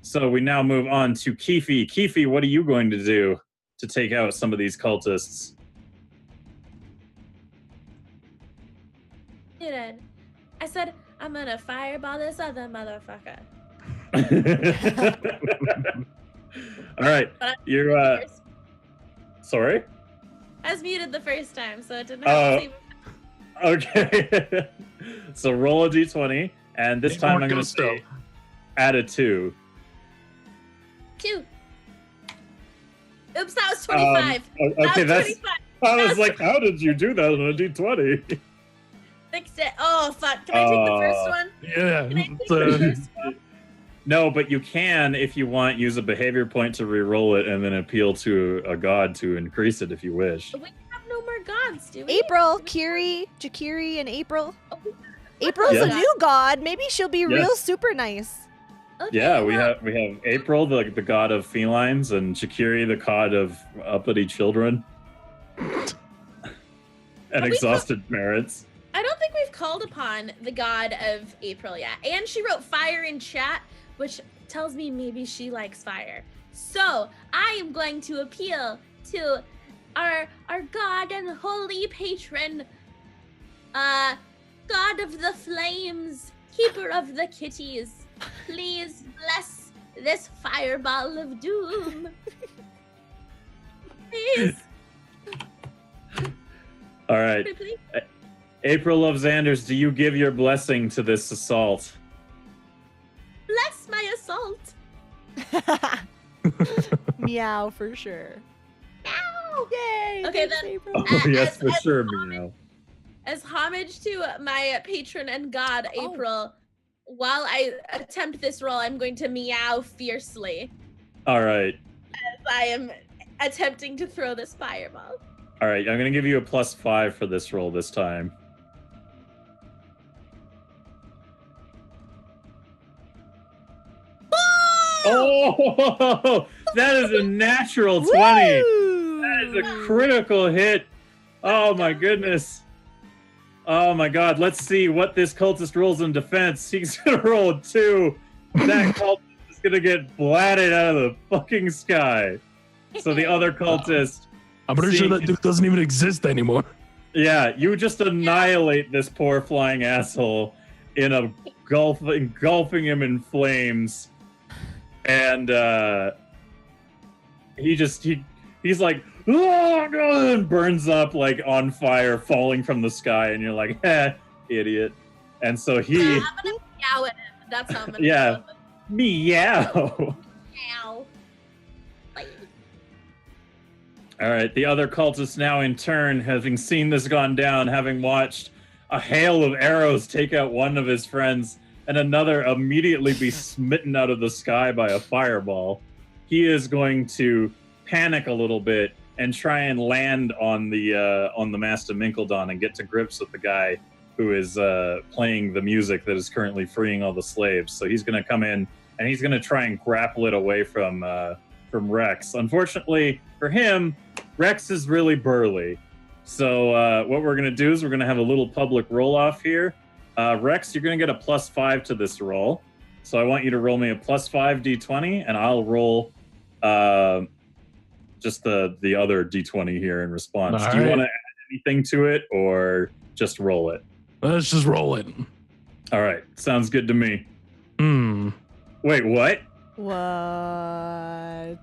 So we now move on to Keefe. Keefe, what are you going to do to take out some of these cultists? Dude, I said, I'm gonna fireball this other motherfucker. All right, you're sorry. I was muted the first time, so it didn't have to Oh. Okay. So roll a d20, and this time I'm going to say add a 2. 2. Oops, that was 25. Okay, that was that's. 25. I was like, how did you do that on a d20? Fixed it. Oh, fuck. Can I take the first one? Yeah. Can I take it's, the first one? No, but you can, if you want, use a behavior point to re-roll it, and then appeal to a god to increase it if you wish. We have no more gods, do we? April, Jakiri, and April. Oh, April's Yes. a new god. Maybe she'll be real Yes. super nice. okay, Yeah, we well, have April, the god of felines, and Shakiri, the god of uppity children and we exhausted parents. I don't think we've called upon the god of April yet. And she wrote fire in chat, which tells me maybe she likes fire. So I am going to appeal to our god and holy patron, god of the flames, keeper of the kitties. Please bless this fireball of doom. Please. All right. Please. April of Xanders, do you give your blessing to this assault? Bless my assault. Meow for sure. Ow. Yay! Okay, thanks, then. April. Oh, yes, for as sure, homage- Meow. As homage to my patron and god, Oh. April, while I attempt this roll, I'm going to meow fiercely All right. as I am attempting to throw this fireball. All right, I'm going to give you a +5 for this roll this time. Oh, that is a natural 20. That is a critical hit. Oh my goodness. Oh my god. Let's see what this cultist rolls in defense. He's gonna roll a 2. That cultist is gonna get blatted out of the fucking sky. So the other cultist I'm pretty sure that dude doesn't even exist anymore. Yeah, you just annihilate this poor flying asshole in a engulfing him in flames, and he's like, oh, and burns up like on fire, falling from the sky, and you're like, idiot. And so he, I'm gonna meow at him. That's how I'm gonna yeah, meow. meow. All right, the other cultists now in turn, having seen this gone down, having watched a hail of arrows take out one of his friends and another immediately be smitten out of the sky by a fireball, he is going to panic a little bit and try and land on the Master Minkledon and get to grips with the guy who is playing the music that is currently freeing all the slaves. So he's going to come in and he's going to try and grapple it away from Rex. Unfortunately for him, Rex is really burly. So what we're going to do is we're going to have a little public roll-off here. Rex, you're going to get a +5 to this roll. So I want you to roll me a +5 d20, and I'll roll just the other d20 here in response. All do you right. want to add anything to it, or just roll it? Let's just roll it. All right, sounds good to me. Wait, what? What?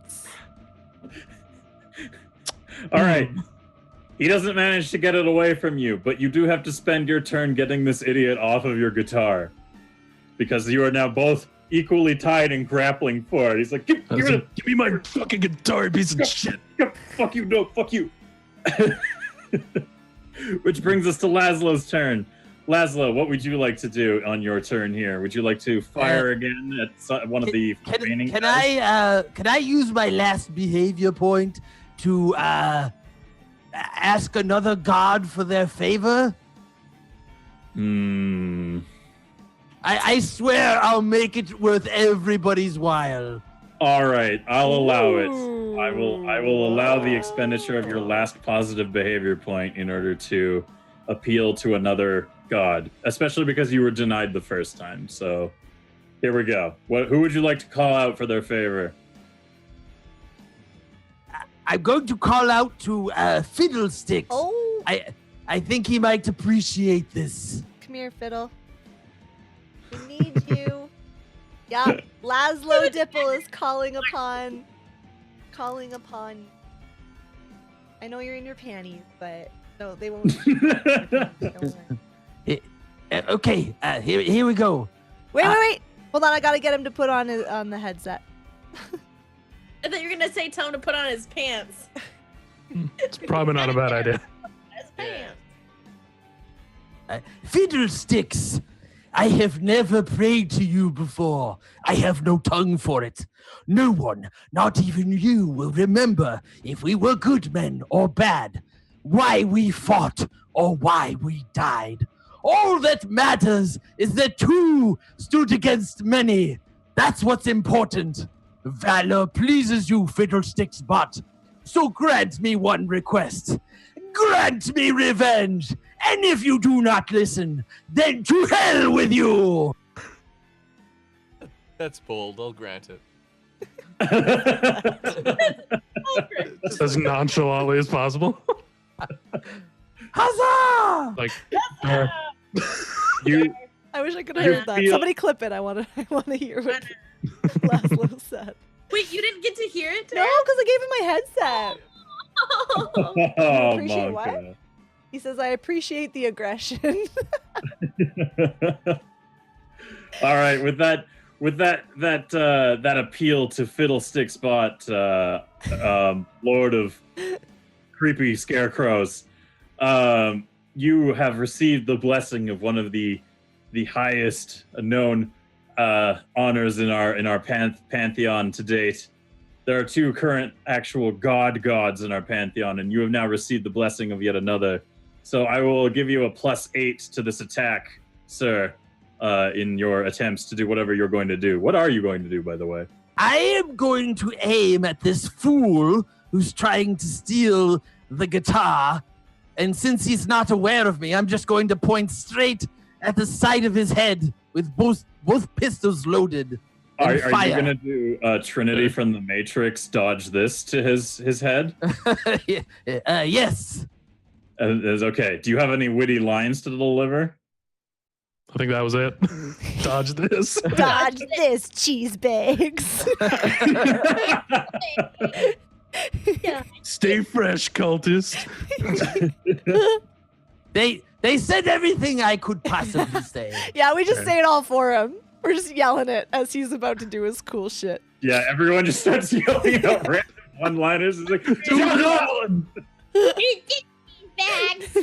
All right. He doesn't manage to get it away from you, but you do have to spend your turn getting this idiot off of your guitar, because you are now both equally tied and grappling for it. He's like, give me my fucking guitar, you piece of shit. Fuck you, no, fuck you. Which brings us to Laszlo's turn. Laszlo, what would you like to do on your turn here? Would you like to fire again at one of the remaining guys? Can I use my last behavior point to ask another god for their favor? I swear I'll make it worth everybody's while. All right, I'll allow it. I will allow the expenditure of your last positive behavior point in order to appeal to another god, especially because you were denied the first time. So here we go. Who would you like to call out for their favor? I'm going to call out to Fiddlesticks. Oh, I think he might appreciate this. come here, Fiddle. We need you. Yeah, Laszlo Dipple is calling upon. I know you're in your panties, but no, they won't. Don't worry. Okay, here we go. Wait. Hold on, I gotta get him to put on the headset. I thought you were gonna say tell him to put on his pants. It's probably not a bad idea. His pants. Fiddlesticks, I have never prayed to you before. I have no tongue for it. No one, not even you, will remember if we were good men or bad, why we fought or why we died. All that matters is that two stood against many. That's what's important. Valor pleases you, Fiddlesticks, but so grant me one request. Grant me revenge, and if you do not listen, then to hell with you! That's bold. I'll grant it. Just as nonchalantly as possible. Huzzah! Like, You I wish I could have You heard that. feel- Somebody clip it. I want to hear what Laszlo said. Wait, you didn't get to hear it? No, because I gave him my headset. oh, appreciate what? Monka. He says, I appreciate the aggression. All right, with that appeal to Fiddlestick Spot, Lord of Creepy Scarecrows, you have received the blessing of one of the highest known honors in our pantheon to date. There are two current actual gods in our pantheon, and you have now received the blessing of yet another. So I will give you a +8 to this attack, sir, in your attempts to do whatever you're going to do. What are you going to do, by the way? I am going to aim at this fool who's trying to steal the guitar, and since he's not aware of me, I'm just going to point straight at the side of his head with both pistols loaded. Are fire. you gonna do Trinity from the Matrix dodge this to his head? Yes. Is okay. Do you have any witty lines to deliver? I think that was it. Dodge this. Dodge this, cheese bags. Stay fresh, cultist. They said everything I could possibly say. Yeah, we just say it all for him. We're just yelling it as he's about to do his cool shit. Yeah, everyone just starts yelling out random one-liners. It's like, Do another one. Bags.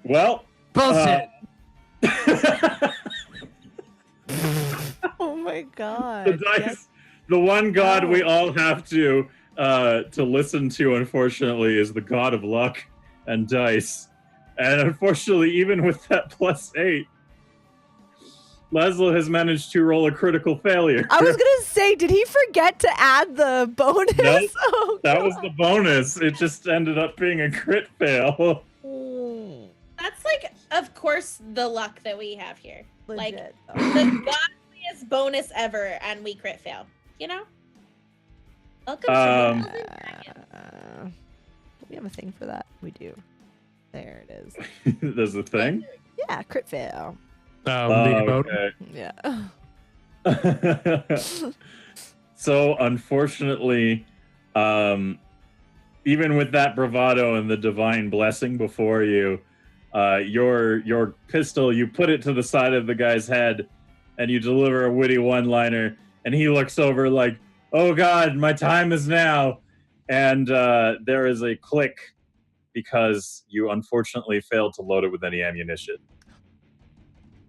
Well, Bullshit. Oh my god. the dice, the one god we all have to listen to, unfortunately, is the god of luck and dice. And unfortunately, even with that +8, Laszlo has managed to roll a critical failure. I was gonna say, did he forget to add the bonus? Nope. Oh, That was the bonus. It just ended up being a crit fail. That's like, of course, the luck that we have here. legit. The godliest bonus ever, and we crit fail. You know? Welcome to Minkles and Dragons. We have a thing for that. We do. There it is. There's a thing? Yeah, crit fail. Okay. Yeah. So unfortunately, even with that bravado and the divine blessing before you, your pistol, you put it to the side of the guy's head and you deliver a witty one-liner, and he looks over like, oh god, my time is now. And there is a click because you unfortunately failed to load it with any ammunition.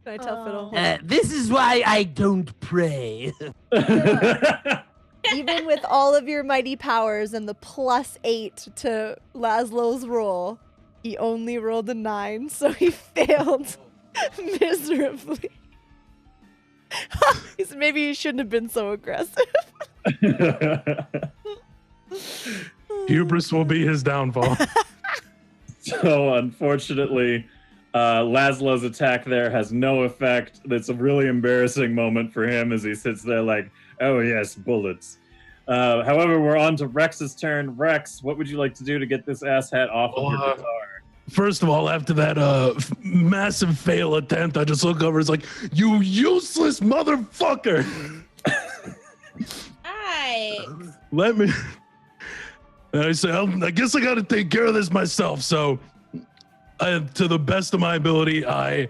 Can I tell Fiddle? This is why I don't pray. Even with all of your mighty powers and the +8 to Laszlo's roll, he only rolled a 9, so he failed miserably. Maybe he shouldn't have been so aggressive. Hubris will be his downfall. So unfortunately, Laszlo's attack there has no effect. It's a really embarrassing moment for him as he sits there like, oh yes, bullets. However, we're on to Rex's turn. Rex, what would you like to do to get this asshat off of your guitar? First of all, after that massive fail attempt, I just look over. It's like, you useless motherfucker. Hi. Let me. And I say, I guess I got to take care of this myself. So, to the best of my ability, I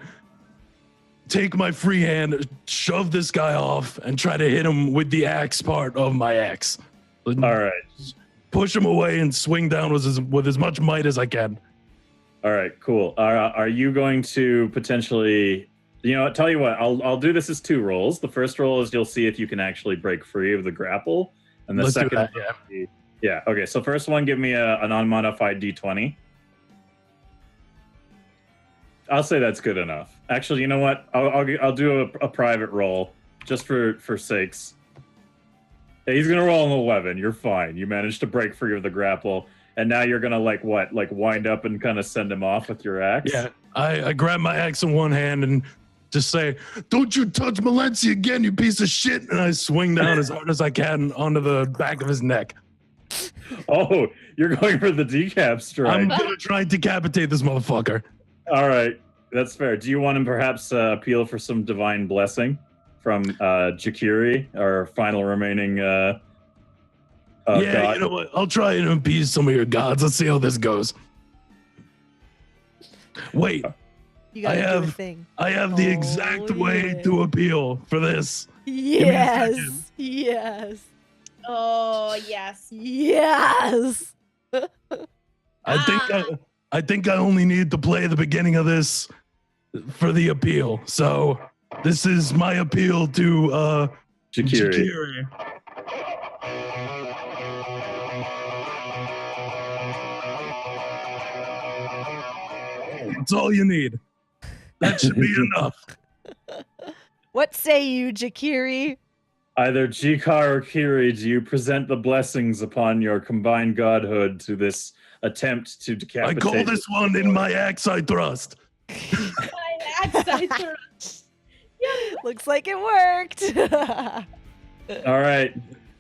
take my free hand, shove this guy off, and try to hit him with the axe part of my axe. All right. Push him away and swing down with as much might as I can. All right, cool. Are you going to potentially, you know what, tell you what, I'll do this as 2 rolls. The first roll is you'll see if you can actually break free of the grapple. And the Let's do second that, yeah. Yeah, okay, so first one, give me an unmodified d20. I'll say that's good enough. Actually, you know what? I'll do a private roll just for sakes. Yeah, he's gonna roll an 11. You're fine. You managed to break free of the grapple, and now you're gonna like wind up and kind of send him off with your axe. Yeah, I grab my axe in one hand and just say, "Don't you touch Malenci again, you piece of shit!" And I swing down as hard as I can onto the back of his neck. Oh, you're going for the decap strike. I'm gonna try and decapitate this motherfucker. All right, that's fair. Do you want him perhaps appeal for some divine blessing from Jakiri, our final remaining yeah, god? you know what? I'll try and appease some of your gods. Let's see how this goes. Wait, You gotta do a have- thing. I have the exact way yeah. to appeal for this. Yes. second. Yes. Oh, yes. Yes. I think I only need to play the beginning of this for the appeal. So this is my appeal to Jakiri. Jakiri. That's all you need. That should be enough. What say you, Jakiri? Either Jikar or Kiri, do you present the blessings upon your combined godhood to this attempt to I decapitate? call this one in my axe I thrust. Looks like it worked. All right.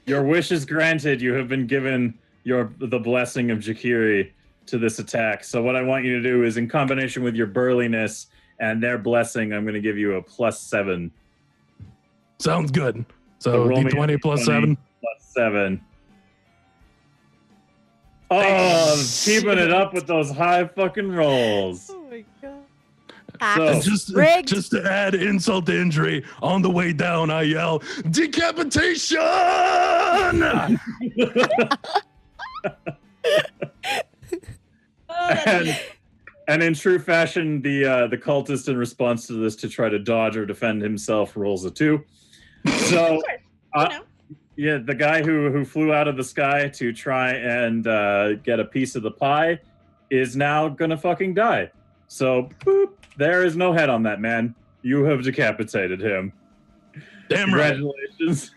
Your wish is granted. You have been given the blessing of Jakiri to this attack. So what I want you to do is, in combination with your burliness and their blessing, I'm going to give you a +7. Sounds good. So roll me D20 a plus D20 7. +7. Oh, keeping it up with those high fucking rolls. Oh my god. So- And Rigged. just to add insult to injury, on the way down, I yell, decapitation! And in true fashion, the cultist, in response to this, to try to dodge or defend himself, rolls a 2. So, yeah, the guy who flew out of the sky to try and get a piece of the pie is now gonna fucking die. So, boop, there is no head on that man. You have decapitated him. Damn right. Congratulations.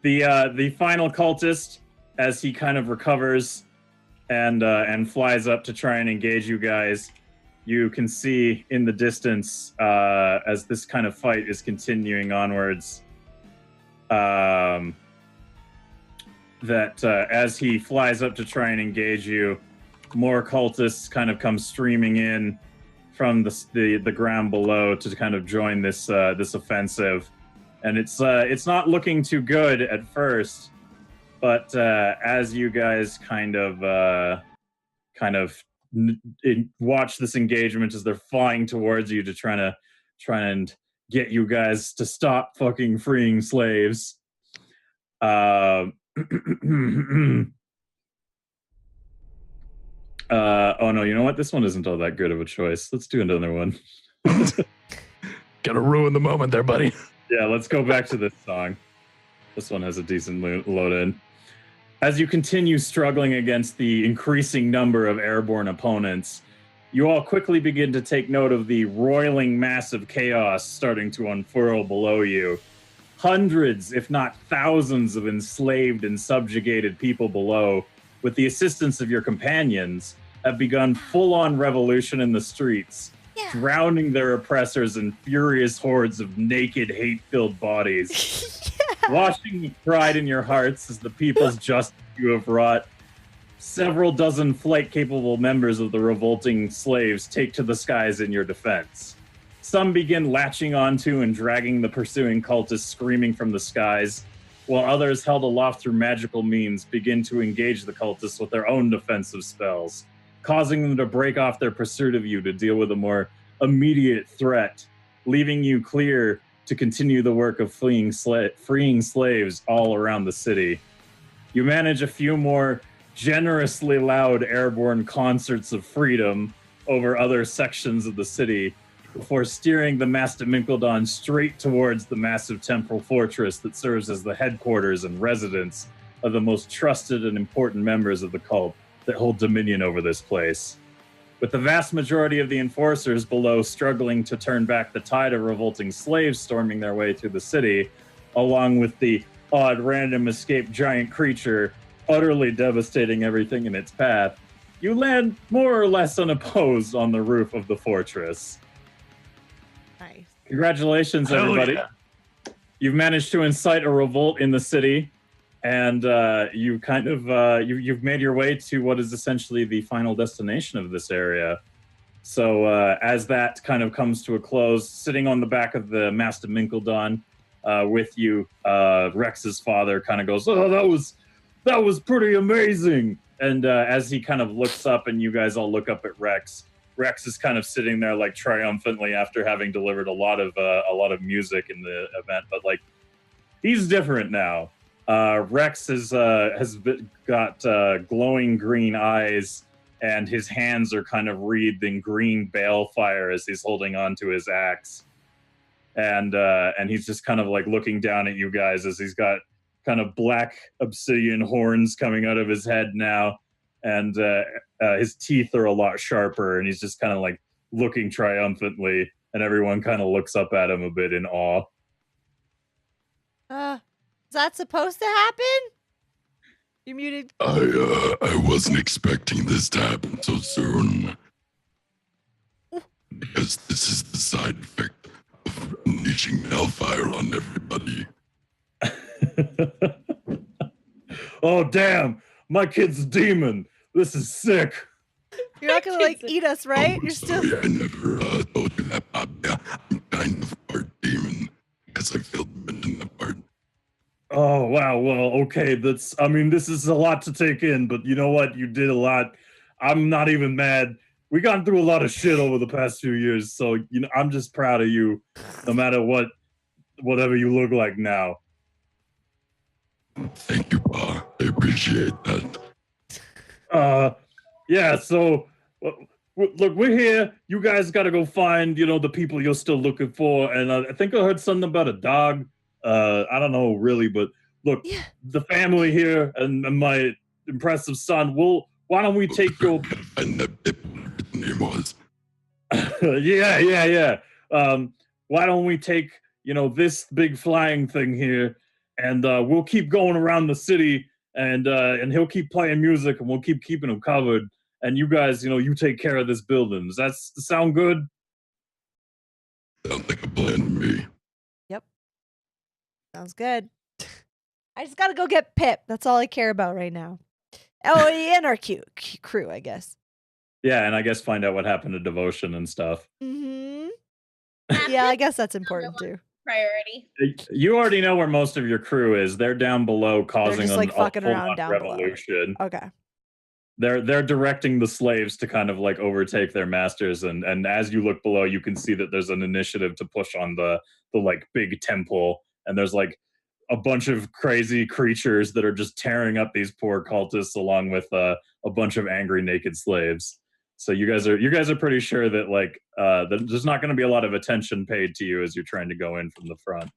The final cultist, as he kind of recovers and flies up to try and engage you guys, you can see in the distance, as this kind of fight is continuing onwards, that as he flies up to try and engage you, more cultists kind of come streaming in from the ground below to kind of join this offensive, and it's not looking too good at first, but as you guys kind of watch this engagement as they're flying towards you to try and get you guys to stop fucking freeing slaves. Oh no, you know what? This one isn't all that good of a choice. Let's do another one. Gotta ruin the moment there, buddy. Yeah, let's go back to this song. This one has a decent load in. As you continue struggling against the increasing number of airborne opponents, you all quickly begin to take note of the roiling mass of chaos starting to unfurl below you. Hundreds, if not thousands, of enslaved and subjugated people below, with the assistance of your companions, have begun full-on revolution in the streets, drowning their oppressors in furious hordes of naked, hate-filled bodies. Washing with pride in your hearts as the people's justice you have wrought, several dozen flight-capable members of the revolting slaves take to the skies in your defense. Some begin latching onto and dragging the pursuing cultists screaming from the skies, while others, held aloft through magical means, begin to engage the cultists with their own defensive spells, causing them to break off their pursuit of you to deal with a more immediate threat, leaving you clear to continue the work of freeing slaves all around the city. You manage a few more generously loud airborne concerts of freedom over other sections of the city before steering the Master Minkledon straight towards the massive temporal fortress that serves as the headquarters and residence of the most trusted and important members of the cult that hold dominion over this place. With the vast majority of the enforcers below struggling to turn back the tide of revolting slaves storming their way through the city, along with the odd random escaped giant creature utterly devastating everything in its path, you land more or less unopposed on the roof of the fortress. Nice. Congratulations, Hell everybody. yeah. You've managed to incite a revolt in the city, and you kind of you've made your way to what is essentially the final destination of this area. So as that kind of comes to a close, sitting on the back of the Master Minkledon with you, Rex's father kind of goes, "Oh, that was pretty amazing." And as he kind of looks up, and you guys all look up at Rex, Rex is kind of sitting there like triumphantly after having delivered a lot of music in the event, but like he's different now. Rex has got glowing green eyes, and his hands are kind of wreathed in green balefire as he's holding on to his axe. And he's just kind of like looking down at you guys as he's got kind of black obsidian horns coming out of his head now, and his teeth are a lot sharper, and he's just kind of like looking triumphantly, and everyone kind of looks up at him a bit in awe. Is that supposed to happen? You muted. I wasn't expecting this to happen so soon. Because this is the side effect of unleashing hellfire on everybody. Oh, damn. My kid's a demon. This is sick. You're not gonna like eat us, right? I'm You're still. sorry, I never told you that, Bob. Yeah, I'm kind of part demon. Guess I failed to mention that part. Oh, wow. Well, okay. This is a lot to take in, but you know what? You did a lot. I'm not even mad. We gone through a lot of shit over the past few years, so I'm just proud of you, no matter whatever you look like now. Thank you, Pa. I appreciate that. Yeah, so look, we're here. You guys got to go find, the people you're still looking for. And I think I heard something about a dog. I don't know really, but look, the family here and my impressive son. Why don't we take your? And that his name was. Yeah. Why don't we take this big flying thing here, and we'll keep going around the city. And he'll keep playing music, and we'll keep keeping him covered. And you guys, you take care of this building. Does that sound good? Sounds like a plan to me. Yep. Sounds good. I just gotta go get Pip. That's all I care about right now. Oh, and our crew, I guess. Yeah, and I guess find out what happened to Devotion and stuff. Mm-hmm. Yeah, I guess that's important too. Priority. You already know where most of your crew is. They're down below, causing just, like, fucking around down revolution. Below. Okay. They're directing the slaves to kind of like overtake their masters, and as you look below, you can see that there's an initiative to push on the like big temple, and there's like a bunch of crazy creatures that are just tearing up these poor cultists along with a bunch of angry naked slaves. So you guys are pretty sure that like there's not going to be a lot of attention paid to you as you're trying to go in from the front.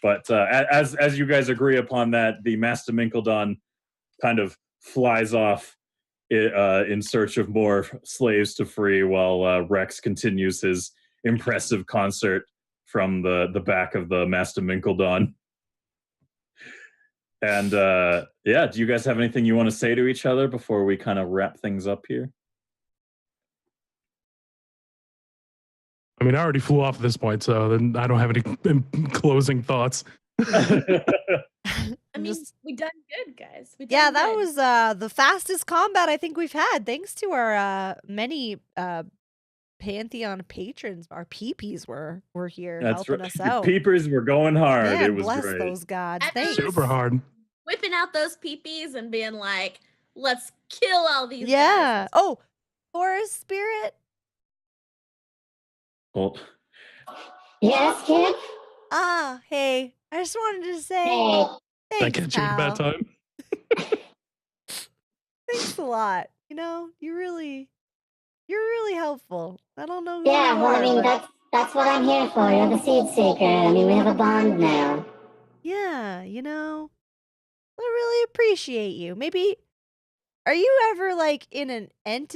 But as you guys agree upon that, the Master Minkledon kind of flies off in search of more slaves to free, while Rex continues his impressive concert from the back of the Master Minkledon. And do you guys have anything you want to say to each other before we kind of wrap things up here? I mean, I already flew off at this point, so then I don't have any closing thoughts. I mean, we done good, guys. That was the fastest combat I think we've had, thanks to our many Pantheon patrons. Our peepees were here helping us out. Peepers were going hard. Man, it was bless great. those gods. Thanks. Super hard. Whipping out those peepees and being like, let's kill all these Yeah. guys. Oh, Forest Spirit. Well, Yes, kid? Hey. I just wanted to say Hey. thanks, I catch you at a bad pal. time. Thanks a lot. You're really helpful. I don't know who Yeah, you well, are, I mean, but that's what I'm here for. You're the seed seeker. I mean, we have a bond now. yeah, I really appreciate you. Maybe, are you ever like in an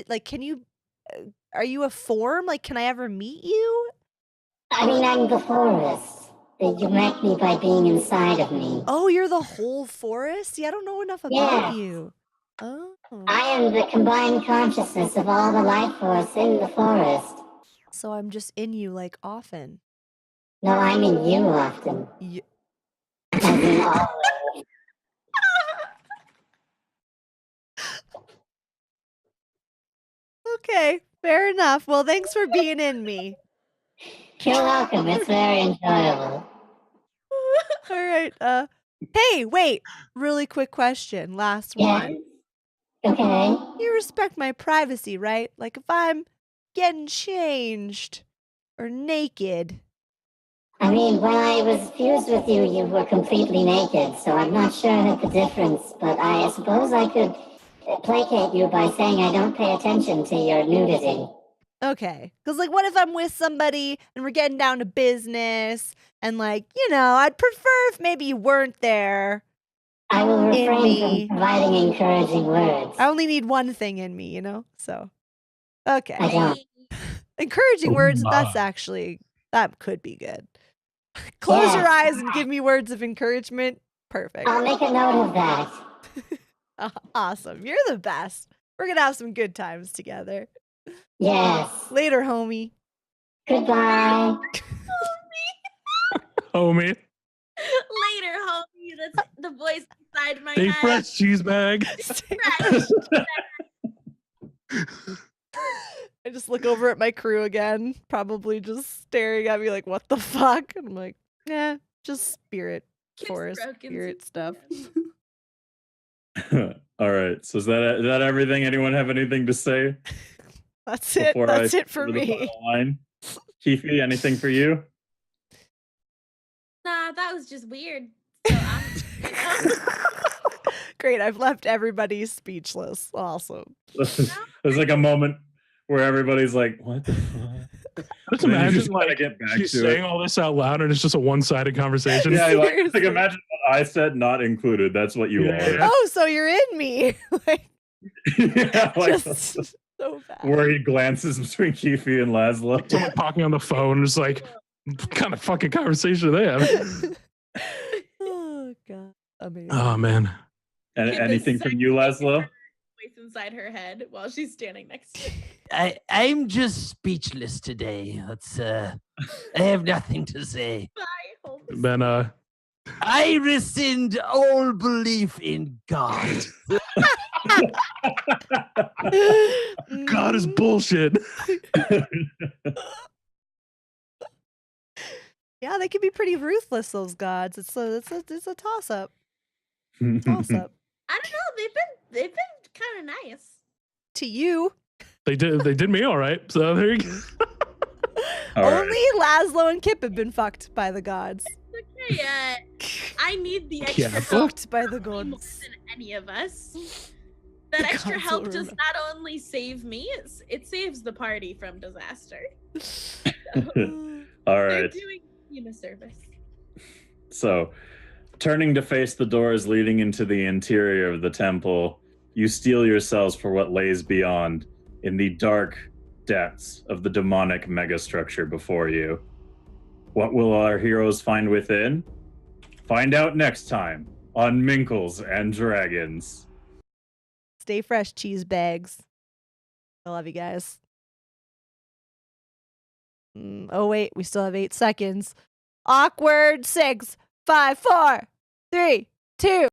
like, are you a form? Like, can I ever meet you? I mean, I'm the forest. You met me by being inside of me. Oh, you're the whole forest? See, I don't know enough about Yeah. you. Oh. I am the combined consciousness of all the life force in the forest. So I'm just in you like often. No, I'm in you often. As in always. Okay, fair enough. Well, thanks for being in me. You're welcome. It's very enjoyable. All right. Hey, wait. Really quick question. Last Yeah. one. Okay. You respect my privacy, right? Like if I'm getting changed or naked. I mean, when I was fused with you, you were completely naked, so I'm not sure of the difference, but I suppose I could placate you by saying I don't pay attention to your nudity. Okay. Because, like, what if I'm with somebody and we're getting down to business and, like, I'd prefer if maybe you weren't there. I will In refrain me. from providing encouraging words. I only need one thing in me, So, okay. I don't. Encouraging Oh words, my. that could be good. Close Yeah. your eyes and give me words of encouragement. Perfect. I'll make a note of that. Awesome. You're the best. We're going to have some good times together. Yes. Later, homie. Goodbye. Homie. Later, homie. That's the voice inside my Stay head. fresh, cheese bag. Fresh. I just look over at my crew again, probably just staring at me like, what the fuck? And I'm like, yeah, just spirit, Kid's forest, broken spirit stuff. All right. So is that everything? Anyone have anything to say? That's it. before That's I it for go to the me. final line? Keefe, anything for you? Nah, that was just weird. So I'm, Great. I've left everybody speechless. Awesome. There's like a moment where everybody's like, what the fuck? Just And then you imagine just gotta like get back she's to saying it. all this out loud and it's just a one-sided conversation. Yeah, like Seriously. imagine what I said, not included. That's what you Yeah. are. Oh, so you're in me. Like, Yeah, like just so bad. where he glances between Keefe and Laszlo. Someone talking on the phone, just like, what kind of fucking conversation are they having? Oh, God. Amazing. Oh man. And Kid is anything from you, sexy. Laszlo? voice inside her head while she's standing next to me. I'm just speechless today. That's I have nothing to say. Bye, Holmes. Ben, I rescind all belief in God. God is bullshit. Yeah, they can be pretty ruthless, those gods. It's a toss up. Toss up. I don't know. They've been kind of nice. To you. They did me all right. So there you go. All right. Only Laszlo and Kip have been fucked by the gods. Okay, I need the extra Yeah, help Fucked by the probably more gods. than any of us. That The extra gods help will does remember. not only save me, it saves the party from disaster. All They're right. doing me a service. So, turning to face the doors leading into the interior of the temple, you steel yourselves for what lays beyond in the dark depths of the demonic megastructure before you. What will our heroes find within? Find out next time on Minkles and Dragons. Stay fresh, cheese bags. I love you guys. Oh, wait. We still have 8 seconds. Awkward. 6, 5, 4, 3, 2.